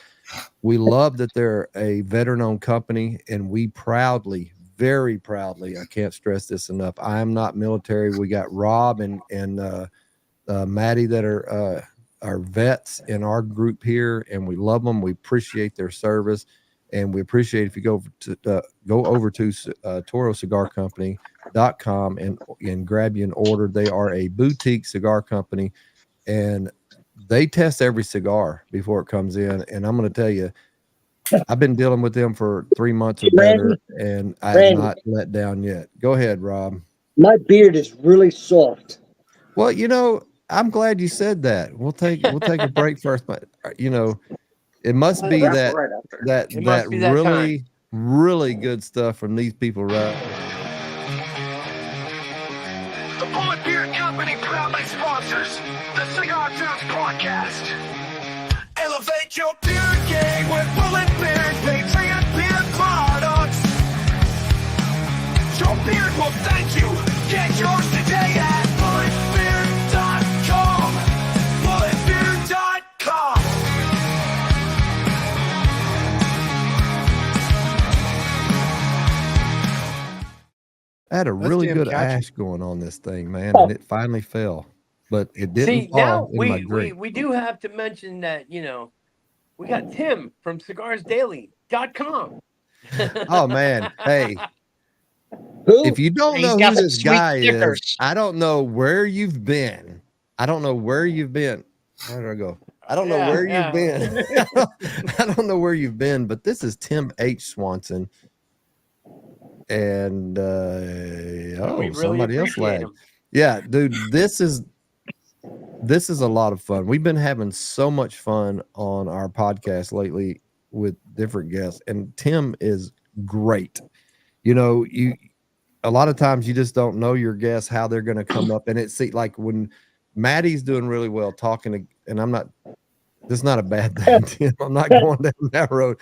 We love that they're a veteran-owned company, and we proudly, very proudly, I can't stress this enough, I am not military. We got Rob and Maddie that are vets in our group here, and we love them. We appreciate their service, and we appreciate if you go over to ToroCigarCompany.com and grab you an order. They are a boutique cigar company, and they test every cigar before it comes in. And I'm going to tell you, I've been dealing with them for 3 months or better, and I have not let down yet. Go ahead, Rob. My beard is really soft. Well, I'm glad you said that. We'll take a break first, but it must be that really, really good stuff from these people, right? The Bullet Beer Company proudly sponsors the Cigar Dudes podcast. Elevate your beer game with Bullet Beer Patriot Beer products. Your beard will thank you. Get yours today at bulletbeer.com. Bulletbeer.com. I had a really good ash going on this thing, man, and it finally fell. But it didn't fall now in my drink. we do have to mention that, we got Tim from cigarsdaily.com. Oh, man. Hey, if you don't know who this guy is, I don't know where you've been. Where did I go? I don't know where you've been. I don't know where you've been, but this is Tim H. Swanson. And really somebody else lagged. Yeah, dude, this is a lot of fun. We've been having so much fun on our podcast lately with different guests, and Tim is great. A lot of times you just don't know your guests, how they're going to come up, and like when Maddie's doing really well talking to, and this is not a bad thing, Tim. I'm not going down that road.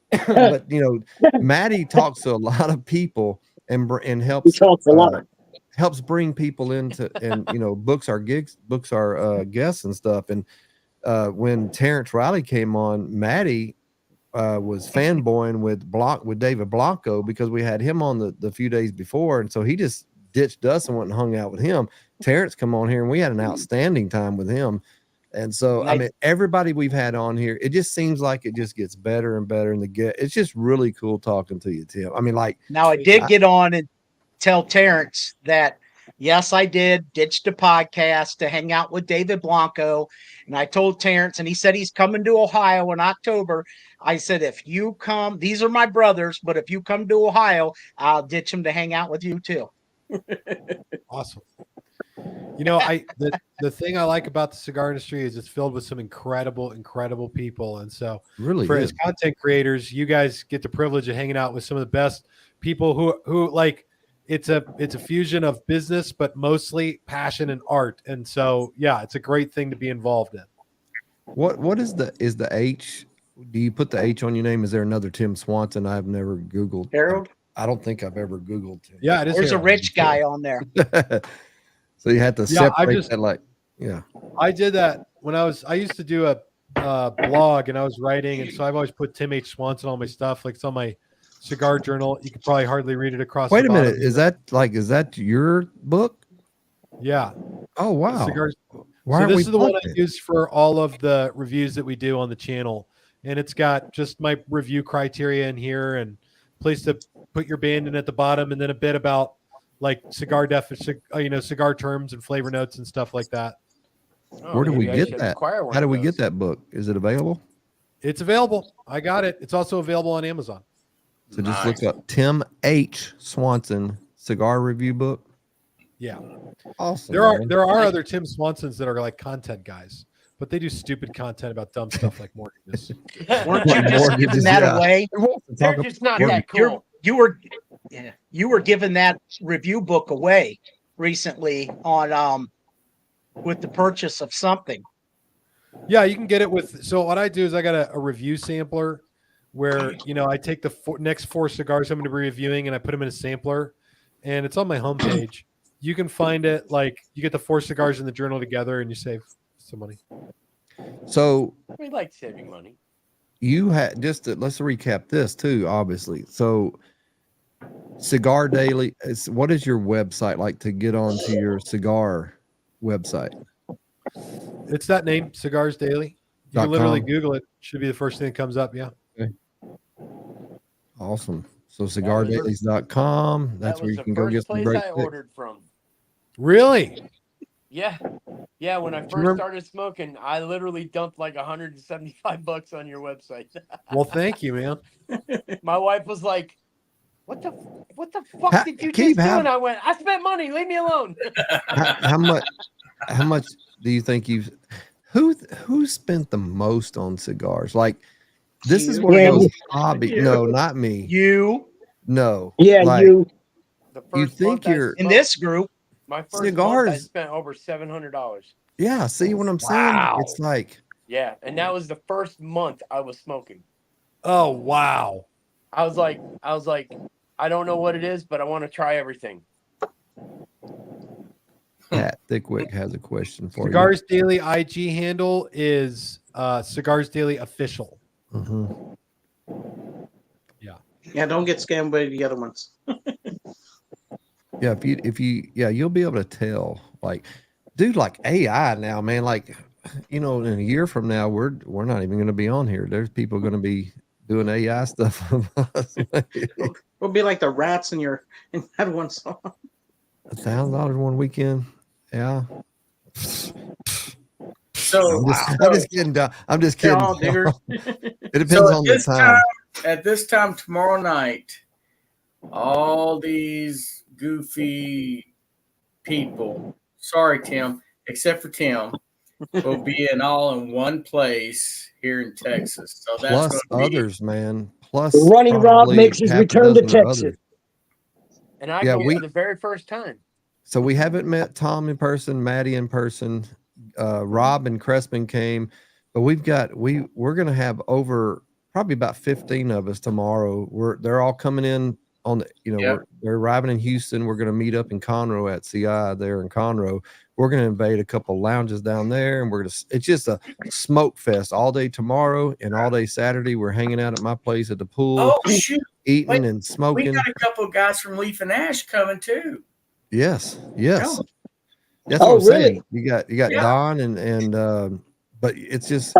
But Maddie talks to a lot of people and helps. He talks a lot. Helps bring people into and books our guests and stuff. And when Terrence Riley came on, Maddie was fanboying with David Blanco because we had him on the few days before, and so he just ditched us and went and hung out with him. Terrence come on here, and we had an outstanding time with him. And so, everybody we've had on here, it just seems like it just gets better and better. And it's just really cool talking to you, Tim. Now I did get on and tell Terrence that, yes, I did ditch the podcast to hang out with David Blanco. And I told Terrence, and he said he's coming to Ohio in October. I said, if you come, these are my brothers, but if you come to Ohio, I'll ditch them to hang out with you too. Awesome. You know, the thing I like about the cigar industry is it's filled with some incredible people, and so Really as content creators, you guys get the privilege of hanging out with some of the best people who like it's a fusion of business, but mostly passion and art, and so yeah, it's a great thing to be involved in. What is the H? Do you put the H on your name? Is there another Tim Swanson? I've never Googled. Harold? I don't think I've ever Googled him. Yeah, it is. There's Harold. a rich guy on there. So you have to separate that, like, yeah. I did that when I used to do a blog, and I was writing, and so I've always put Tim H. Swanson on all my stuff. Like it's on my cigar journal. You could probably hardly read it across. Wait a minute, is that your book? Yeah. Oh wow. Cigars. Why so this we is the one I it? use for all of the reviews that we do on the channel, and it's got just my review criteria in here, and place to put your band in at the bottom, and then a bit about like cigar cigar terms and flavor notes and stuff like that. Where do we get that? How do we get that book? Is it available? It's available. I got it. It's also available on Amazon. So just look up Tim H. Swanson cigar review book. Yeah. Awesome. There are other Tim Swansons that are like content guys, but they do stupid content about dumb stuff like mortgages. Weren't you just giving that away? They're just not that cool. You were giving that review book away recently on with the purchase of something. Yeah, you can get it with. So what I do is I got a review sampler where I take the next 4 cigars I'm going to be reviewing and I put them in a sampler, and it's on my homepage. You can find it, like you get the 4 cigars in the journal together and you save some money. So we like saving money. You had let's recap this too, obviously. So Cigar Daily, what is your website like to get onto your cigar website? It's that name, Cigars Daily. You can literally Google it. Should be the first thing that comes up. Yeah. Okay. Awesome. So cigardailies.com. That's where you can go get some great I ordered from. Really? Yeah. Yeah. When I first started smoking, I literally dumped like $175 on your website. Well, thank you, man. My wife was like, What the fuck did you just do? And I went, I spent money. Leave me alone. How much do you think who spent the most on cigars? Like, this is one of those hobbies. No, not me. You. No. Yeah, like, you. You think you're in this group? My first cigars. Month, I spent over $700. Yeah. See what I'm saying? It's like. Yeah, and that was the first month I was smoking. Oh wow. I was like, I don't know what it is, but I want to try everything. Pat Thickwick has a question for Cigars Daily IG handle is Cigars Daily Official. Mm-hmm. Yeah, don't get scammed by the other ones. Yeah, if you you'll be able to tell. Like, dude, like AI now, man. Like, in a year from now, we're not even going to be on here. There's people going to be doing AI stuff. We'll be like the rats in that one song. $1,000 one weekend. Yeah. So I'm just kidding. I'm just kidding. It depends on the time. At this time tomorrow night, all these goofy people, sorry, Tim, except for Tim, will be all in one place here in Texas. So that's plus others, man. Plus Running Rob makes his return to Texas. And I go for the very first time. So we haven't met Tom in person, Maddie in person. Rob and Crespin came, but we're gonna have over probably about 15 of us tomorrow. They're all coming in on the they're arriving in Houston. We're gonna meet up in Conroe at CI there in Conroe. We're gonna invade a couple lounges down there, and it's just a smoke fest all day tomorrow and all day Saturday. We're hanging out at my place at the pool. Oh shoot! Eating and smoking. We got a couple of guys from Leaf and Ash coming too. Yes. Oh. That's what I'm saying. You got Don and but it's just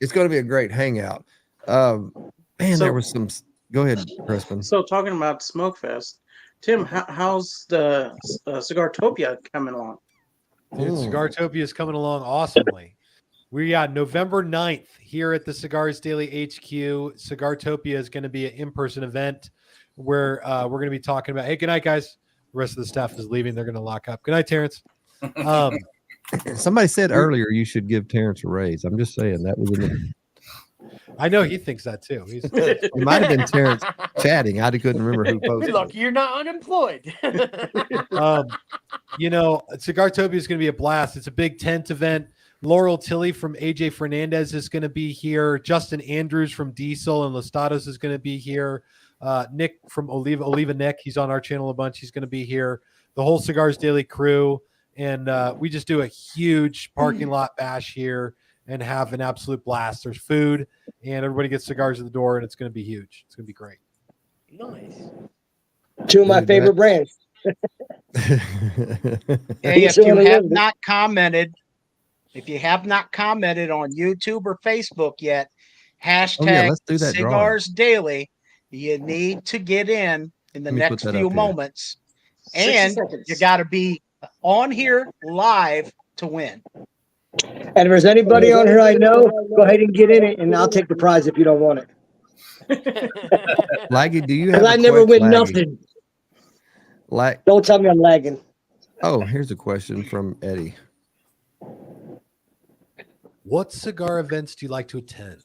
it's going to be a great hangout. There was some. Go ahead, Crespin. So talking about Smokefest, Tim, how's the Cigartopia coming along? Dude, Cigartopia is coming along awesomely. We got November 9th here at the Cigars Daily HQ. Cigartopia is going to be an in-person event where we're going to be talking about, hey, good night, guys. rest of the staff is leaving. They're going to lock up. Good night, Terrence. Somebody said earlier you should give Terrence a raise. I'm just saying that was in the. I know he thinks that too. It might have been Terrence chatting. I couldn't remember who posted. Look, you're not unemployed. Cigartopia is going to be a blast. It's a big tent event. Laurel Tilley from AJ Fernandez is going to be here. Justin Andrews from Diesel and Lostados is going to be here. Nick from Oliva Nick, he's on our channel a bunch. He's going to be here. The whole Cigars Daily crew. And we just do a huge parking lot bash here and have an absolute blast. There's food and everybody gets cigars at the door and it's going to be huge. It's going to be great. Nice. Two of my favorite brands. Hey, if you have not commented on YouTube or Facebook yet, hashtag Cigars Daily, you need to get in the next few moments. And you got to be on here live to win. And if there's anybody on here I know, go ahead and get in it, and I'll take the prize if you don't want it. Laggy, do you have? I never win nothing. Don't tell me I'm lagging. Oh, here's a question from Eddie. What cigar events do you like to attend?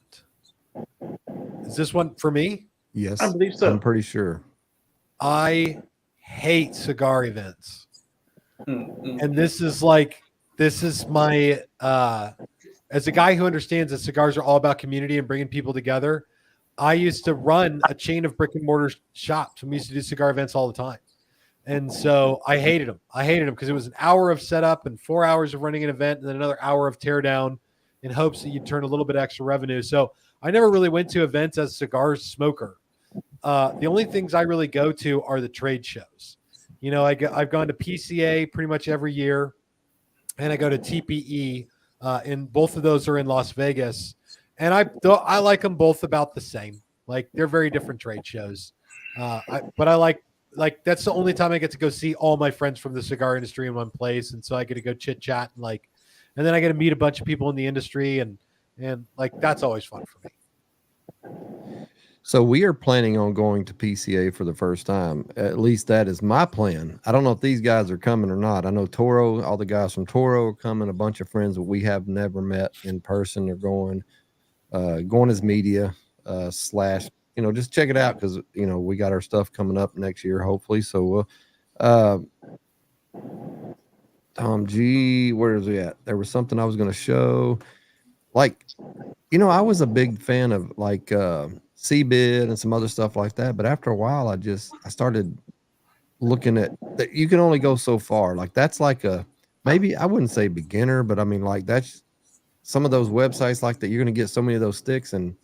Is this one for me? Yes, I believe so. I'm pretty sure. I hate cigar events. And this is my as a guy who understands that cigars are all about community and bringing people together. I used to run a chain of brick and mortar shops, and we used to do cigar events all the time. And so I hated them. Because it was an hour of setup and 4 hours of running an event and then another hour of teardown in hopes that you'd turn a little bit extra revenue. So I never really went to events as a cigar smoker. The only things I really go to are the trade shows. I've gone to PCA pretty much every year, and I go to TPE, and both of those are in Las Vegas. And I like them both about the same. Like, they're very different trade shows. But I like that's the only time I get to go see all my friends from the cigar industry in one place, and so I get to go chit chat and then I get to meet a bunch of people in the industry, and that's always fun for me. So we are planning on going to PCA for the first time. At least that is my plan. I don't know if these guys are coming or not. I know Toro, all the guys from Toro are coming. A bunch of friends that we have never met in person are going. Going as media / just check it out because we got our stuff coming up next year hopefully. So Tom G, where is he at? There was something I was going to show. I was a big fan of CBID and some other stuff like that. But after a while, I started looking at that. You can only go so far. That's maybe I wouldn't say beginner, but I mean, that's some of those websites like that. You're going to get so many of those sticks and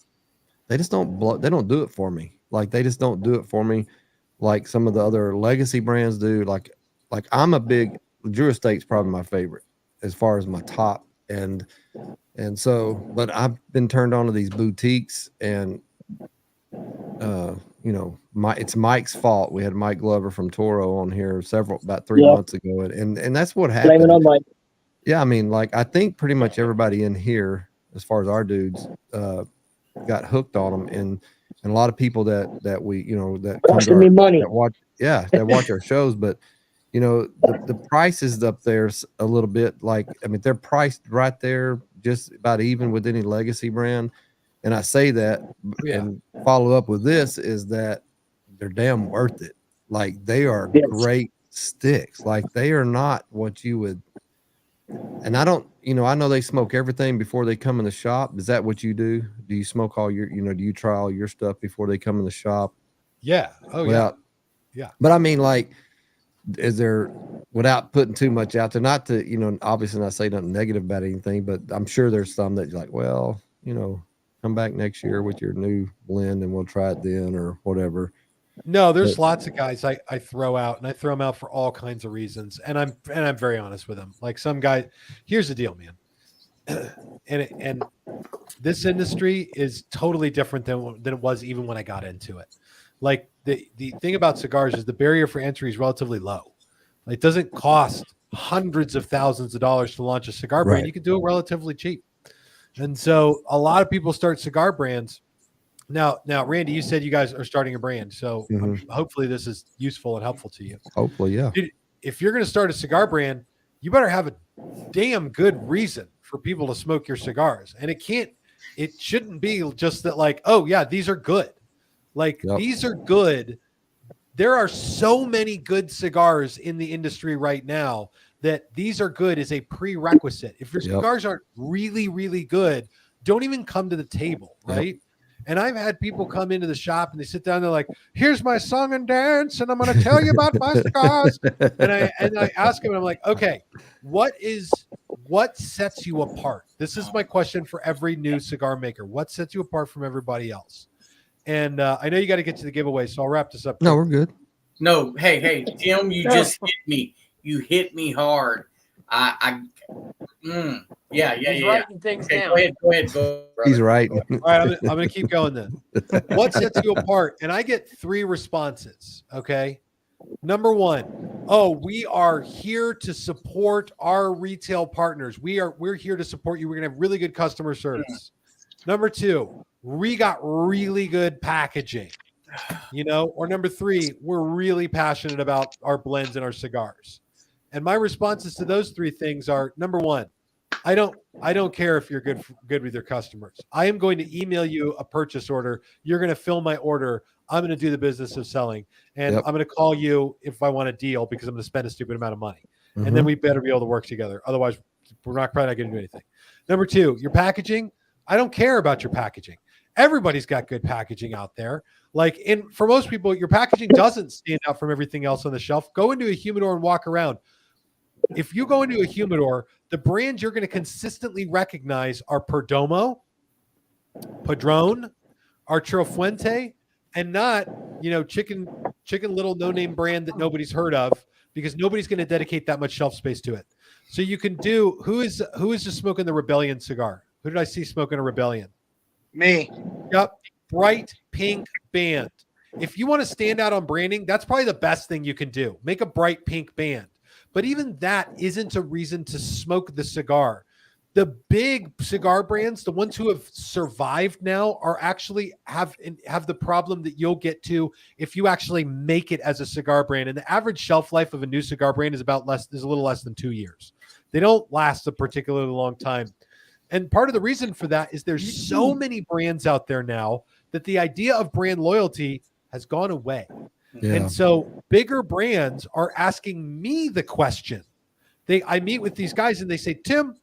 they just don't they don't do it for me. They just don't do it for me. Like some of the other legacy brands do. Like I'm a big Drew Estate's probably my favorite as far as my top. And so, but I've been turned on to these boutiques and, it's Mike's fault. We had Mike Glover from Toro on here about 3 months ago. And that's what happened. Blame it on Mike. Yeah. I mean, I think pretty much everybody in here, as far as our dudes, got hooked on them. And a lot of people that we, that costing me money. That watch our shows, but the prices up there's a little bit they're priced right there, just about even with any legacy brand. And I say that and follow up with this is that they're damn worth it. They are great sticks. They are not what you would. And I don't, I know they smoke everything before they come in the shop. Is that what you do? Do you smoke all your, do you try all your stuff before they come in the shop? Yeah. Oh, yeah. But I mean, is there, without putting too much out there, not to, obviously not say nothing negative about anything, but I'm sure there's some that you're like, well, come back next year with your new blend and we'll try it then or whatever. No, there's lots of guys I throw out, and I throw them out for all kinds of reasons. And I'm very honest with them. Some guy, here's the deal, man. And this industry is totally different than it was even when I got into it. The thing about cigars is the barrier for entry is relatively low. It doesn't cost hundreds of thousands of dollars to launch a cigar brand. You can do it relatively cheap. And so a lot of people start cigar brands Now, Randy, you said you guys are starting a brand, so hopefully this is useful and helpful to you. Hopefully, yeah. Dude, if you're going to start a cigar brand, you better have a damn good reason for people to smoke your cigars. And it shouldn't be just that like, oh yeah, these are good. Like these are good. There are so many good cigars in the industry right now that these are good is a prerequisite. If your cigars aren't really, really good, don't even come to the table, right? And I've had people come into the shop and they sit down, they're like, here's my song and dance, and I'm going to tell you about my cigars. And I ask them, I'm like, okay, what sets you apart? This is my question for every new cigar maker. What sets you apart from everybody else? And I know you got to get to the giveaway, so I'll wrap this up. No, we're good. No, hey, Tim, you just hit me. You hit me hard. Yeah. He's writing things down. Go ahead. He's right. All right, I'm going to keep going then. What sets you apart? And I get 3 responses. Okay. Number 1, we are here to support our retail partners. We're here to support you. We're going to have really good customer service. Number 2, we got really good packaging. Or number 3, we're really passionate about our blends and our cigars. And my responses to those 3 things are, number 1, I don't care if you're good with your customers. I am going to email you a purchase order. You're going to fill my order. I'm going to do the business of selling, and I'm going to call you if I want a deal because I'm going to spend a stupid amount of money. And then we better be able to work together. Otherwise, we're probably not going to do anything. Number 2, your packaging. I don't care about your packaging. Everybody's got good packaging out there. For most people, your packaging doesn't stand out from everything else on the shelf. Go into a humidor and walk around. If you go into a humidor, the brands you're going to consistently recognize are Perdomo, Padron, Arturo Fuente, and not, chicken little no-name brand that nobody's heard of, because nobody's going to dedicate that much shelf space to it. So you can do, who is just smoking the Rebellion cigar? Who did I see smoking a Rebellion? Me. Yep. Bright pink band. If you want to stand out on branding, that's probably the best thing you can do. Make a bright pink band. But even that isn't a reason to smoke the cigar. The big cigar brands, the ones who have survived now, are actually have the problem that you'll get to if you actually make it as a cigar brand. And the average shelf life of a new cigar brand is a little less than 2 years. They don't last a particularly long time. And part of the reason for that is there's so many brands out there now that the idea of brand loyalty has gone away. Yeah. And so bigger brands are asking me the question. I meet with these guys and they say, Tim,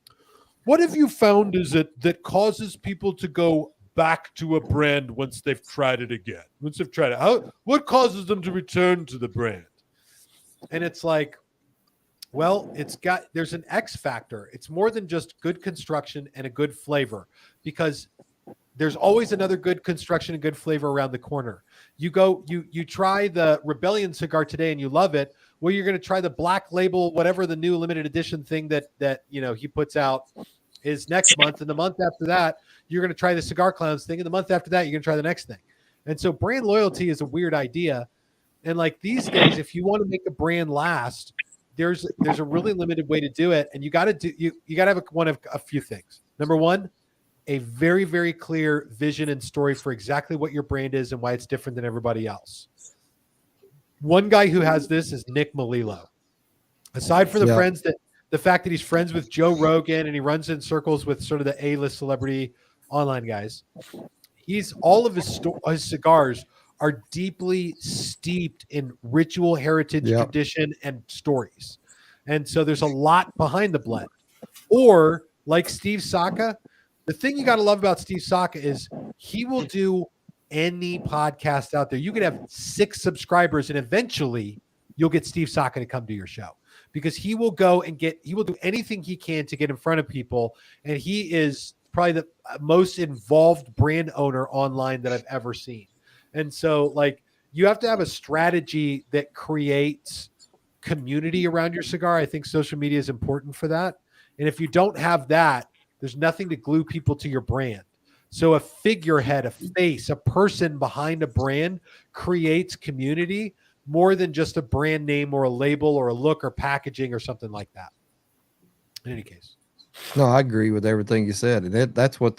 what have you found that causes people to go back to a brand once they've tried it again? Once they've tried it, what causes them to return to the brand? And it's like, well, there's an X factor. It's more than just good construction and a good flavor, because there's always another good construction and good flavor around the corner. You try the Rebellion cigar today and you love it. Well, you're going to try the Black Label, whatever the new limited edition thing that he puts out is next month. And the month after that, you're going to try the Cigar Clowns thing. And the month after that, you're going to try the next thing. And so brand loyalty is a weird idea. And like these days, if you want to make a brand last, there's a really limited way to do it. And you got to have one of a few things. Number 1, a very, very clear vision and story for exactly what your brand is and why it's different than everybody else. One guy who has this is Nick Melillo. Aside from the fact that he's friends with Joe Rogan and he runs in circles with sort of the A-list celebrity online guys, all of his cigars are deeply steeped in ritual, heritage, tradition, and stories. And so there's a lot behind the blend. Or like Steve Saka, the thing you got to love about Steve Saka is he will do any podcast out there. You could have 6 subscribers and eventually you'll get Steve Saka to come to your show, because he will do anything he can to get in front of people. And he is probably the most involved brand owner online that I've ever seen. And so like you have to have a strategy that creates community around your cigar. I think social media is important for that. And if you don't have that, there's nothing to glue people to your brand. So a figurehead, a face, a person behind a brand creates community more than just a brand name or a label or a look or packaging or something like that. In any case. No, I agree with everything you said. And that's what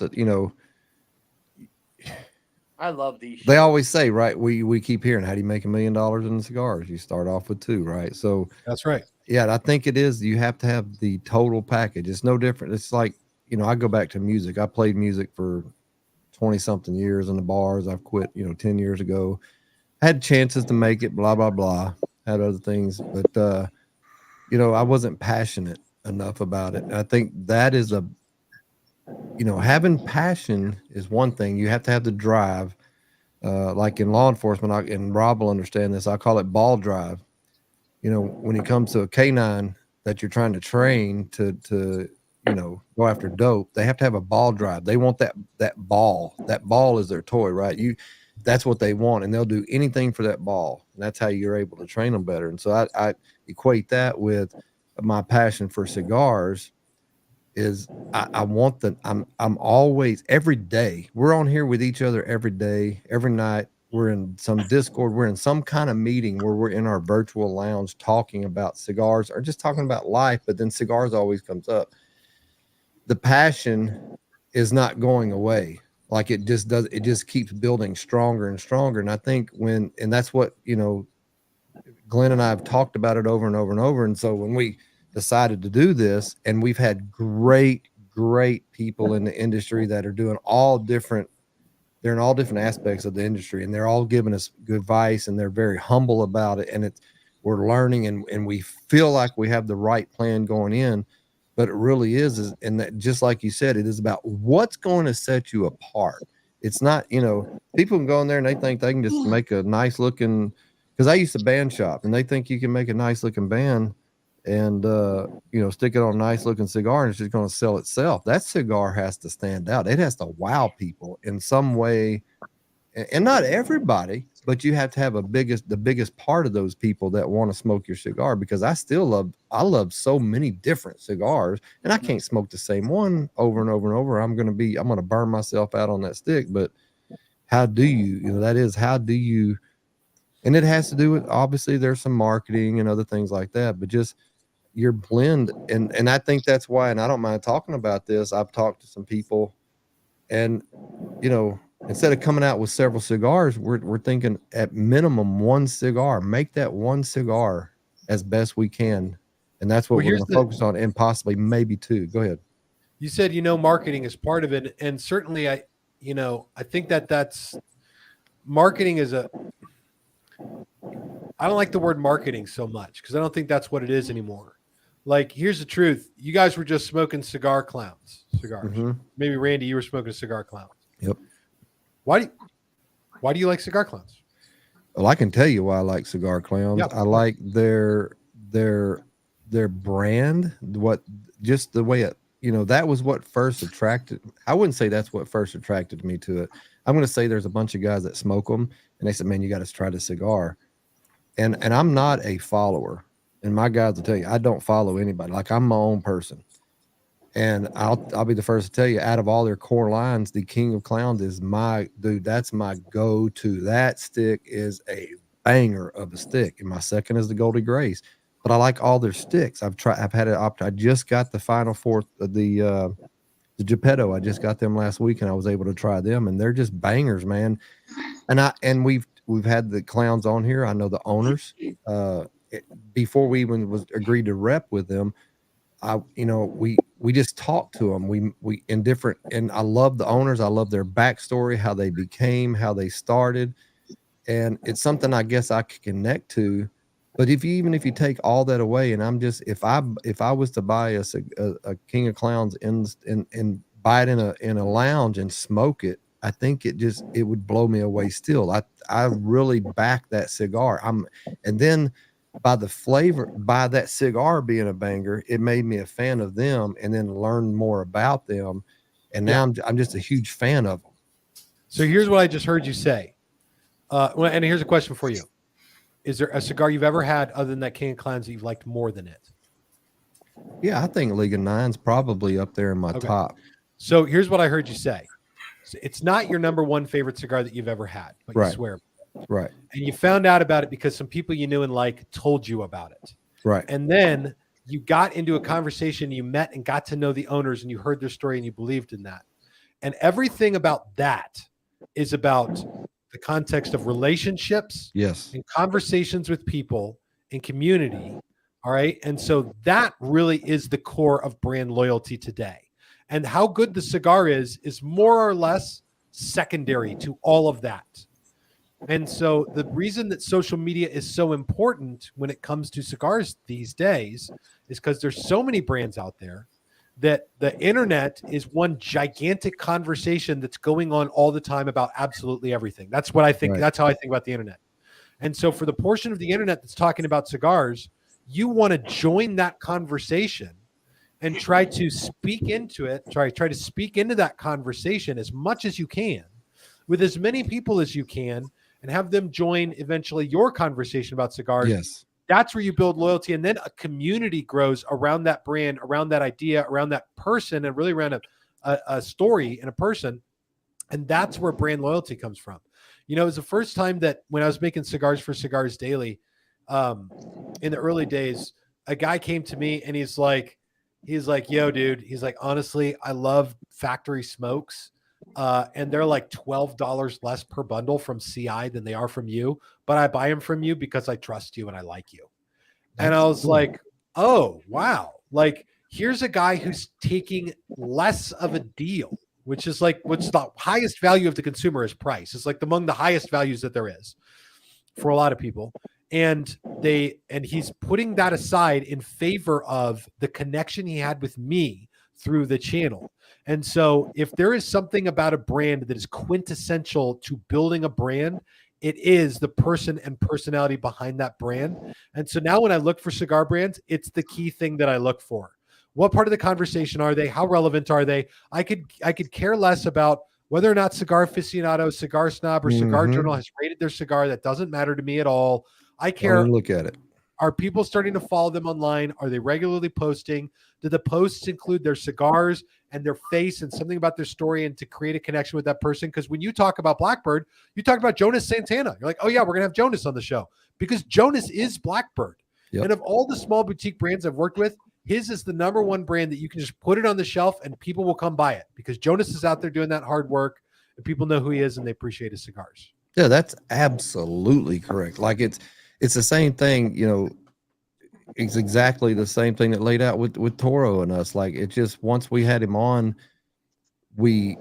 I love these. They shows. always say, right? We keep hearing, how do you make $1 million in cigars? You start off with 2, right? So That's right. yeah, I think it is. You have to have the total package. It's no different. It's like, I go back to music. I played music for 20 something years in the bars. I've quit, 10 years ago. Had chances to make it, blah, blah, blah. Had other things, but I wasn't passionate enough about it. And I think that is having passion is one thing. You have to have the drive. Like in law enforcement, and Rob will understand this, I call it ball drive. When it comes to a canine that you're trying to train to go after dope, they have to have a ball drive. They want that ball. That ball is their toy, right? That's what they want, and they'll do anything for that ball. And that's how you're able to train them better. And so I equate that with my passion for cigars. Is I want I'm always, every day, we're on here with each other every day, every night. We're in some Discord, we're in some kind of meeting where we're in our virtual lounge talking about cigars or just talking about life, but then cigars always comes up. The passion is not going away. Like it just keeps building stronger and stronger. And I think and that's what, Glenn and I have talked about it over and over and over. And so when we decided to do this, and we've had great people in the industry that are doing they're in all different aspects of the industry, and they're all giving us good advice, and they're very humble about it. And we're learning, and we feel like we have the right plan going in, but it really is. And that, just like you said, it is about what's going to set you apart. It's not, people can go in there and they think they can just make a nice looking, because I used to band shop, and they think you can make a nice looking band and stick it on a nice looking cigar and it's just going to sell itself. That cigar has to stand out. It has to wow people in some way, and not everybody, but you have to have the biggest part of those people that want to smoke your cigar, because I love so many different cigars, and I can't smoke the same one over and over and over. I'm going to burn myself out on that stick. But how do you, and it has to do with, obviously there's some marketing and other things like that, but just your blend. And I think that's why, and I don't mind talking about this, I've talked to some people, and instead of coming out with several cigars, we're thinking at minimum one cigar. Make that one cigar as best we can, and that's what we're going to focus on, and possibly maybe 2. Go ahead. You said marketing is part of it, and certainly I think that's marketing is I don't like the word marketing so much, because I don't think that's what it is anymore. Like, here's the truth. You guys were just smoking cigars. Mm-hmm. Maybe Randy, you were smoking cigar clowns. Yep. Why do you like cigar clowns? Well, I can tell you why I like cigar clowns. Yep. I like their brand, just the way it, that was what first attracted. I wouldn't say that's what first attracted me to it. I'm going to say there's a bunch of guys that smoke them, and they said, man, you got to try the cigar. And I'm not a follower. And my guys will tell you, I don't follow anybody. Like, I'm my own person. And I'll be the first to tell you, out of all their core lines, the King of Clowns is my dude. That's my go-to. That stick is a banger of a stick. And my second is the Goldie Grace. But I like all their sticks. I've had it. I just got the final fourth of the Geppetto. I just got them last week, and I was able to try them, and they're just bangers, man. And we've had the clowns on here. I know the owners. Before we even agreed to rep with them, we just talked to them. We in different, and I love the owners. I love their backstory, how they became, how they started, and it's something I guess I could connect to. But if you take all that away, and I'm just, if I was to buy a King of Clowns and buy it in a lounge and smoke it, I think it would blow me away. Still, I really back that cigar. And then by the flavor, by that cigar being a banger, it made me a fan of them, and then learn more about them. And now I'm just a huge fan of them. So here's what I just heard you say. And here's a question for you. Is there a cigar you've ever had other than that King of Clowns that you've liked more than it? Yeah, I think League of Nine's probably up there in my top. So here's what I heard you say. So it's not your number one favorite cigar that you've ever had, but you swear. Right. And you found out about it because some people you knew and told you about it. Right. And then you got into a conversation, you met and got to know the owners, and you heard their story and you believed in that. And everything about that is about the context of relationships, Yes, and conversations with people and community. All right. And so that really is the core of brand loyalty today. And how good the cigar is more or less secondary to all of that. And so the reason that social media is so important when it comes to cigars these days is because there's so many brands out there that the internet is one gigantic conversation that's going on all the time about absolutely everything. That's what I think. Right. That's how I think about the internet. And so for the portion of the internet that's talking about cigars, you want to join that conversation and try to speak into it, try to speak into that conversation as much as you can with as many people as you can and have them join eventually your conversation about cigars. yes, That's where you build loyalty. And then a community grows around that brand, around that idea, around that person, and really around a story and a person. And that's where brand loyalty comes from. You know, it was the first time that when I was making cigars for Cigars Daily, in the early days, a guy came to me and he's like, yo, dude, he's like, honestly, I love factory smokes. And they're like $12 less per bundle from CI than they are from you. But I buy them from you because I trust you and I like you. And I was like, oh, wow. Like, here's a guy who's taking less of a deal, which is like, what's the highest value of the consumer is price. It's like among the highest values that there is for a lot of people. And he's putting that aside in favor of the connection he had with me through the channel. And so if there is something about a brand that is quintessential to building a brand, it is the person and personality behind that brand. And so now when I look for cigar brands, it's the key thing that I look for. What part of the conversation are they? How relevant are they? I could care less about whether or not Cigar Aficionado, Cigar Snob, or Cigar Journal has rated their cigar. That doesn't matter to me at all. I care. Look at it. Are people starting to follow them online? Are they regularly posting? Do the posts include their cigars and their face and something about their story and to create a connection with that person? Because when you talk about Blackbird, you talk about Jonas Santana. You're like, oh yeah, we're going to have Jonas on the show because Jonas is Blackbird. Yep. And of all the small boutique brands I've worked with, his is the number one brand that you can just put it on the shelf and people will come buy it because Jonas is out there doing that hard work and people know who he is and they appreciate his cigars. Yeah, that's absolutely correct. Like it's the same thing, you know, it's exactly the same thing that laid out with Toro and us. Like it just, once we had him on, we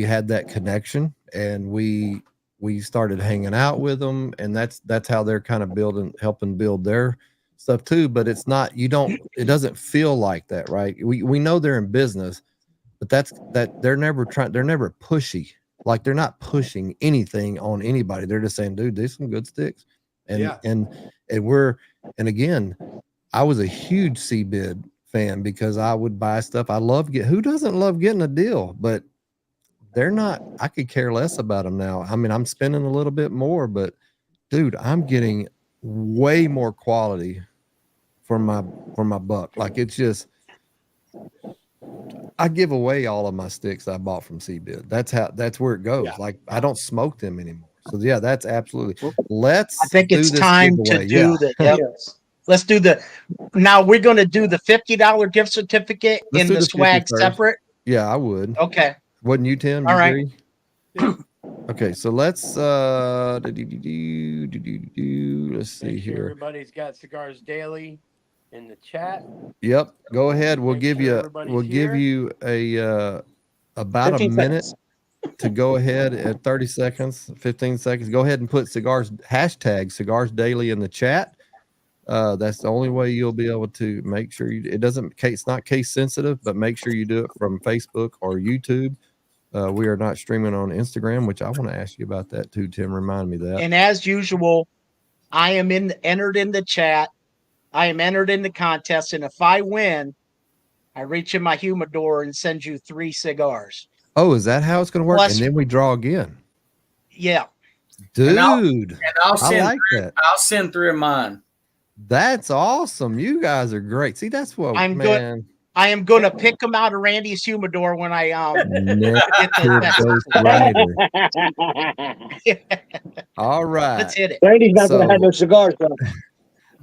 had that connection and we started hanging out with them. And that's how they're kind of helping build their stuff too. But it's not, it doesn't feel like that, right? We know they're in business, but they're never pushy. Like they're not pushing anything on anybody. They're just saying, dude, these some good sticks. And again, I was a huge CBID fan because I would buy stuff. Who doesn't love getting a deal? But they're not, I could care less about them now. I mean, I'm spending a little bit more, but dude, I'm getting way more quality for my buck. Like it's just, I give away all of my sticks I bought from CBID. That's where it goes. Yeah. Like I don't smoke them anymore. So yeah, that's absolutely. I think it's time to do let's do now we're going to do the $50 gift certificate in the swag separate. Yeah, I would. Okay. Wouldn't you, Tim? All right. Yeah. Okay, so let's see here. Everybody's got Cigars Daily in the chat. Yep. Go ahead. We'll give you a about a minute to go ahead at 30 seconds, 15 seconds. Go ahead and put Cigars Daily in the chat. That's the only way you'll be able to make sure it's not case sensitive, but make sure you do it from Facebook or YouTube. We are not streaming on Instagram, which I want to ask you about that too, Tim. Remind me that. And as usual, I am entered in the chat. I am entered in the contest, and if I win, I reach in my humidor and send you 3 cigars. Oh, is that how it's going to work? Plus, and then we draw again. Yeah, dude. I'll send 3 of mine. That's awesome. You guys are great. See, that's what I am going to pick them out of Randy's humidor when I All right. Let's hit it. Randy's not going to have no cigars. Though.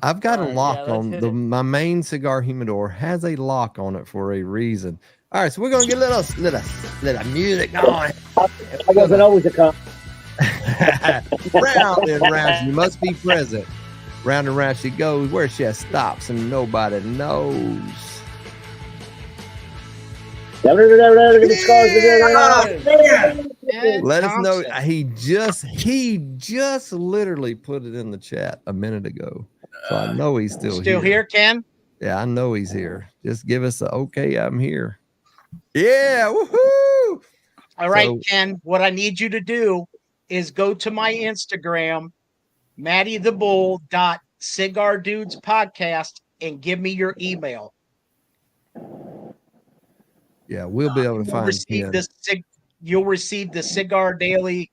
I've got a lock on my main cigar humidor has a lock on it for a reason. All right, so we're gonna get a little music going. I wasn't always a cop. Round and round, you must be present. Round and round she goes, where she stops and nobody knows. Look at the scars. Let us know. He just literally put it in the chat a minute ago. So I know he's still here, Ken? Yeah, I know he's here. Just give us a okay, I'm here. Yeah, woohoo! All right, Ken, what I need you to do is go to my Instagram, mattythebull.cigardudspodcast, and give me your email. Yeah, we'll be able to find you'll receive the Cigar Daily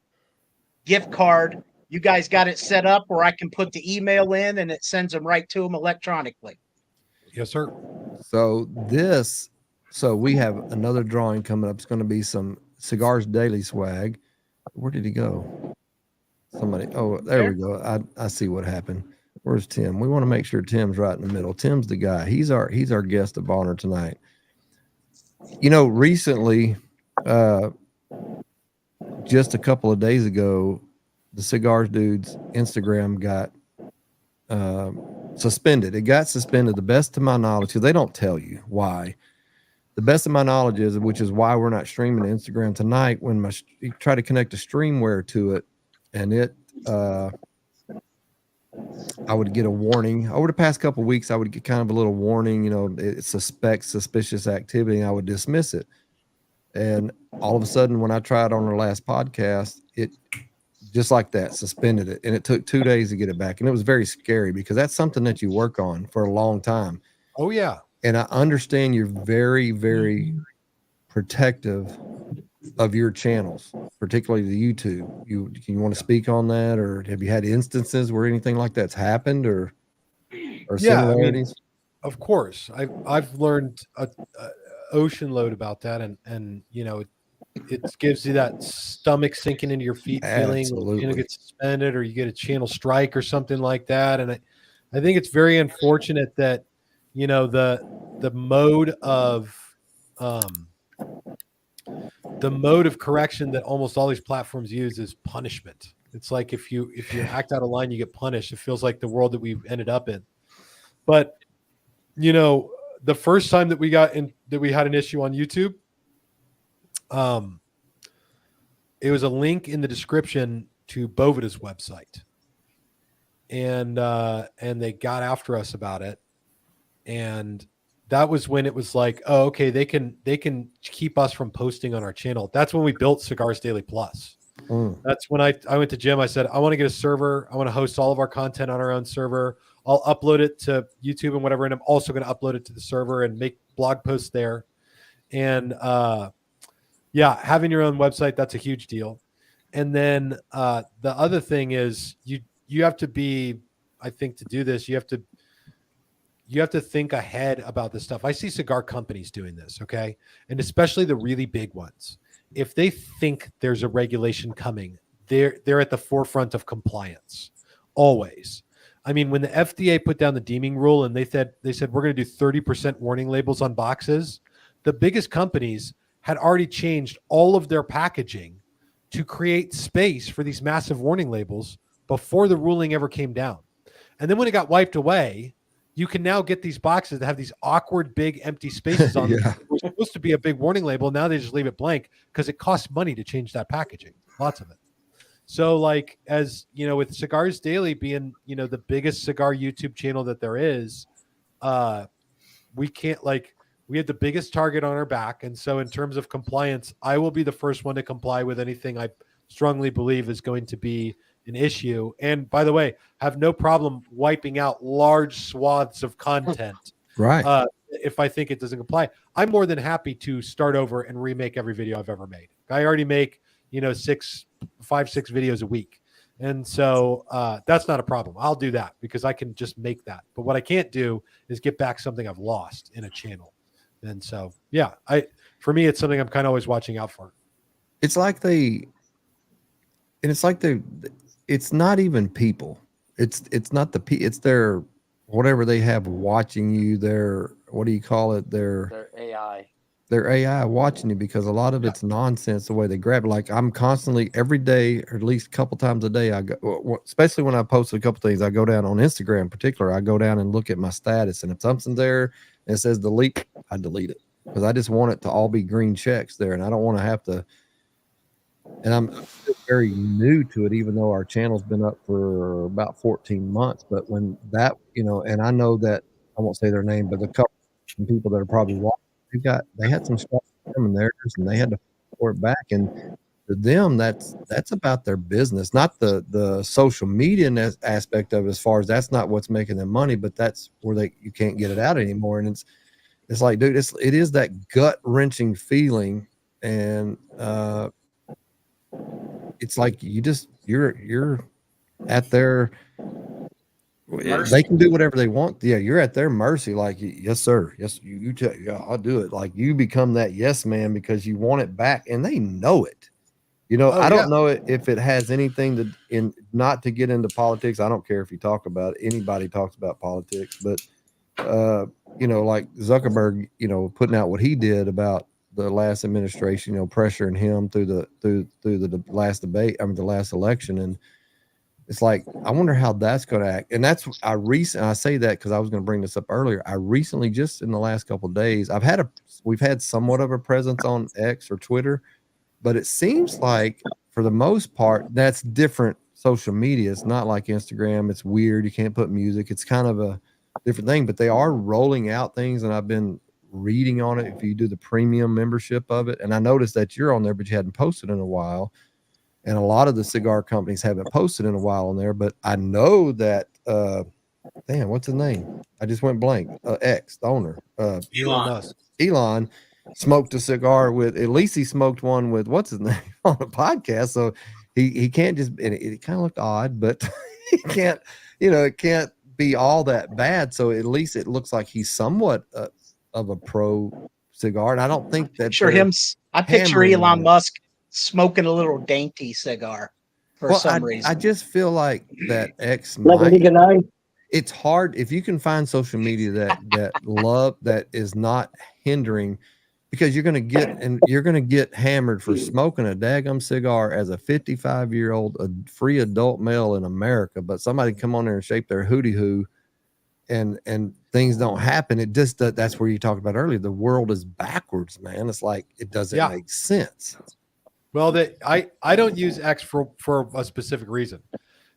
gift card. You guys got it set up where I can put the email in and it sends them right to them electronically. Yes, sir. So we have another drawing coming up. It's going to be some Cigars Daily swag. Where did he go? Somebody. Oh, there we go. I see what happened. Where's Tim? We want to make sure Tim's right in the middle. Tim's the guy. He's our guest of honor tonight. You know, recently, just a couple of days ago, the Cigars Dude's Instagram got suspended. It got suspended, the best of my knowledge, because they don't tell you why. The best of my knowledge is, which is why we're not streaming to Instagram tonight, when you try to connect a streamware to it, and it I would get a warning. Over the past couple of weeks, I would get kind of a little warning, you know, it suspects suspicious activity, and I would dismiss it. And all of a sudden, when I tried on our last podcast, it just like that suspended it. And it took 2 days to get it back. And it was very scary because that's something that you work on for a long time. Oh, yeah. And I understand you're very, very protective of your channels, particularly the YouTube. You want to speak on that, or have you had instances where anything like that's happened, or similarities? I mean, of course, I've learned a ocean load about that, and you know, it gives you that stomach sinking into your feet feeling. Absolutely. You know, get suspended or you get a channel strike or something like that, and I think it's very unfortunate that, you know, the mode of correction that almost all these platforms use is punishment. It's like if you act out of line, you get punished. It feels like the world that we've ended up in. But, you know, the first time that we had an issue on YouTube, it was a link in the description to Boveda's website, and they got after us about it, and that was when it was like, oh, okay, they can keep us from posting on our channel. That's when we built Cigars Daily Plus. That's when I went to Jim. I said, I want to get a server. I want to host all of our content on our own server. I'll upload it to YouTube and whatever, and I'm also going to upload it to the server and make blog posts there. And yeah, having your own website, that's a huge deal. And then the other thing is you have to be, I think, to do this, you have to think ahead about this stuff. I see cigar companies doing this, okay? And especially the really big ones. If they think there's a regulation coming, they're at the forefront of compliance, always. I mean, when the FDA put down the deeming rule and they said we're going to do 30% warning labels on boxes, the biggest companies had already changed all of their packaging to create space for these massive warning labels before the ruling ever came down. And then when it got wiped away, you can now get these boxes that have these awkward, big, empty spaces on them. It was supposed to be a big warning label. Now they just leave it blank because it costs money to change that packaging. Lots of it. So, like, as you know, with Cigars Daily being, you know, the biggest cigar YouTube channel that there is, we can't, like, we have the biggest target on our back. And so in terms of compliance, I will be the first one to comply with anything I strongly believe is going to be an issue. And by the way, have no problem wiping out large swaths of content. Right. If I think it doesn't comply, I'm more than happy to start over and remake every video I've ever made. I already make, you know, 6 videos a week. And so that's not a problem. I'll do that because I can just make that. But what I can't do is get back something I've lost in a channel. And so, yeah, for me, it's something I'm kind of always watching out for. It's not even people. It's not it's their, whatever they have watching you, their, what do you call it? Their AI. their AI watching you, because a lot of it's nonsense the way they grab it. Like I'm constantly every day, or at least a couple times a day, I go, especially when I post a couple things, I go down on Instagram in particular, I go down and look at my status, and if something's there and it says delete, I delete it, because I just want it to all be green checks there, and I don't want to have to. And I'm still very new to it, even though our channel's been up for about 14 months. But when that, and I know that I won't say their name, but the couple of people that are probably watching, they had some stuff in theirs, and they had to report back. And to them, that's about their business, not the social media aspect of it, as far as that's not what's making them money, but that's where you can't get it out anymore. And it's like, dude, it is that gut wrenching feeling. And it's like you're at their mercy. They can do whatever they want. Yeah, you're at their mercy. Like, yes, sir. Yes, you tell. Yeah, I'll do it. Like, you become that yes man because you want it back, and they know it. I don't know if it has anything not to get into politics. I don't care if you talk about it. Anybody talks about politics, but like Zuckerberg, putting out what he did about the last administration, pressuring him through the last debate, the last election. And it's like, I wonder how that's going to act. And that's, I say that because I was going to bring this up earlier. I recently, just in the last couple of days, we've had somewhat of a presence on X or Twitter, but it seems like for the most part, that's different social media. It's not like Instagram. It's weird. You can't put music. It's kind of a different thing, but they are rolling out things, and I've been reading on it if you do the premium membership of it. And I noticed that you're on there, but you hadn't posted in a while, and a lot of the cigar companies haven't posted in a while on there. But I know that what's his name, I just went blank. X, the owner, Elon smoked a cigar with, at least he smoked one with what's his name on a podcast, so he can't just, and it kind of looked odd, but he can't, it can't be all that bad. So at least it looks like he's somewhat of a pro cigar, and I don't think that I picture Elon Musk smoking a little dainty cigar for some reason. I just feel like that X it's hard if you can find social media that is not hindering, because you're going to get hammered for smoking a daggum cigar as a 55-year-old free adult male in America. But somebody come on there and shape their hootie hoo, and things don't happen. It just, that's where you talked about earlier. The world is backwards, man. It's like, it doesn't make sense. Well, I don't use X for a specific reason.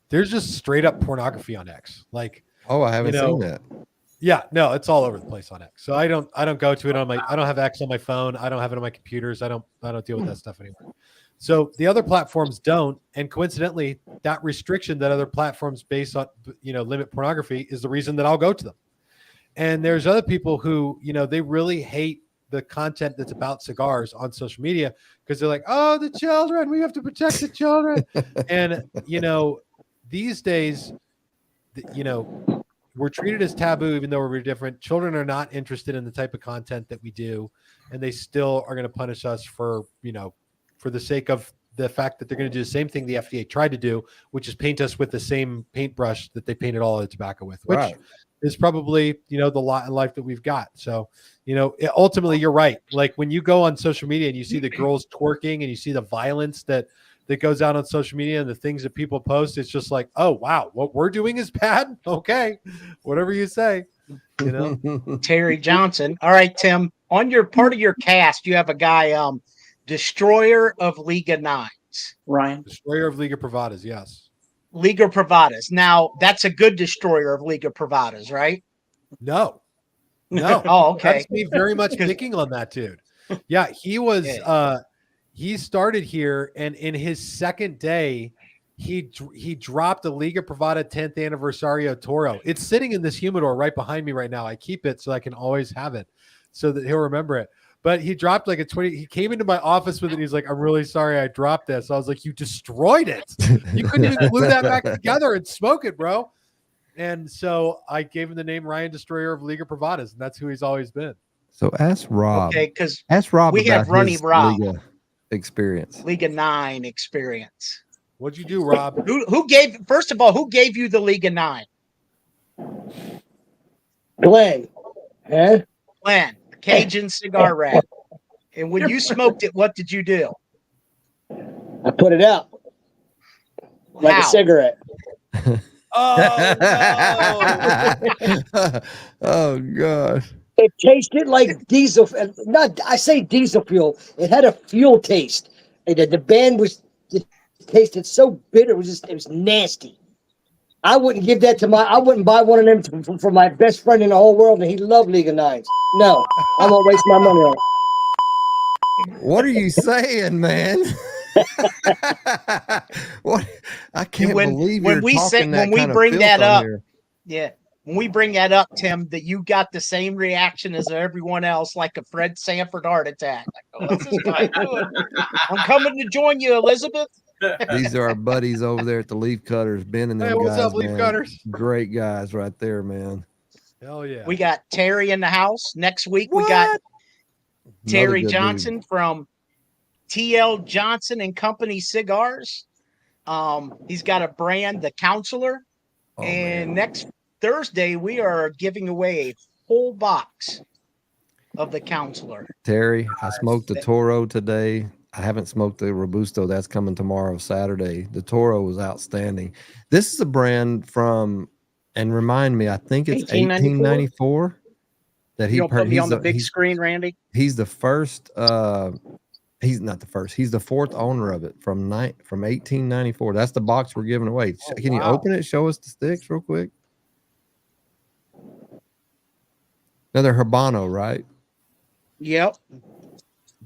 There's just straight up pornography on X. Like, I haven't seen that. Yeah, no, it's all over the place on X. So I don't go to it on I don't have X on my phone. I don't have it on my computers. I don't deal with that stuff anymore. So the other platforms don't, and coincidentally, that restriction that other platforms based on, limit pornography is the reason that I'll go to them. And there's other people who, they really hate the content that's about cigars on social media, because they're like, oh, the children, we have to protect the children. And, these days, we're treated as taboo, even though we're different. Children are not interested in the type of content that we do, and they still are going to punish us for the sake of the fact that they're going to do the same thing the FDA tried to do, which is paint us with the same paintbrush that they painted all of the tobacco with, which is probably, the lot in life that we've got. So, ultimately you're right. Like when you go on social media and you see the girls twerking and you see the violence that goes out on social media and the things that people post, it's just like, oh, wow, what we're doing is bad. Okay. Whatever you say, Terry Johnson. All right, Tim, on your part of your cast, you have a guy, Destroyer of Liga Nines. Ryan. Destroyer of Liga Privadas. Yes. Liga Privadas. Now that's a good destroyer of Liga Privadas, right? No. Oh, okay. That's me very much picking on that dude. Yeah. He was, he started here, and in his second day, he dropped a Liga Privada 10th Anniversario Toro. It's sitting in this humidor right behind me right now. I keep it so I can always have it so that he'll remember it. But he dropped like a 20. He came into my office with it. And he's like, I'm really sorry I dropped this. I was like, you destroyed it. You couldn't even glue that back together and smoke it, bro. And so I gave him the name Ryan, Destroyer of Liga Privadas, and that's who he's always been. So ask Rob. Okay, because we have Runny Rob Liga experience, Liga 9 experience. What'd you do, Rob? Who gave you the Liga 9? Glenn. Huh? Glenn, Cajun cigar rack. And when you smoked it, what did you do? I put it out like How? a cigarette. Oh no! Oh gosh. It tasted like diesel. Not, I say diesel fuel. It had a fuel taste. And the band was, it tasted so bitter. It was nasty. I wouldn't give that to I wouldn't buy one of them for my best friend in the whole world, and he loved League of Nines. No, I'm gonna waste my money on it. What are you saying, man? What? I can't believe you're talking that kind of filth on here. Yeah. When we bring that up, Tim, that you got the same reaction as everyone else, like a Fred Sanford heart attack. Like, oh, what's this guy doing? I'm coming to join you, Elizabeth. These are our buddies over there at the Leaf Cutters. Ben and them Hey, what's guys, up, Leaf man. Cutters? Great guys right there, man. Hell yeah. We got Terry in the house. Next week, we got Terry Johnson from TL Johnson and Company Cigars. He's got a brand, The Counselor. And next Thursday, we are giving away a whole box of The Counselor. Terry, I smoked the Toro today. I haven't smoked the Robusto. That's coming tomorrow, Saturday. The Toro was outstanding. This is a brand from, and remind me, I think it's 1894 that You'll put me on the big screen, Randy. He's the first. He's not the first. He's the fourth owner of it from 1894. That's the box we're giving away. Can you open it? Show us the sticks real quick. Another Habano, right? Yep.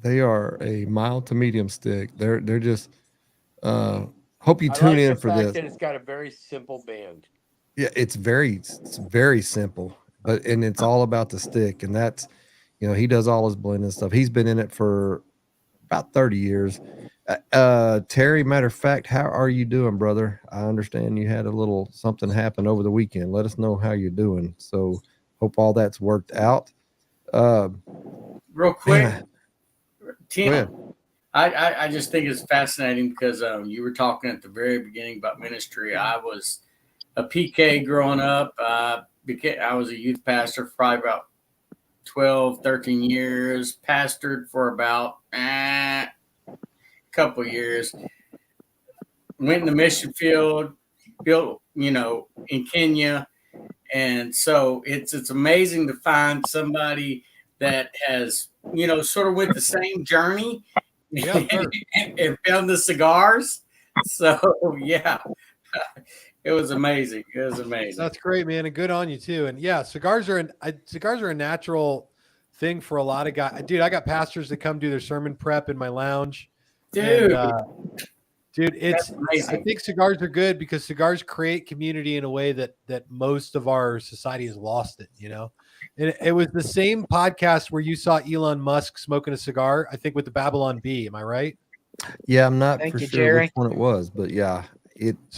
They are a mild to medium stick. They're just. Hope you tune in for this. That it's got a very simple band. Yeah, it's very simple, but it's all about the stick, and that's, he does all his blending stuff. He's been in it for about 30 years. Terry, matter of fact, how are you doing, brother? I understand you had a little something happen over the weekend. Let us know how you're doing. So hope all that's worked out. Real quick, Tim, I just think it's fascinating because you were talking at the very beginning about ministry. I was a PK growing up. I was a youth pastor for probably about 12, 13 years, pastored for about a couple years, went in the mission field, built, in Kenya. And so it's amazing to find somebody that has, sort of went the same journey and found the cigars. So, yeah, it was amazing. It was amazing. That's great, man. And good on you too. And yeah, cigars are a natural thing for a lot of guys. Dude, I got pastors that come do their sermon prep in my lounge. Dude, I think cigars are good because cigars create community in a way that most of our society has lost it, And it was the same podcast where you saw Elon Musk smoking a cigar, I think with the Babylon Bee. Am I right? Yeah, I'm not Thank for you, sure Jerry. which one it was, but yeah.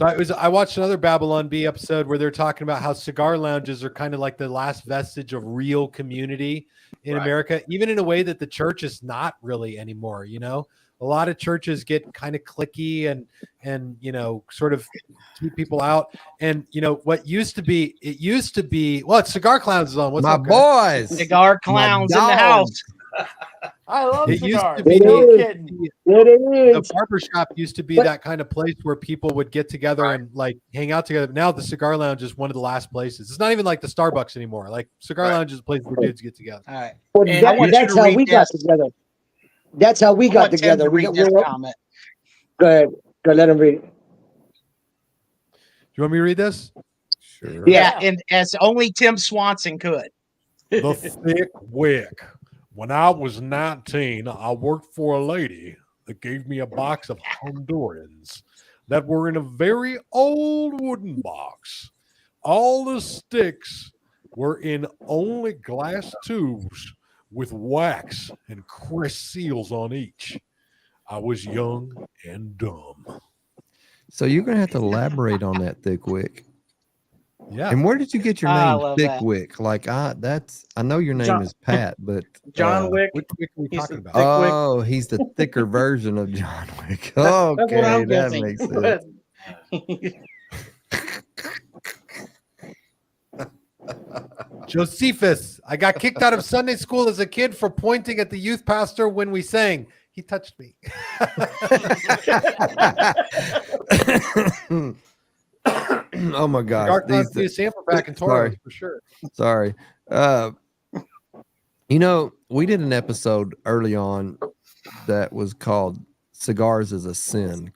I watched another Babylon Bee episode where they're talking about how cigar lounges are kind of like the last vestige of real community in America, even in a way that the church is not really anymore. A lot of churches get kind of cliquey and sort of keep people out. And what used to be, it's Cigar Clowns is on. What's my up, boys? Cigar Clowns in the house. I love It used cigars. to be It the barbershop used to be that kind of place where people would get together and like hang out together. Now the Cigar Lounge is one of the last places. It's not even like the Starbucks anymore. Like Cigar Lounge is a place where dudes get together. All right. Well, And I want you that's to how read we got this. together. That's how we I got want Tim together. to read this comment. Go ahead. Let him read it. Do you want me to read this? Sure. Yeah, and as only Tim Swanson could. The thick wick. When I was 19, I worked for a lady that gave me a box of Hondurans that were in a very old wooden box. All the sticks were in only glass tubes with wax and crest seals on each. I was young and dumb. So you're going to have to elaborate on that, Thick Wick. Yeah. And where did you get your I name, love Thick that. Wick? Like, I know your name is Pat, but John Wick. Which wick are we He's talking the about? thick wick. Oh, he's the thicker version of John Wick. That's Okay, what I'm that guessing. makes sense. Josephus, I got kicked out of Sunday school as a kid for pointing at the youth pastor when we sang. He touched me. Oh my gosh. Cigar Clown's be a sample back in Toros for sure. Sorry. You know, we did an episode early on that was called Cigars is a Sin ?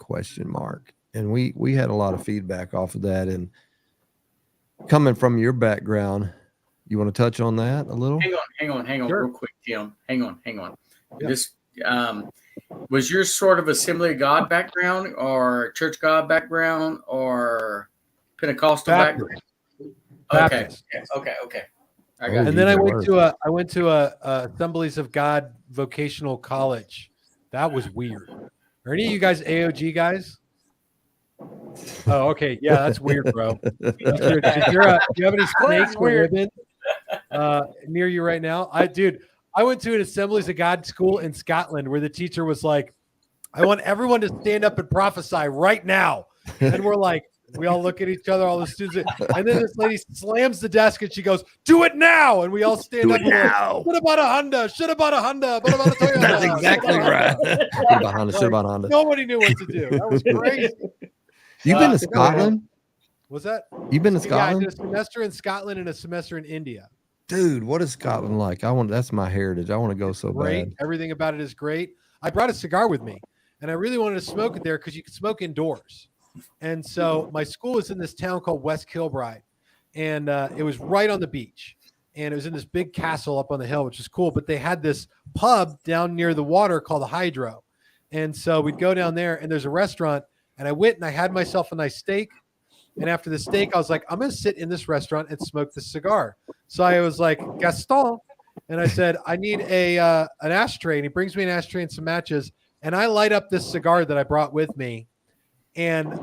And we had a lot of feedback off of that. And coming from your background, you want to touch on that a little? Hang on, Sure. real quick, Tim. Hang on. Yeah. This was yours sort of Assembly of God background, or Church of God background, or Pentecostal background? Baptist. Okay. I Oh, got And then I These are went to a Assemblies of God vocational college. That was weird. Are any of you guys AOG guys? Oh, okay. Yeah, that's weird, bro. That's weird. Do you have any snakes or ribbon near you right now? I went to an Assemblies of God school in Scotland where the teacher was like, I want everyone to stand up and prophesy right now. And we're like, we all look at each other, all the students, and then this lady slams the desk and she goes, "Do it now!" And we all stand up and we're like, "What about a Honda? Should about a Honda? What about a Toyota?" That's exactly right. Should about Honda. Nobody knew what to do. That was crazy. You've been to Scotland? What's that? You've been to Yeah, I Scotland? did a semester in Scotland and a semester in India. Dude, what is Scotland like? That's my heritage. I want to go so Great. bad. Everything about it is great. I brought a cigar with me, and I really wanted to smoke it there because you can smoke indoors. And so my school was in this town called West Kilbride, and it was right on the beach. And it was in this big castle up on the hill, which is cool. But they had this pub down near the water called the Hydro. And so we'd go down there, and there's a restaurant. And I went and I had myself a nice steak. And after the steak, I was like, I'm going to sit in this restaurant and smoke this cigar. So I was like, Gaston. And I said, I need an ashtray. And he brings me an ashtray and some matches. And I light up this cigar that I brought with me. And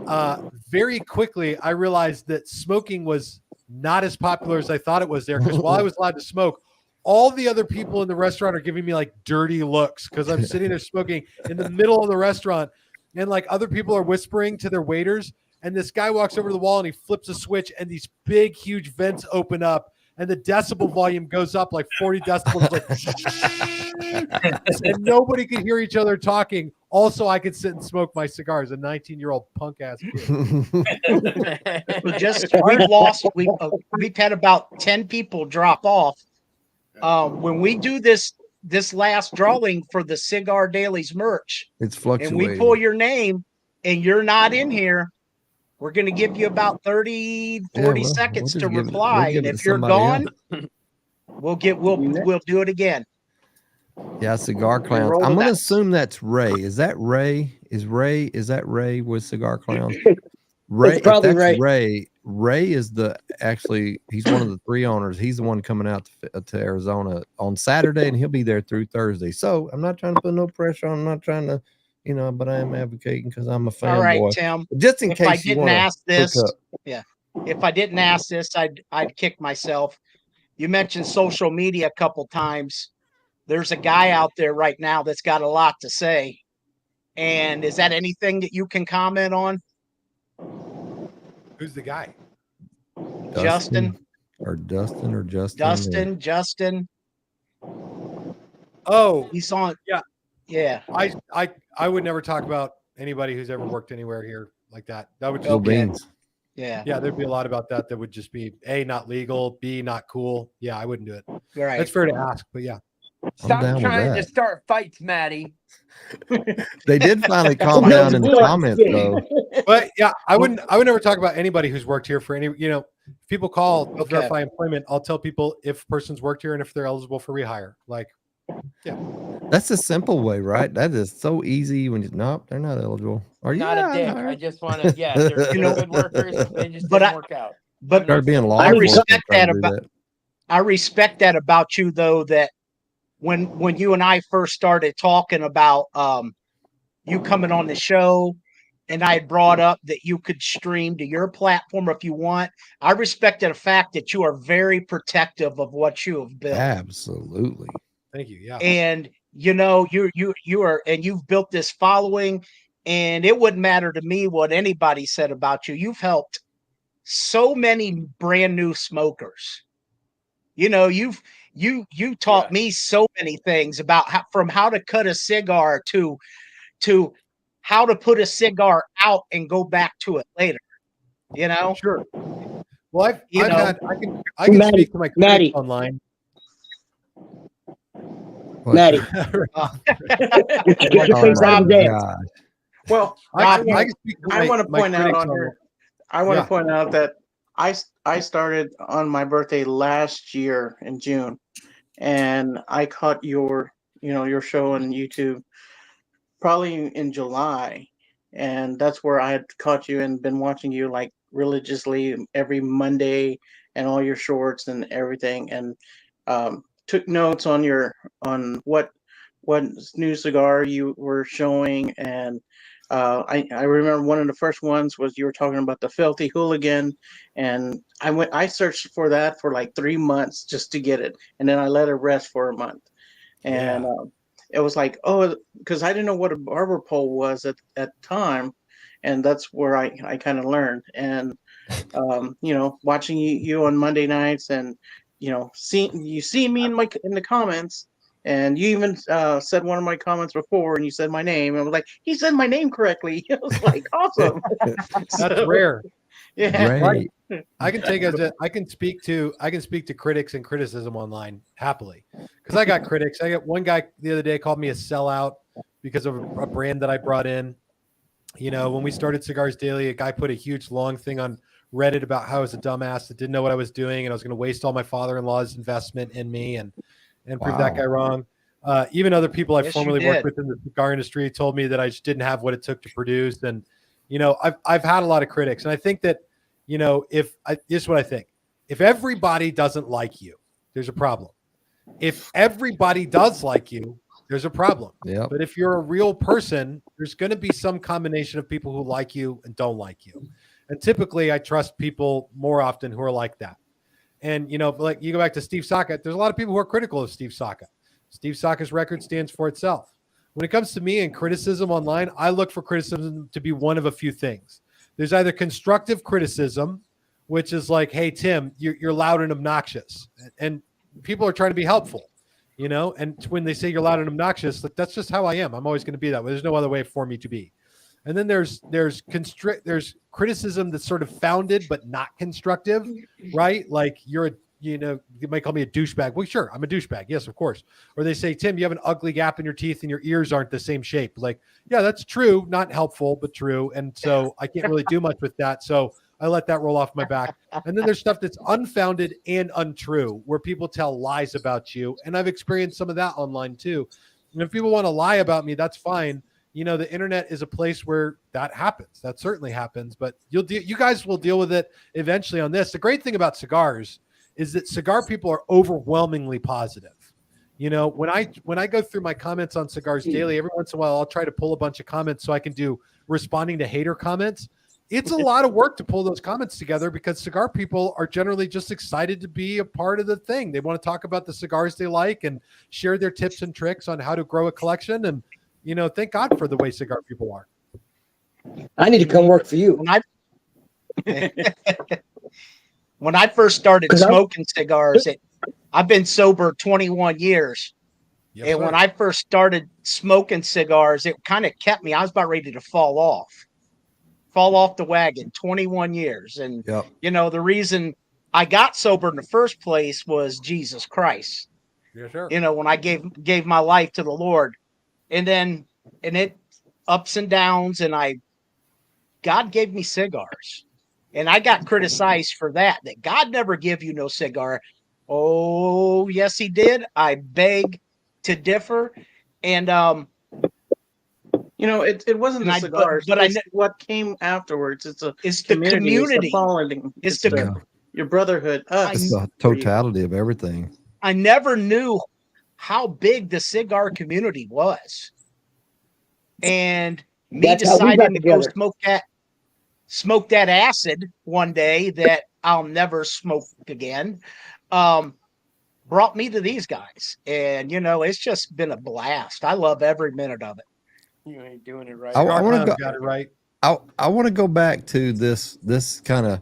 very quickly, I realized that smoking was not as popular as I thought it was there. Because while I was allowed to smoke, all the other people in the restaurant are giving me like dirty looks because I'm sitting there smoking in the middle of the restaurant. And like other people are whispering to their waiters. And this guy walks over to the wall and he flips a switch and these big, huge vents open up. And the decibel volume goes up like 40 decibels. Like, and nobody could hear each other talking. Also, I could sit and smoke my cigars. A 19-year-old punk ass kid. We've had about 10 people drop off. When we do this last drawing for the Cigar Daily's merch, It's fluctuating. and we pull your name and you're not in here, we're going to give you about 30, 40 seconds to reply. And if you're gone, we'll do it again. Yeah, Cigar Clowns. roll I'm with going to that. assume that's Ray. Is that Ray? Is that Ray with Cigar Clowns? Ray, It's probably if that's Ray. Ray is he's one of the 3 owners. He's the one coming out to Arizona on Saturday, and he'll be there through Thursday. So I'm not trying to put no pressure on. I'm not trying to, but I am advocating because I'm a fanboy. All right, Tim. Just in If case I you didn't want ask this, to. if I didn't ask this, I'd kick myself. You mentioned social media a couple times. There's a guy out there right now that's got a lot to say. And is that anything that you can comment on? Who's the guy? Justin. Justin. Oh, He's on. Yeah. Yeah. I would never talk about anybody who's ever worked anywhere here like that. That would just No be, beans. Yeah. yeah, there'd be a lot about that would just be A, not legal, B, not cool. Yeah, I wouldn't do it. Right. That's fair to ask, but yeah. Stop down with trying to that. start fights, Maddie. They did finally calm down in the comments, though. But yeah, I would never talk about anybody who's worked here for any, if people call to Okay. verify employment, I'll tell people if a person's worked here and if they're eligible for rehire. Like, That's the simple way, right? That is so easy when nope, they're not eligible. Are you Not a dick. I just want to, they're good workers. They just didn't work out. But Start being law I enforcement respect trying that to do about I respect that about you, though, that when you and I first started talking about you coming on the show, and I had brought up that you could stream to your platform if you want, I respected the fact that you are very protective of what you have built. Absolutely. thank you. Yeah. And you are, and you've built this following, and it wouldn't matter to me what anybody said about you. You've helped so many brand new smokers. You know, you taught me so many things about how to cut a cigar to how to put a cigar out and go back to it later. You know? Sure. Well, I can Maddie, speak to my critics Maddie. online. Maddie, get your face out of the dance. Well, I I can speak to want to my point out critics on online. here. I want to point out that I started on my birthday last year in June, and I caught your show on YouTube probably in July, and that's where I had caught you and been watching you like religiously every Monday and all your shorts and everything, and took notes on what new cigar you were showing. And I remember one of the first ones was you were talking about the Filthy Hooligan, and I searched for that for like 3 months just to get it, and then I let it rest for a month, and it was like, oh, because I didn't know what a barber pole was at the time, and that's where I kind of learned. And watching you on Monday nights, and see me in the comments. And you even said one of my comments before, and you said my name. And I was like, he said my name correctly. It was like, awesome. That's rare. Yeah. Great. I can speak to critics and criticism online happily, because I got critics. I got one guy the other day called me a sellout because of a brand that I brought in. You know, when we started Cigars Daily, a guy put a huge long thing on Reddit about how I was a dumbass that didn't know what I was doing, and I was going to waste all my father-in-law's investment in me and prove that guy wrong. Even other people I formerly worked with in the cigar industry told me that I just didn't have what it took to produce. And, I've had a lot of critics. And I think that, this is what I think. If everybody doesn't like you, there's a problem. If everybody does like you, there's a problem. Yep. But if you're a real person, there's going to be some combination of people who like you and don't like you. And typically I trust people more often who are like that. And, like you go back to Steve Saka, there's a lot of people who are critical of Steve Saka. Steve Saka's record stands for itself. When it comes to me and criticism online, I look for criticism to be one of a few things. There's either constructive criticism, which is like, hey, Tim, you're loud and obnoxious. And people are trying to be helpful, and when they say you're loud and obnoxious, like, that's just how I am. I'm always going to be that way. There's no other way for me to be. And then there's criticism that's sort of founded but not constructive, right? Like you might call me a douchebag. Well, sure, I'm a douchebag. Yes, of course. Or they say, Tim, you have an ugly gap in your teeth and your ears aren't the same shape. Like, yeah, that's true. Not helpful, but true. And so I can't really do much with that. So I let that roll off my back. And then there's stuff that's unfounded and untrue, where people tell lies about you. And I've experienced some of that online too. And if people want to lie about me, that's fine. The internet is a place where that happens. That certainly happens, but you guys will deal with it eventually on this. The great thing about cigars is that cigar people are overwhelmingly positive. When I go through my comments on Cigars Daily, every once in a while, I'll try to pull a bunch of comments so I can do responding to hater comments. It's a lot of work to pull those comments together, because cigar people are generally just excited to be a part of the thing. They want to talk about the cigars they like and share their tips and tricks on how to grow a collection. And, thank God for the way cigar people are. I need to come work for you. When I first started smoking cigars, I've been sober 21 years. Yes, and sir. when I first started smoking cigars, it kind of kept me. I was about ready to fall off the wagon. 21 years. And, the reason I got sober in the first place was Jesus Christ. Yes, sir. When I gave my life to the Lord. And it ups and downs, and God gave me cigars. And I got criticized for that God never give you no cigar. Oh, yes, he did. I beg to differ. And, it wasn't the cigars, but what came afterwards. It's the community. It's the following. It's your brotherhood. It's the totality of everything. I never knew how big the cigar community was. And me deciding to go smoke that acid one day that I'll never smoke again, brought me to these guys. And, it's just been a blast. I love every minute of it. You ain't doing it right. I want to got it right. I want to go back to this kind of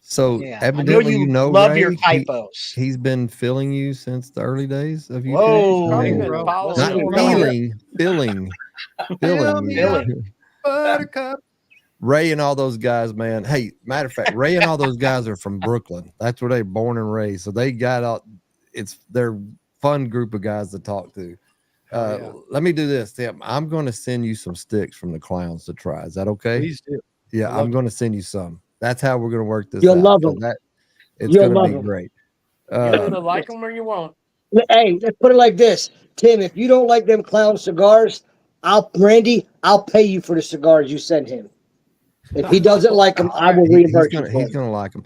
So Yeah, I know evidently, you you know, love Ray, your typos. he's been filling you since the early days of YouTube. Whoa, Probably Hey, been bro, following Not you. feeling, filling me you. up. Buttercup. Ray and all those guys, man. Hey, matter of fact, Ray and all those guys are from Brooklyn. That's where they born and raised. So they got out. They're fun group of guys to talk to. Yeah. Let me do this, Tim. I'm going to send you some sticks from the clowns to try. Is that okay? Please do. Yeah, I love I'm going to send you some. That's how we're going to work this You'll out. love So them. It's You'll going to love be them. great. You either like them or you won't. Hey, let's put it like this, Tim. If you don't like them clown cigars, I'll pay you for the cigars you send him. If he doesn't like them, I will reimburse you. He's going to like them.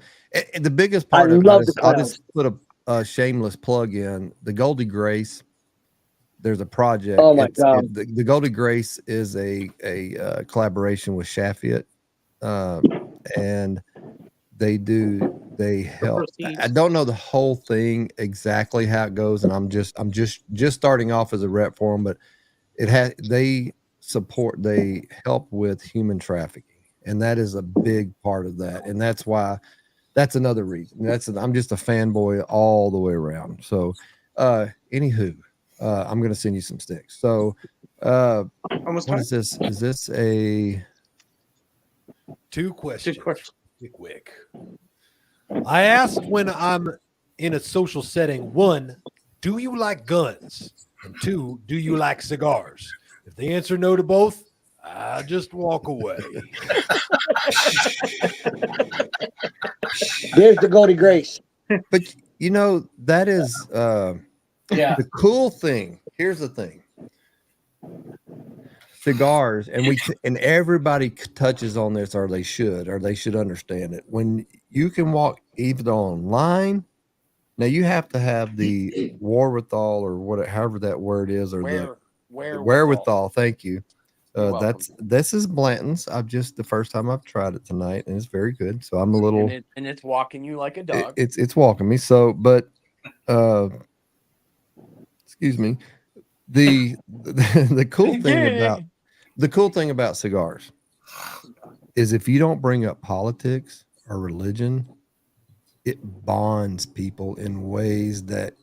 And the biggest I part of love it, the I'll clowns. just put a shameless plug in. The Goldie Grace, there's a project. Oh my God. The Goldie Grace is a collaboration with Shaffiett, and they help. I don't know the whole thing exactly how it goes, and I'm just starting off as a rep for them, but they help with human trafficking, and that is a big part of that, and that's another reason. I'm just a fanboy all the way around. So anywho, I'm going to send you some sticks. So what is this? Is this a 2 questions? Quick. I asked when I'm in a social setting, 1, do you like guns? And 2, do you like cigars? If they answer no to both, I just walk away. There's the Goldie Grace. But you know, that is the cool thing. Here's the thing. Cigars, and everybody touches on this, or they should understand it. When you can walk either online, now you have to have the wherewithal, or however that word is, or the wherewithal. Thank you. This is Blanton's. The first time I've tried it tonight, and it's very good. So I'm a little, and it's walking you like a dog. It's walking me. So, but excuse me. The cool thing about cigars is if you don't bring up politics or religion, it bonds people in ways that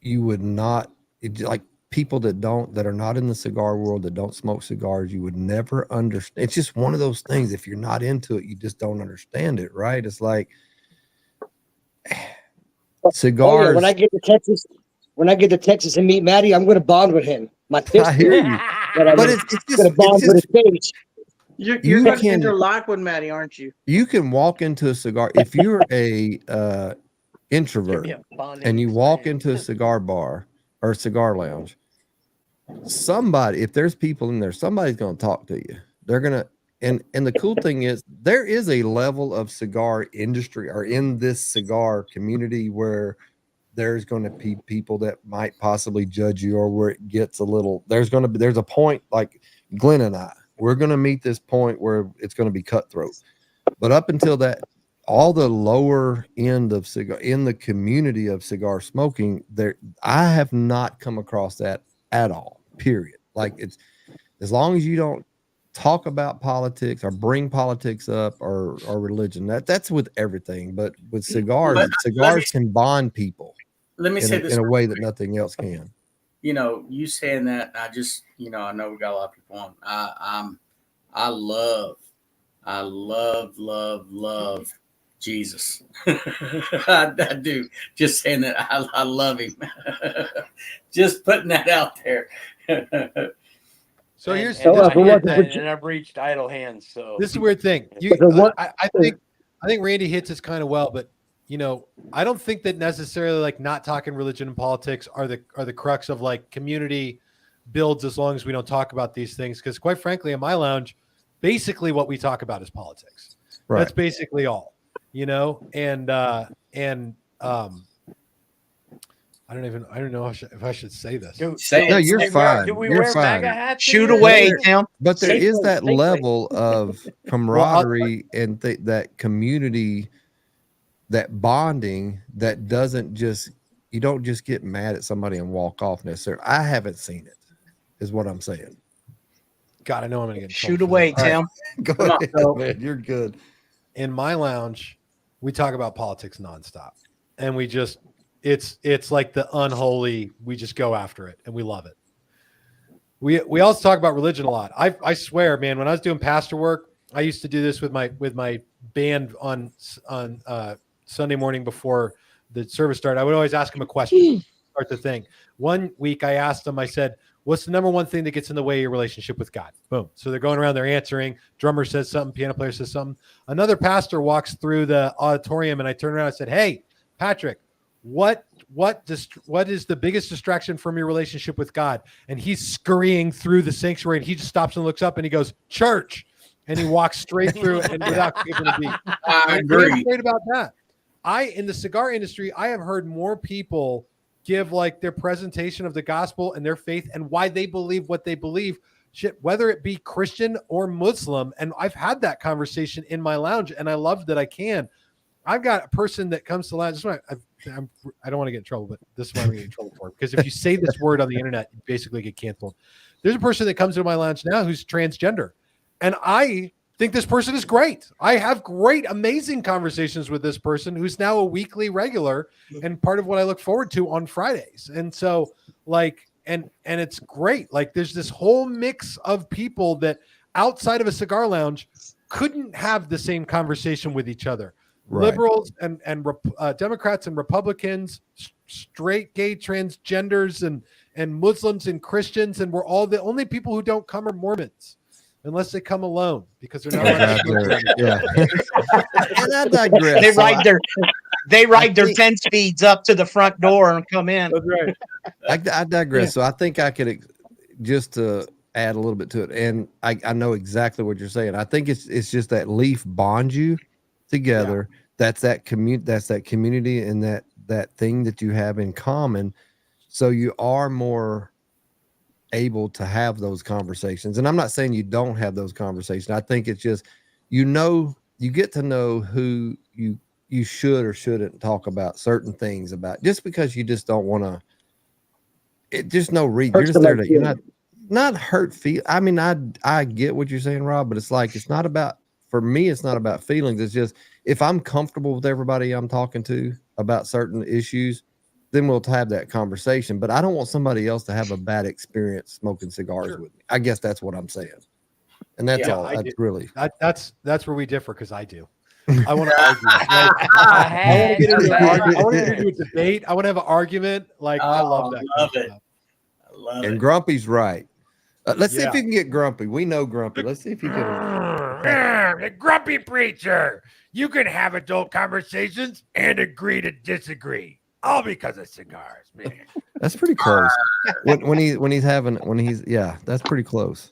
you would not. Like people that are not in the cigar world, that don't smoke cigars, you would never understand. It's just one of those things. If you're not into it, you just don't understand it, right? It's like cigars. Oh, yeah. When I get to Texas and meet Maddie, I'm going to bond with him. My fist. I hear you. But it's going to bond with his face. You're going to interlock with Maddie, aren't you? You can walk into a cigar if you're a introvert and you walk into a cigar bar or a cigar lounge. If there's people in there, somebody's going to talk to you. They're going to, and the cool thing is there is a level of cigar industry, or in this cigar community, where there's going to be people that might possibly judge you, or where it gets there's a point, like Glenn and we're going to meet this point where it's going to be cutthroat. But up until that, all the lower end of cigar in the community of cigar smoking, I have not come across that at all, period. Like, it's as long as you don't talk about politics or bring politics up or religion, that's with everything. But with cigars, can bond people. Let me say this in a way that nothing else can. You know, you saying that, I just, I know we got a lot of people on. I love Jesus. I do. Just saying that I love him. Just putting that out there. So here's and I've reached idle hands. So this is a weird thing. I think Randy hits this kind of well, but I don't think that necessarily like not talking religion and politics are the crux of like community builds, as long as we don't talk about these things. Because quite frankly, in my lounge, basically what we talk about is politics. Right. That's basically all, and I don't know if I should say this. No, you're fine. Do we you're wear fine. MAGA hats? Shoot away, Tim. But there is that level of camaraderie and that community, that bonding, that you don't just get mad at somebody and walk off necessarily. I haven't seen it, is what I'm saying. God, I know I'm going to get in shoot away, Tim. Right. Go ahead, man. You're good. In my lounge, we talk about politics nonstop, and it's like the unholy. We just go after it, and we love it. We also talk about religion a lot. I swear, man, when I was doing pastor work, I used to do this with my band on Sunday morning before the service started. I would always ask them a question, start the thing. One week I asked them, I said, what's the number one thing that gets in the way of your relationship with God? Boom. So they're going around, they're answering. Drummer says something, piano player says something. Another pastor walks through the auditorium, and I turned around and said, hey, Patrick, what is the biggest distraction from your relationship with God? And he's scurrying through the sanctuary, and he just stops and looks up and he goes, church. And he walks straight through it and without giving a beat. I agree. Great about that. In the cigar industry, I have heard more people give like their presentation of the gospel and their faith and why they believe what they believe, whether it be Christian or Muslim. And I've had that conversation in my lounge, and I love that I can. I've got a person that comes to lounge. I don't want to get in trouble, but this is why I'm going to get in trouble for it. Because if you say this word on the internet, you basically get canceled. There's a person that comes to my lounge now who's transgender. And I think this person is great. I have great, amazing conversations with this person who's now a weekly regular and part of what I look forward to on Fridays. And so like, and it's great. Like there's this whole mix of people that outside of a cigar lounge couldn't have the same conversation with each other. Right. Liberals and Democrats and Republicans, straight, gay, transgenders and Muslims and Christians. And we're all the only people who don't come are Mormons. Unless they come alone, because they're not. Yeah. And I digress. They ride their 10 speeds up to the front door and come in. That's right. I digress. Yeah. So I think I could just to add a little bit to it, and I know exactly what you're saying. I think it's just that leaf bonds you together. Yeah. That's that community and that thing that you have in common. So you are more able to have those conversations. And I'm not saying you don't have those conversations. I think it's just, you get to know who you should or shouldn't talk about certain things about, just because you just don't want to, just no reason. You're just there to, you're not hurt feel. I mean, I get what you're saying, Rob, but it's like, it's not about, for me, it's not about feelings. It's just, if I'm comfortable with everybody I'm talking to about certain issues, then we'll have that conversation. But I don't want somebody else to have a bad experience smoking cigars with me. I guess that's what I'm saying. And that's all. That's really that's where we differ, because I do. I want to argue. I want to get into a debate. I want to have an argument. Like, I love that. I love it. And Grumpy's right. Let's see if you can get Grumpy. We know Grumpy. Let's see if you can. The grumpy preacher. You can have adult conversations and agree to disagree. All because of cigars, man. That's pretty close. When he's that's pretty close.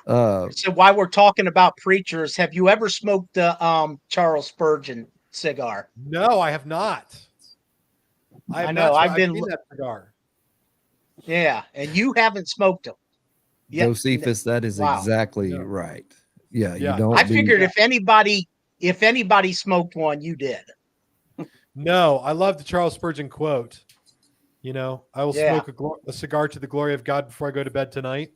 So while we're talking about preachers, have you ever smoked the Charles Spurgeon cigar? No, I have not. I know. I've been that cigar. Yeah, and you haven't smoked them. Josephus, that is exactly right. Yeah, you don't. I figured if anybody smoked one, you did. No, I love the Charles Spurgeon quote. You know, I will smoke a cigar to the glory of God before I go to bed tonight.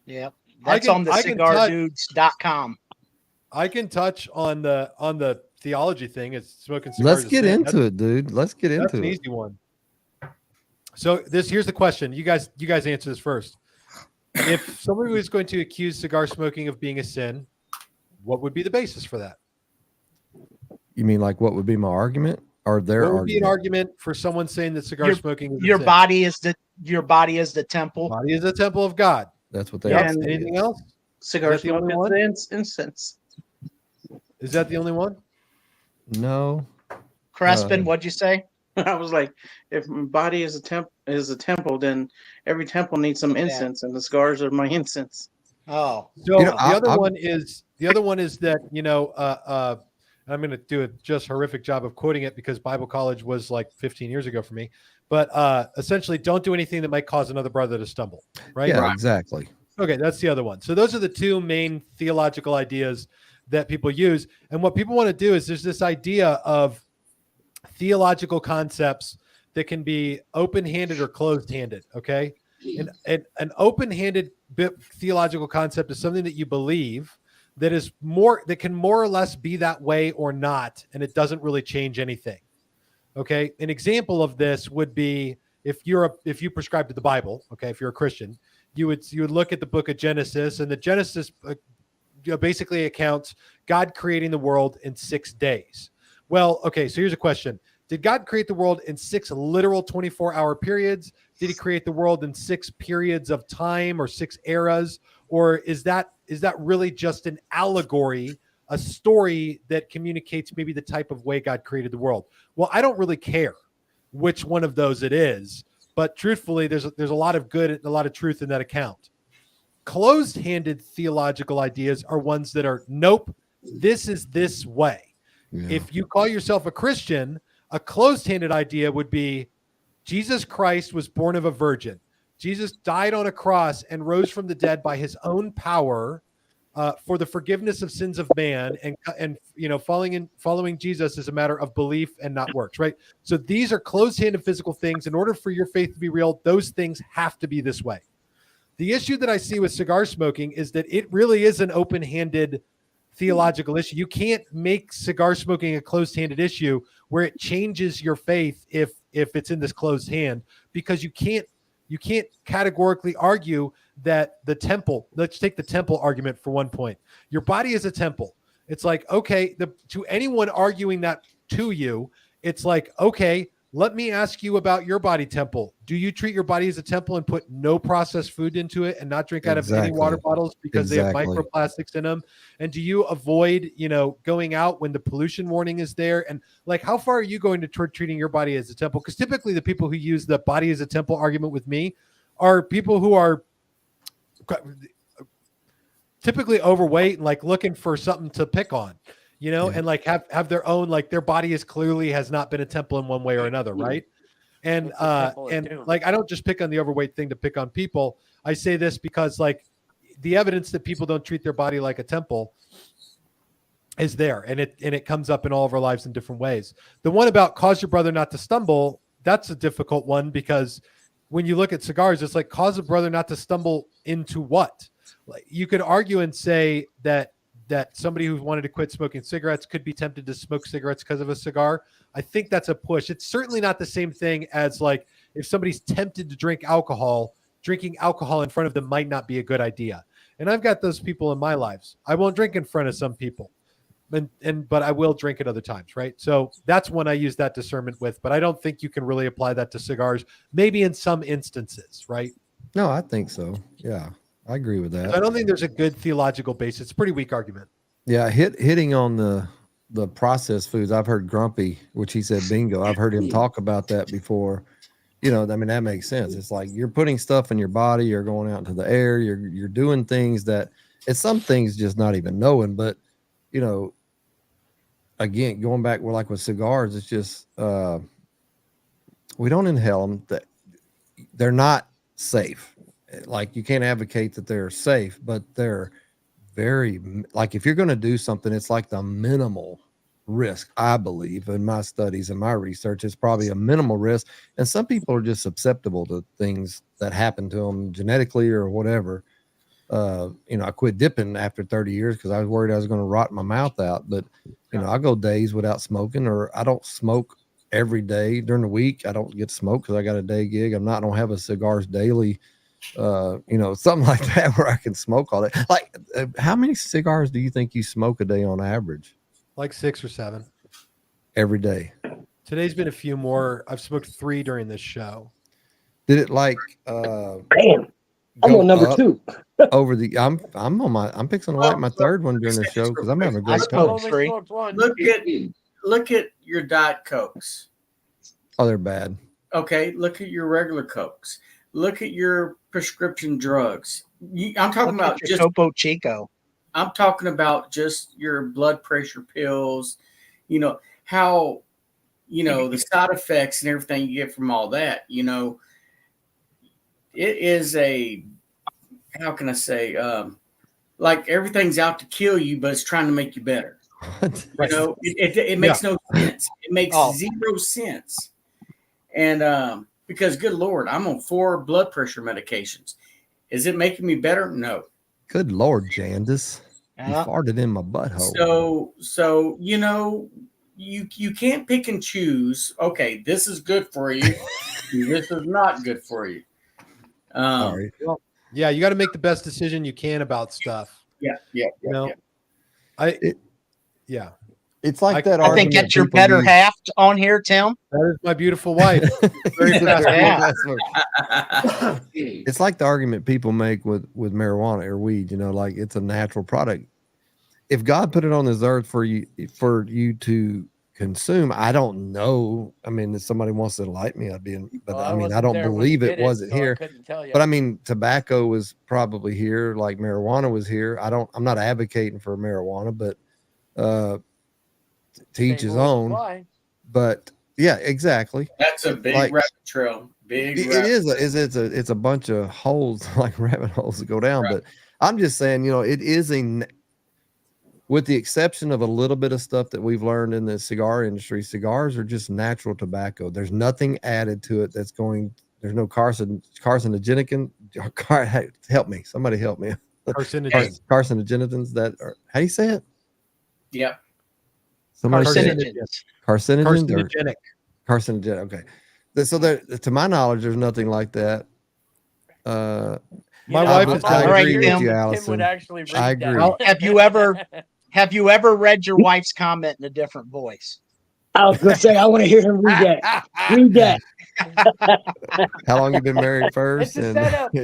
Yeah, that's on the cigardudes.com. I can touch on the theology thing. It's smoking cigars. Let's get into it, dude. Let's get into it. That's an easy one. So here's the question. You guys answer this first. If somebody was going to accuse cigar smoking of being a sin, what would be the basis for that? You mean like what would be my argument, or their argument? What would be an argument for someone saying that cigar smoking is your body is the temple. Body is the temple of God. That's what they are. Anything else? Cigar smoking is incense. Is that the only one? No. Crespin, what'd you say? I was like, if my body is a temple, then every temple needs some incense, and the cigars are my incense. Oh, so the other one is that I'm going to do a just horrific job of quoting it because Bible college was like 15 years ago for me. But essentially, don't do anything that might cause another brother to stumble. Right? Yeah, exactly. Okay, that's the other one. So those are the two main theological ideas that people use. And what people want to do is there's this idea of theological concepts that can be open-handed or closed-handed. Okay, and an open-handed theological concept is something that you believe that can more or less be that way or not, and it doesn't really change anything. Okay, an example of this would be if you prescribe to the Bible. Okay, if you're a Christian, you would look at the book of Genesis, and the Genesis basically accounts God creating the world in 6 days. Well, okay, so here's a question. Did God create the world in 6 literal 24-hour periods? Did he create the world in 6 periods of time or 6 eras? Or is that really just an allegory, a story that communicates maybe the type of way God created the world? Well, I don't really care which one of those it is, but truthfully, there's a lot of good and a lot of truth in that account. Closed-handed theological ideas are ones that are, nope, this is this way. Yeah. If you call yourself a Christian, a closed-handed idea would be Jesus Christ was born of a virgin. Jesus died on a cross and rose from the dead by his own power for the forgiveness of sins of man, and following Jesus is a matter of belief and not works, right? So these are closed-handed physical things. In order for your faith to be real, those things have to be this way. The issue that I see with cigar smoking is that it really is an open-handed theological issue. You can't make cigar smoking a closed-handed issue where it changes your faith if it's in this closed hand, because you can't categorically argue that the temple, let's take the temple argument for one point. Your body is a temple. It's like, okay, to anyone arguing that to you, it's like, okay, let me ask you about your body temple. Do you treat your body as a temple and put no processed food into it and not drink out of any water bottles because they have microplastics in them? And do you avoid, going out when the pollution warning is there? And like, how far are you going to treating your body as a temple? Because typically the people who use the body as a temple argument with me are people who are typically overweight and like looking for something to pick on. And like have their own, like their body has not been a temple in one way or another, right? And like I don't just pick on the overweight thing to pick on people. I say this because like the evidence that people don't treat their body like a temple is there, and it comes up in all of our lives in different ways. The one about cause your brother not to stumble, that's a difficult one, because when you look at cigars, it's like cause a brother not to stumble into what? Like you could argue and say that somebody who wanted to quit smoking cigarettes could be tempted to smoke cigarettes because of a cigar. I think that's a push. It's certainly not the same thing as like if somebody's tempted to drink alcohol, drinking alcohol in front of them might not be a good idea. And I've got those people in my lives. I won't drink in front of some people, but I will drink at other times, right? So that's when I use that discernment with, but I don't think you can really apply that to cigars, maybe in some instances, right? No, I think so. Yeah. I agree with that. I don't think there's a good theological base. It's a pretty weak argument. Yeah, hitting on the processed foods. I've heard Grumpy, which he said bingo. I've heard him talk about that before. That makes sense. It's like you're putting stuff in your body, you're going out into the air, you're doing things that it's some things just not even knowing. But again, going back with cigars, it's just we don't inhale them. That they're not safe. Like you can't advocate that they're safe, but they're very, like if you're going to do something, it's like the minimal risk. I believe in my studies and my research, it's probably a minimal risk. And some people are just susceptible to things that happen to them genetically or whatever. I quit dipping after 30 years because I was worried I was going to rot my mouth out. But, I go days without smoking, or I don't smoke every day during the week. I don't get to smoke because I got a day gig. I don't have a Cigars Daily something like that where I can smoke all day. Like, how many cigars do you think you smoke a day on average? Like 6 or 7 every day. Today's been a few more. I've smoked 3 during this show. Did it like damn, I'm on number 2 over the I'm fixing to light my third one during the show because I'm having a great time. Look at your Diet Cokes. Oh, they're bad. Okay, look at your regular Cokes. Look at your prescription drugs. I'm talking about just Topo Chico. I'm talking about just your blood pressure pills. How, the side effects and everything you get from all that. It is how can I say, like everything's out to kill you, but it's trying to make you better. It makes no sense. It makes 0 sense. And because, good Lord, I'm on 4 blood pressure medications. Is it making me better? No. Good Lord, Jandis. You farted in my butthole. So you know, you can't pick and choose. Okay, this is good for you. This is not good for you. Sorry. Well, yeah, you got to make the best decision you can about stuff. Yeah. You know, It's like that. I think that's your better half on here, Tim. That is my beautiful wife. Very fast. It's like the argument people make with marijuana or weed. You know, like it's a natural product. If God put it on this earth for you to consume, I don't know. I mean, if somebody wants to enlighten me, I don't believe it wasn't here. But I mean, tobacco was probably here, like marijuana was here. I'm not advocating for marijuana, but to each his own. But yeah, exactly. That's a big rabbit trail. It's a bunch of holes, like rabbit holes that go down. Right. But I'm just saying, you know, it is with the exception of a little bit of stuff that we've learned in the cigar industry, cigars are just natural tobacco. There's nothing added to it there's no carcinogenic. Help me. Somebody help me. Carcinogens that are, how do you say it? Yeah. Carcinogens. Carcinogen. Okay. So there, to my knowledge, there's nothing like that. My wife is. I agree with you, Allison. I agree. Have you ever read your wife's comment in a different voice? I was going to say, I want to hear him read that. Read that. How long you been married first? You got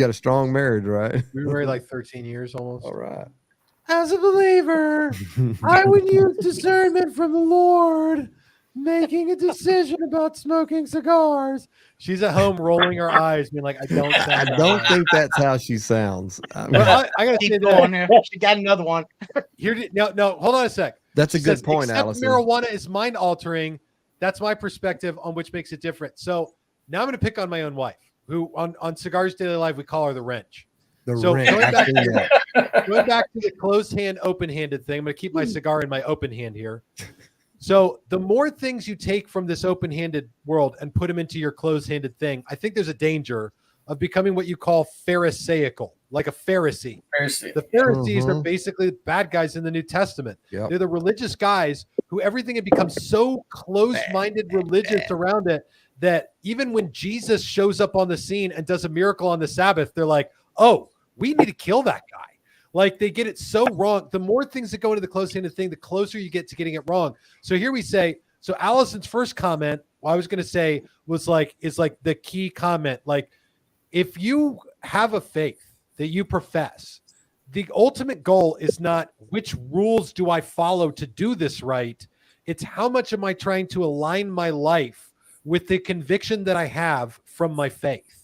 a strong marriage, right? We were married like 13 years almost. All right. As a believer, I would use discernment from the Lord, making a decision about smoking cigars. She's at home rolling her eyes, being like, I don't think that's how she sounds. I gotta say that. She got another one. No, hold on a sec. That's a good point, Allison. Marijuana is mind altering. That's my perspective on which makes it different. So now I'm going to pick on my own wife, who on Cigars Daily Live, we call her the wrench. Going back to the closed hand, open-handed thing, I'm going to keep my cigar in my open hand here. So the more things you take from this open-handed world and put them into your closed-handed thing, I think there's a danger of becoming what you call pharisaical, like a Pharisee. The Pharisees are basically bad guys in the New Testament. Yep. They're the religious guys who everything had become so closed-minded religious around it that even when Jesus shows up on the scene and does a miracle on the Sabbath, they're like, oh, we need to kill that guy. Like they get it so wrong. The more things that go into the close-handed thing, the closer you get to getting it wrong. So here we say, so Allison's first comment, I was going to say is like the key comment. Like if you have a faith that you profess, the ultimate goal is not which rules do I follow to do this right. It's how much am I trying to align my life with the conviction that I have from my faith.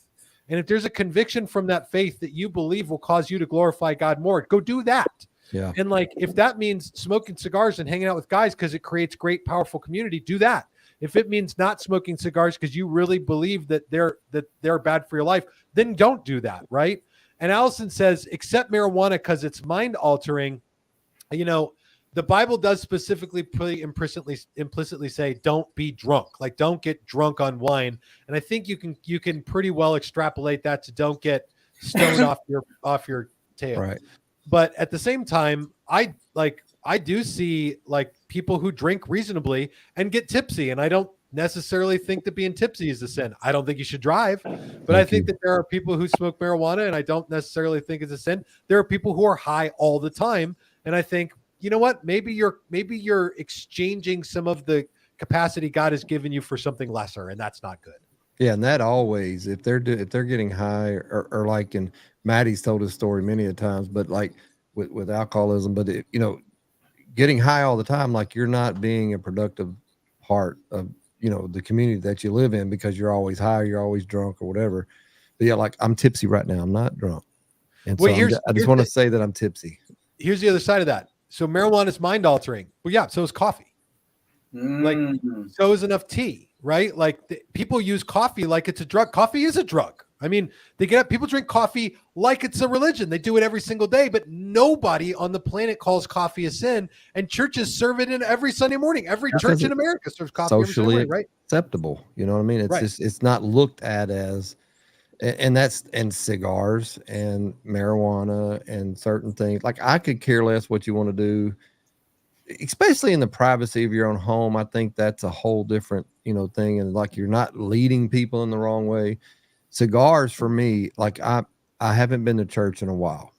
And if there's a conviction from that faith that you believe will cause you to glorify God more, go do that. Yeah. And like, if that means smoking cigars and hanging out with guys because it creates great, powerful community, do that. If it means not smoking cigars because you really believe that they're bad for your life, then don't do that. Right. And Allison says, accept marijuana because it's mind altering. You know, the Bible does specifically pretty implicitly say, don't be drunk. Like, don't get drunk on wine. And I think you can pretty well extrapolate that to don't get stoned off your tail. Right. But at the same time, I do see like people who drink reasonably and get tipsy. And I don't necessarily think that being tipsy is a sin. I don't think you should drive, but I think that there are people who smoke marijuana and I don't necessarily think it's a sin. There are people who are high all the time. And I think, you know what? Maybe you're exchanging some of the capacity God has given you for something lesser, and that's not good. Yeah, and that always, if they're getting high, or like, and Maddie's told his story many a times, but like with alcoholism, but getting high all the time, like you're not being a productive part of the community that you live in because you're always high, you're always drunk or whatever. But yeah, like I'm tipsy right now, I'm not drunk, and so I just want to say that I'm tipsy. Here's the other side of that. So marijuana is mind altering. Well, yeah, so is coffee. Like, so is enough tea, right? Like people use coffee like it's a drug. Coffee is a drug. I mean, people drink coffee like it's a religion. They do it every single day, but nobody on the planet calls coffee a sin. And churches serve it in every Sunday morning. Every church in America serves coffee every Sunday morning, right? Acceptable. You know what I mean? It's just, it's not looked at as and cigars and marijuana and certain things. Like, I could care less what you want to do, especially in the privacy of your own home. I think that's a whole different, thing. And like, you're not leading people in the wrong way. Cigars for me, like, I haven't been to church in a while.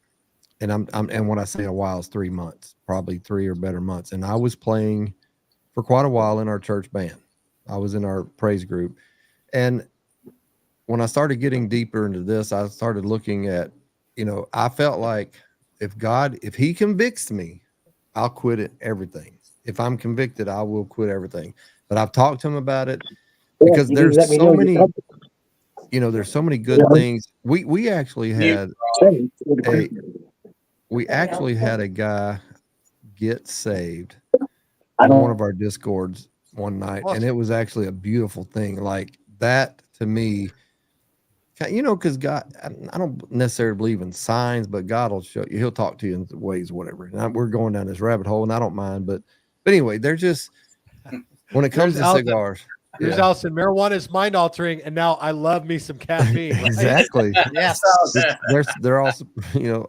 And and when I say a while, it's 3 months, probably 3 or better months. And I was playing for quite a while in our church band. I was in our praise group. And when I started getting deeper into this, I started looking at, I felt like if he convicts me, I'll quit everything. If I'm convicted, I will quit everything. But I've talked to him about it because there's so many, there's so many good things. We actually had a guy get saved in one of our discords one night, and it was actually a beautiful thing. Like, that to me, because God, I don't necessarily believe in signs, but God will show you. He'll talk to you in ways, whatever. And we're going down this rabbit hole, and I don't mind. But anyway, they're just, when it comes to cigars. Here's Allison. Marijuana is mind altering, and now I love me some caffeine. Right? Exactly. Yes. They're also,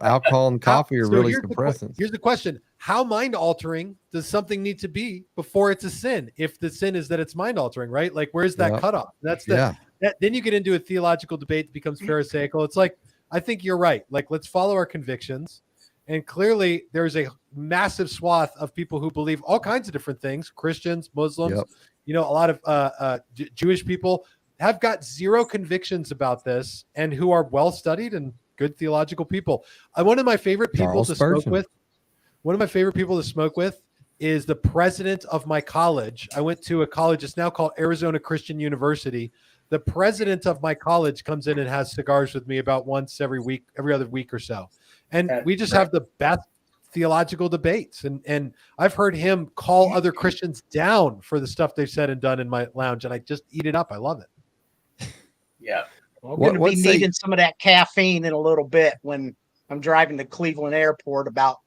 alcohol and coffee are really suppressants. Here's the question: how mind altering does something need to be before it's a sin? If the sin is that it's mind altering, right? Like, where's that cutoff? That's then you get into a theological debate that becomes pharisaical. It's like, I think you're right. Like, let's follow our convictions. And clearly, there's a massive swath of people who believe all kinds of different things: Christians, Muslims. A lot of Jewish people have got zero convictions about this and who are well-studied and good theological people. One of my favorite people to smoke with is the president of my college. I went to a college. It's now called Arizona Christian University. The president of my college comes in and has cigars with me about once every other week or so. And we just have the best theological debates, and I've heard him call other Christians down for the stuff they've said and done in my lounge, and I just eat it up. I love it. Yeah. Well, we're going to be needing some of that caffeine in a little bit when I'm driving to Cleveland Airport about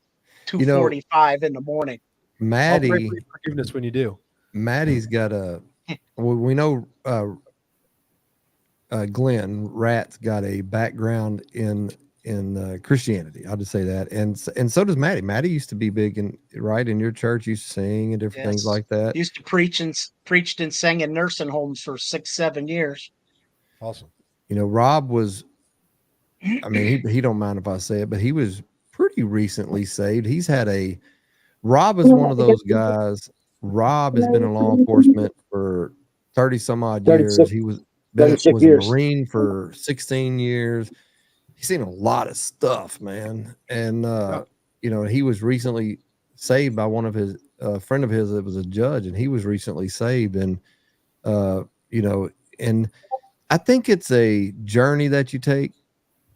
2:45 in the morning. Maddie, I'll pray for forgiveness when you do. Maddie's got we know Glenn Rat's got a background in Christianity. I'll just say that. And so does Maddie. Maddie used to be big in your church, used to sing and different things like that. Used to preached and sang in nursing homes for 6-7 years. Awesome. Rob was, he don't mind if I say it, but he was pretty recently saved. Rob is one of those guys. Rob has been in law enforcement for 30 some odd years. He was a Marine for 16 years. He's seen a lot of stuff, man. And, he was recently saved by one of his friend of his that was a judge, and he was recently saved. And, and I think it's a journey that you take.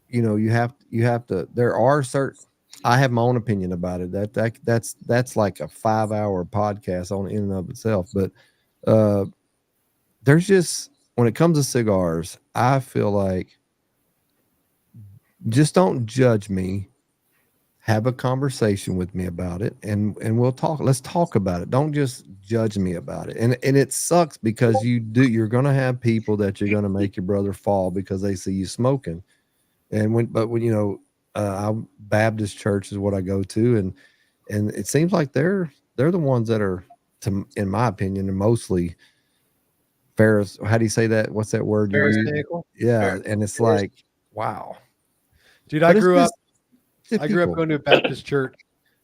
You have to, there are certain, I have my own opinion about it. That's like a 5-hour podcast on in and of itself. But there's just, when it comes to cigars, I feel like, just don't judge me. Have a conversation with me about it, and we'll talk. Let's talk about it. Don't just judge me about it. And it sucks because you're going to have people that you're going to make your brother fall because they see you smoking. And when Baptist church is what I go to, and it seems like they're the ones that are, in my opinion, and mostly Pharisees. How do you say that? What's that word? Yeah, and it's like, wow. Dude, I grew up going to a Baptist church,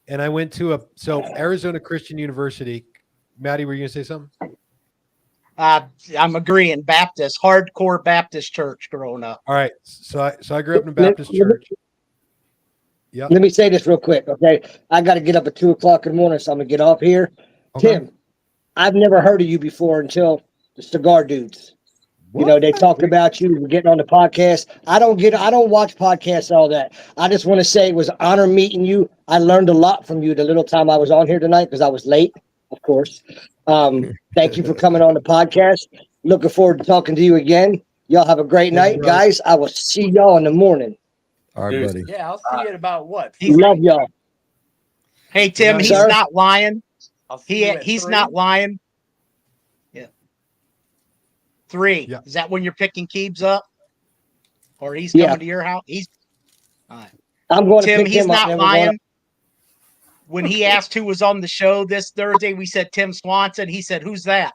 and I went to Arizona Christian University. Maddie, were you going to say something? I'm agreeing. Baptist, hardcore Baptist church growing up. All right. So I grew up in a Baptist church. Yeah. Let me say this real quick. Okay. I got to get up at 2:00 in the morning, so I'm going to get off here. Okay. Tim, I've never heard of you before until the Cigar Dudes. What? They talked about you getting on the podcast. I don't watch podcasts, all that. I just want to say it was an honor meeting you. I learned a lot from you the little time I was on here tonight because I was late, of course. Thank you for coming on the podcast. Looking forward to talking to you again. Y'all have a great night, guys. I will see y'all in the morning. All right, buddy. Yeah, I'll see you at about what? Love y'all. Hey, Tim, he's not lying. He's not lying. 3. Yeah. Is that when you're picking keebs up? or he's coming to your house. I'm going to Tim, pick he's him up. not Then we're going lying. When he asked who was on the show this Thursday, we said Tim Swanson. He said, "Who's that?"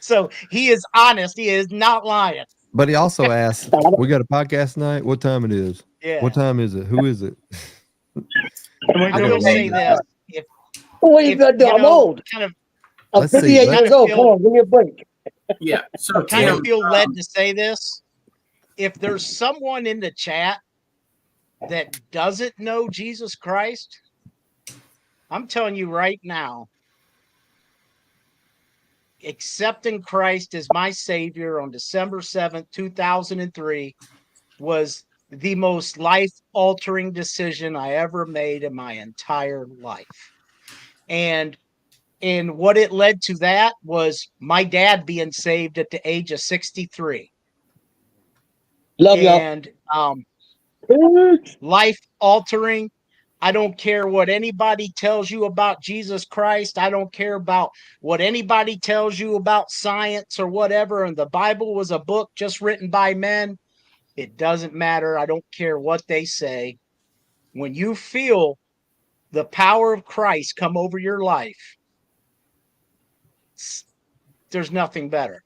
So he is honest. He is not lying. But he also asked, "We got a podcast tonight. What time it is? Yeah. What time is it? Who is it?" I will say this: what are you going to do? I'm old. Kind of, I'm 58 years old. Come on, give me a break. Yeah. So kind of Tim, feel led to say this. If there's someone in the chat that doesn't know Jesus Christ, I'm telling you right now, accepting Christ as my Savior on December 7th, 2003 was the most life-altering decision I ever made in my entire life. And what it led to that was my dad being saved at the age of 63. Love y'all. And life-altering. I don't care what anybody tells you about Jesus Christ. I don't care about what anybody tells you about science or whatever. And the Bible was a book just written by men. It doesn't matter. I don't care what they say. When you feel the power of Christ come over your life, there's nothing better.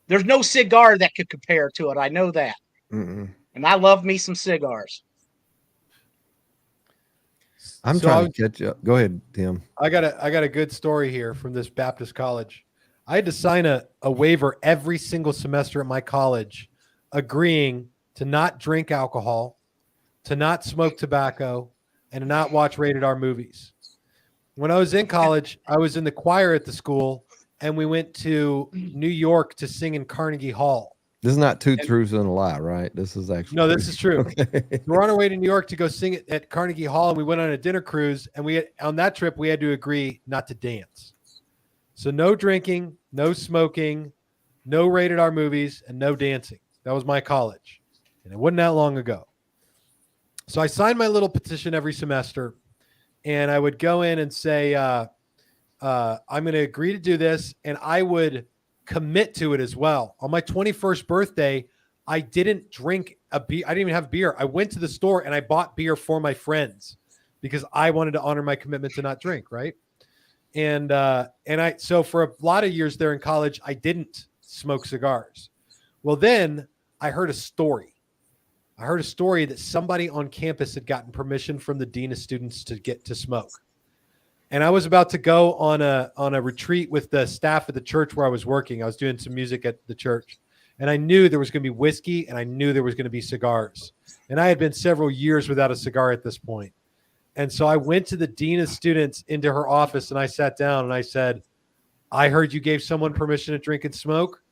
There's no cigar that could compare to it. I know that. And I love me some cigars. I'm trying to catch up. Go ahead, Tim. I got a good story here from this Baptist college. I had to sign a waiver every single semester at my college, agreeing to not drink alcohol, to not smoke tobacco, and to not watch rated R movies. When I was in college, I was in the choir at the school, and we went to New York to sing in Carnegie Hall. This is not two truths and a lie, right? This is actually no. This is true. Okay. We're on our way to New York to go sing it at Carnegie Hall, and we went on a dinner cruise. And on that trip we had to agree not to dance. So no drinking, no smoking, no rated R movies, and no dancing. That was my college, and it wasn't that long ago. So I signed my little petition every semester, and I would go in and say, "I'm going to agree to do this," and I would commit to it as well. On my 21st birthday, I didn't drink a beer. I didn't even have beer. I went to the store and I bought beer for my friends because I wanted to honor my commitment to not drink. Right. So for a lot of years there in college, I didn't smoke cigars. Well, then I heard a story. I heard a story that somebody on campus had gotten permission from the dean of students to get to smoke. And I was about to go on a retreat with the staff at the church where I was working. I was doing some music at the church. And I knew there was going to be whiskey, and I knew there was going to be cigars. And I had been several years without a cigar at this point. And so I went to the dean of students into her office, and I sat down, and I said, "I heard you gave someone permission to drink and smoke,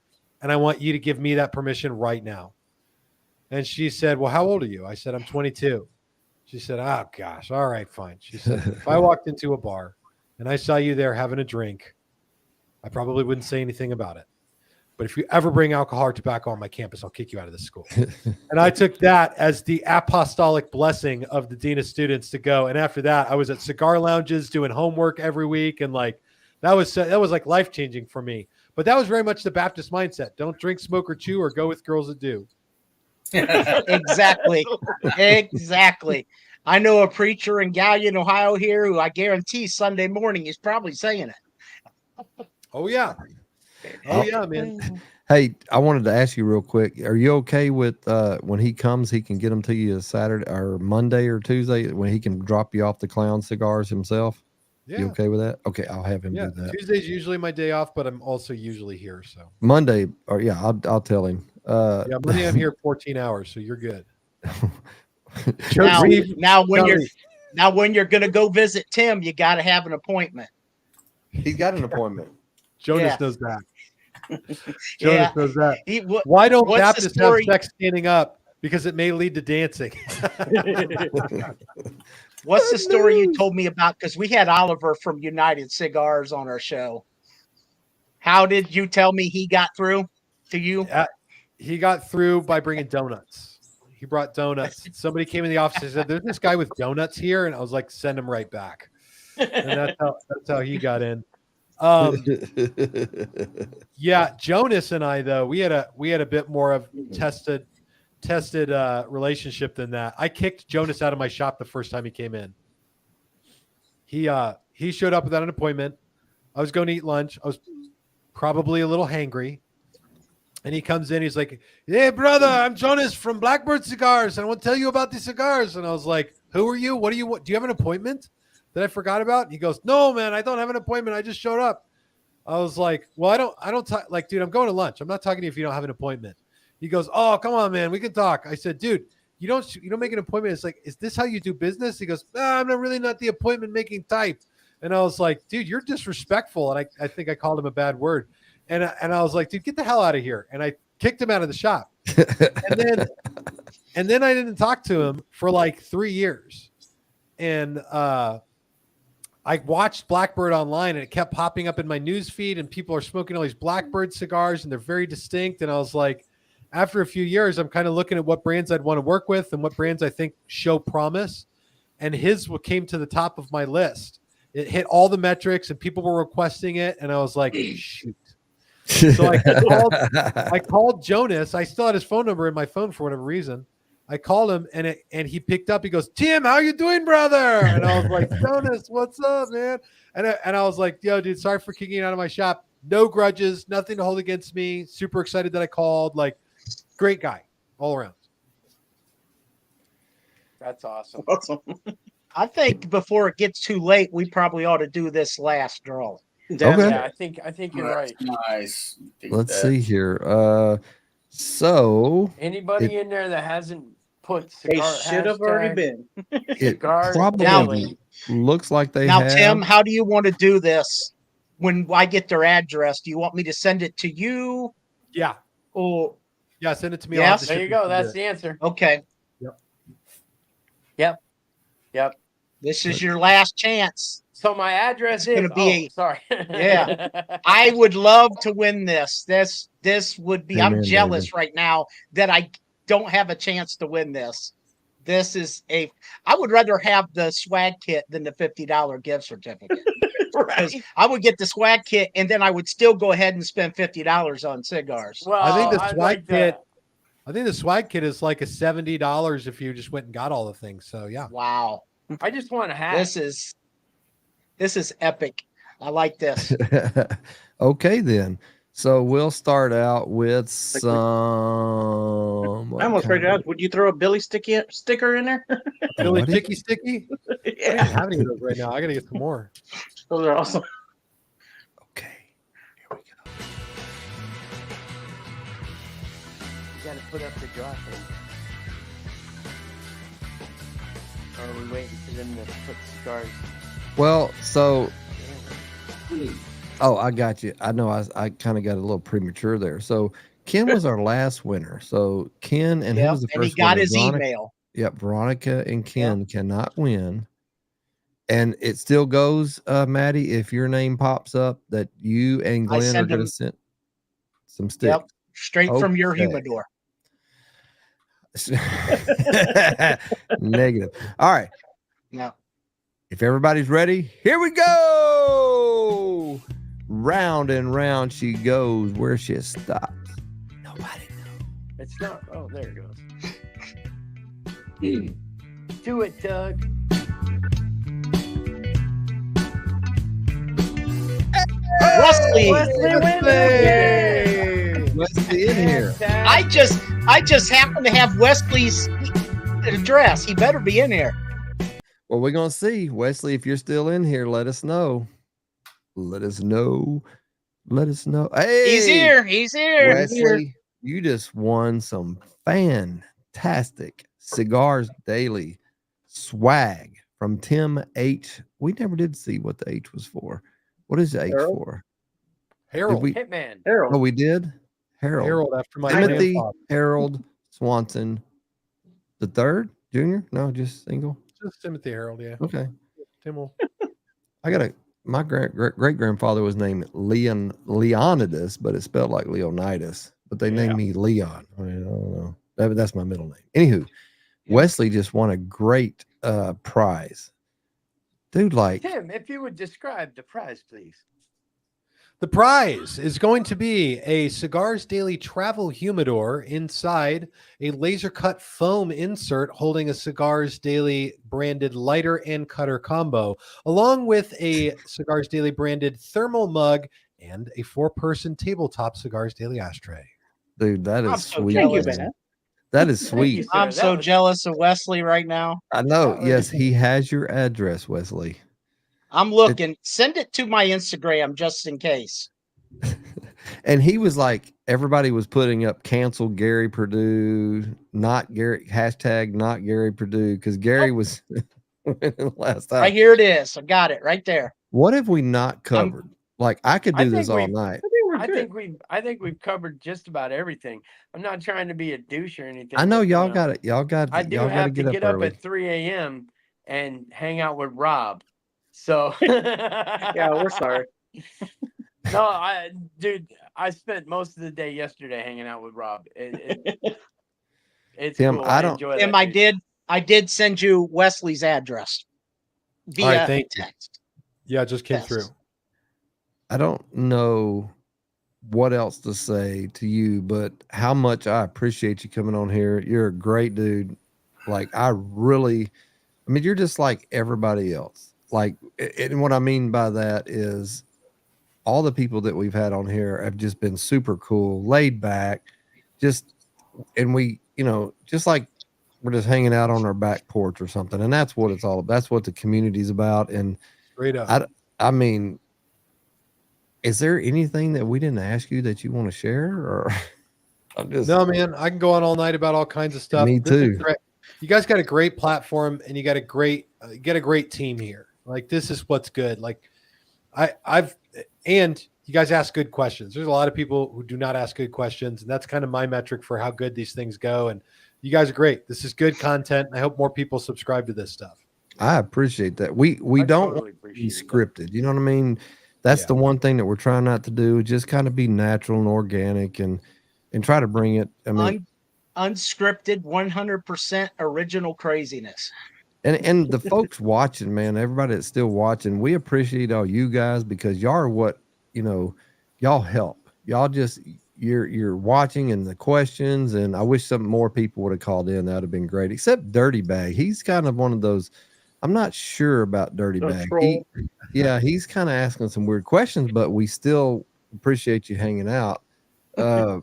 and I want you to give me that permission right now." And she said, "Well, how old are you?" I said, "I'm 22. She said, "Oh, gosh. All right, fine." She said, "If I walked into a bar and I saw you there having a drink, I probably wouldn't say anything about it. But if you ever bring alcohol or tobacco on my campus, I'll kick you out of the school." And I took that as the apostolic blessing of the dean of students to go. And after that, I was at cigar lounges doing homework every week. And that was like life-changing for me. But that was very much the Baptist mindset. Don't drink, smoke, or chew, or go with girls that do. Exactly. I know a preacher in Gallion, Ohio here who I guarantee Sunday morning he's probably saying it. Oh yeah, man. Hey, I wanted to ask you real quick. Are you okay with when he comes, he can get them to you Saturday or Monday or Tuesday when he can drop you off the clown cigars himself? Yeah. You okay with that? Okay, I'll have him do that. Tuesday's usually my day off, but I'm also usually here. So Monday, I'll tell him. Monday I'm here 14 hours, so you're good. Now when you're gonna go visit Tim, you got to have an appointment. He's got an appointment. Jonas knows that. Jonas knows that. Why don't Baptists have sex standing up? Because it may lead to dancing. What's the story you told me about? Because we had Oliver from United Cigars on our show. How did you tell me he got through to you? He got through by bringing donuts. He brought donuts. Somebody came in the office and said, "There's this guy with donuts here," and I was like, "Send him right back." And that's how he got in. Yeah, Jonas and I though we had a bit more of tested. tested relationship than that. I kicked Jonas out of my shop the first time he came in. He showed up without an appointment. I was going to eat lunch. I was probably a little hangry. And he comes in. He's like, "Hey, brother, I'm Jonas from Blackbird Cigars. And I want to tell you about these cigars." And I was like, "Who are you? What do you want? Do you have an appointment that I forgot about?" And he goes, "No, man, I don't have an appointment. I just showed up." I was like, "Well, I don't talk like, dude, I'm going to lunch. I'm not talking to you if you don't have an appointment." He goes, "Oh, come on, man. We can talk." I said, "Dude, you don't make an appointment." It's like, "Is this how you do business?" He goes, "I'm not the appointment making type." And I was like, "Dude, you're disrespectful." And I think I called him a bad word. And I was like, "Dude, get the hell out of here." And I kicked him out of the shop. and then I didn't talk to him for like 3 years. And I watched Blackbird online, and it kept popping up in my news feed, and people are smoking all these Blackbird cigars, and they're very distinct. And I was like, after a few years, I'm kind of looking at what brands I'd want to work with and what brands I think show promise. And his came to the top of my list. It hit all the metrics, and people were requesting it. And I was like, shoot. So I called Jonas. I still had his phone number in my phone for whatever reason. I called him, and he picked up. He goes, "Tim, how you doing, brother?" And I was like, "Jonas, what's up, man?" And I was like, "Yo, dude, sorry for kicking you out of my shop. No grudges, nothing to hold against me. Super excited that I called. Like, great guy all around." That's awesome. I think before it gets too late, we probably ought to do this last draw. Okay. Yeah, I think you're right. Nice. Let's see here. So Anybody in there that hasn't put They cigar should have already been. it Cigar probably Daily. looks like they Now, have. Tim, how do you want to do this? When I get their address, do you want me to send it to you? Yeah. Or Yeah, send it to me. Yes? There you go. That's the answer. okay, Yep. this is your last chance. So my address It's is gonna be sorry. Yeah. I would love to win this. This would be. I'm Amen, jealous David. right now that I don't have a chance to win this. This is I would rather have the swag kit than the $50 gift certificate. Because I would get the swag kit, and then I would still go ahead and spend $50 on cigars. Well, I think the I'd swag like kit. to- I think the swag kit is like a $70 if you just went and got all the things. So yeah. Wow, I just want a hat. this is epic. I like this. Okay, then. So we'll start out with some. I almost figured out. Would you throw a Billy sticker in there? Billy What? Sticky? I don't Yeah, have any of those right now. I gotta get some more. those are awesome. Okay, here we go. You gotta put up the drop in. Or are we waiting for them to put cigars? Well, so. Oh, I got you. I know I kind of got a little premature there. So Ken was our last winner. So Ken and who Yep, was the and he first got winner? his Veronica? email. Yep, Veronica and Ken cannot win. And it still goes, Maddie, if your name pops up that you and I Glenn are send going to them- send some sticks. Yep, straight from your Okay. humidor. Negative. All right. No. If everybody's ready, here we go. Round and round she goes. Where she stops, nobody knows. It's not. Oh, there it goes. Do it, Doug. Wesley, Wesley in here. I just happen to have Wesley's address. He better be in here. Well, we're gonna see. Wesley, if you're still in here, let us know. Let us know. Let us know. Hey, He's here. He's here. Wesley, you just won some fantastic Cigars Daily swag from Tim H. We never did see what the H was for. What is the H Harold? for? Harold. we- Hitman. Harold. Oh, we did. Harold after my Timothy grandfather. Harold Swanson, the third, junior? No, just single. Just Timothy Harold, yeah. Okay. Tim will. My great grandfather was named Leonidas, but it's spelled like Leonidas. But they named me Leon. I mean, I don't know. That's my middle name. Anywho, Wesley just won a great prize. Dude, like Tim, if you would describe the prize, please. The prize is going to be a Cigars Daily travel humidor inside a laser cut foam insert holding a Cigars Daily branded lighter and cutter combo, along with a Cigars Daily branded thermal mug and a 4-person tabletop Cigars Daily ashtray. Dude, that I'm is so sweet. jealous. Man. That is Thank you, sweet. sir. I'm That so was- jealous of Wesley right now. I know. That was- Yes, he has your address, Wesley. I'm looking. Send it to my Instagram just in case. And he was like, everybody was putting up cancel Gary Purdue, not Gary, hashtag not Gary Purdue, because Gary was winning last time. Right here it is. I got it right there. What have we not covered? Like, I could I do this think all we- night. I think we've covered just about everything. I'm not trying to be a douche or anything. I know but, y'all got it. Y'all got I do y'all got to have to get up early. at 3 a.m. and hang out with Rob. So Yeah, we're sorry. No, dude, I spent most of the day yesterday hanging out with Rob. It's Tim, cool. I don't- enjoy Tim, that, dude. I did send you Wesley's address via All right, thank you. text. Yeah, it just came Yes. through. I don't know what else to say to you, but how much I appreciate you coming on here. You're a great dude. Like, I mean, you're just like everybody else. Like, and what I mean by that is all the people that we've had on here have just been super cool, laid back, and we, just like we're just hanging out on our back porch or something. And that's what it's all about. That's what the community's about. And Straight up. I mean, is there anything that we didn't ask you that you want to share? Or No, man, I can go on all night about all kinds of stuff. Me This is too. great. You guys got a great platform, and you got a great team here. Like, this is what's good. Like, and you guys ask good questions. There's a lot of people who do not ask good questions, and that's kind of my metric for how good these things go. And you guys are great. This is good content. I hope more people subscribe to this stuff. I appreciate that. We I don't totally want to be appreciate it. scripted. You know what I mean? That's Yeah. the one thing that we're trying not to do. Just kind of be natural and organic and try to bring it. I mean, Unscripted, 100% original craziness. and the folks watching, man, everybody that's still watching, we appreciate all you guys because y'all are what, y'all help. Y'all just, you're watching and the questions. And I wish some more people would have called in. That would have been great. Except Dirty Bag. He's kind of one of those, I'm not sure about Dirty Bag. He's kind of asking some weird questions, but we still appreciate you hanging out. All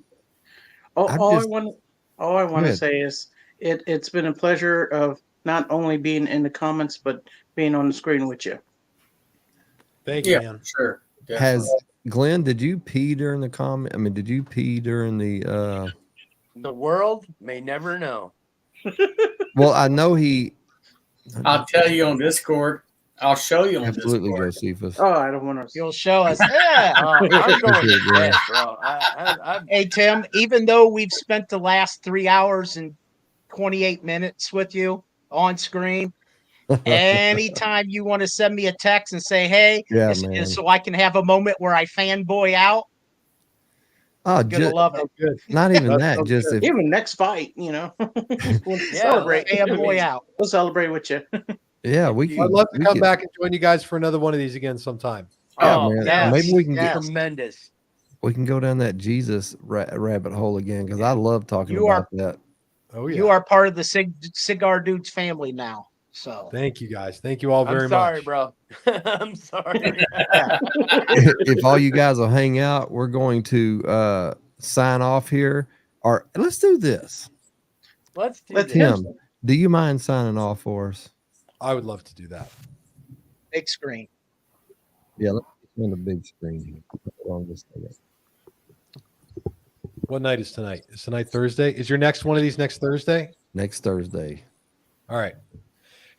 I want to say is it's been a pleasure of not only being in the comments, but being on the screen with you. Thank you, Yeah, man. sure. Has Glenn, did you pee during the comment? I mean, did you pee during the The world may never know. well, I know he I'll tell you on Discord. I'll show you on absolutely Discord. Josephus. Oh, I don't want to. You'll show us. Yeah. I'm going to Appreciate it, bed, bro. I Hey, Tim, even though we've spent the last 3 hours and 28 minutes with you on screen, anytime you want to send me a text and say, hey, Yeah, this man. is so I can have a moment where I fanboy out, Oh, gonna just, love it. Oh, good. not even That's that. so Just good. if Even next fight, we'll Yeah, celebrate. Fanboy out. We'll celebrate with you. yeah, we can. I'd love to we come can- back and join you guys for another one of these again sometime. Yeah, Oh, man. yes, Maybe we can yes. get tremendous. we can go down that Jesus rabbit hole again because I love talking You about that. Oh, yeah. You are part of the Cigar Dudes family now. So Thank you, guys. Thank you all very I'm sorry, much. bro. I'm sorry. If all you guys will hang out, we're going to sign off here. Or let's do this. Let's do Let's this. Tim, do you mind signing off for us? I would love to do that. big screen. Yeah, let's get on the big screen. Hold on just a second. What night is tonight? Is tonight Thursday? Is your next one of these next Thursday? Next Thursday. All right.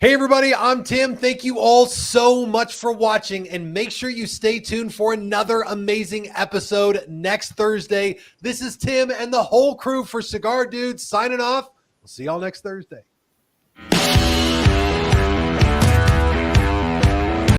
Hey, everybody, I'm Tim. Thank you all so much for watching, and make sure you stay tuned for another amazing episode next Thursday. This is Tim and the whole crew for Cigar Dudes signing off. We'll see y'all next Thursday.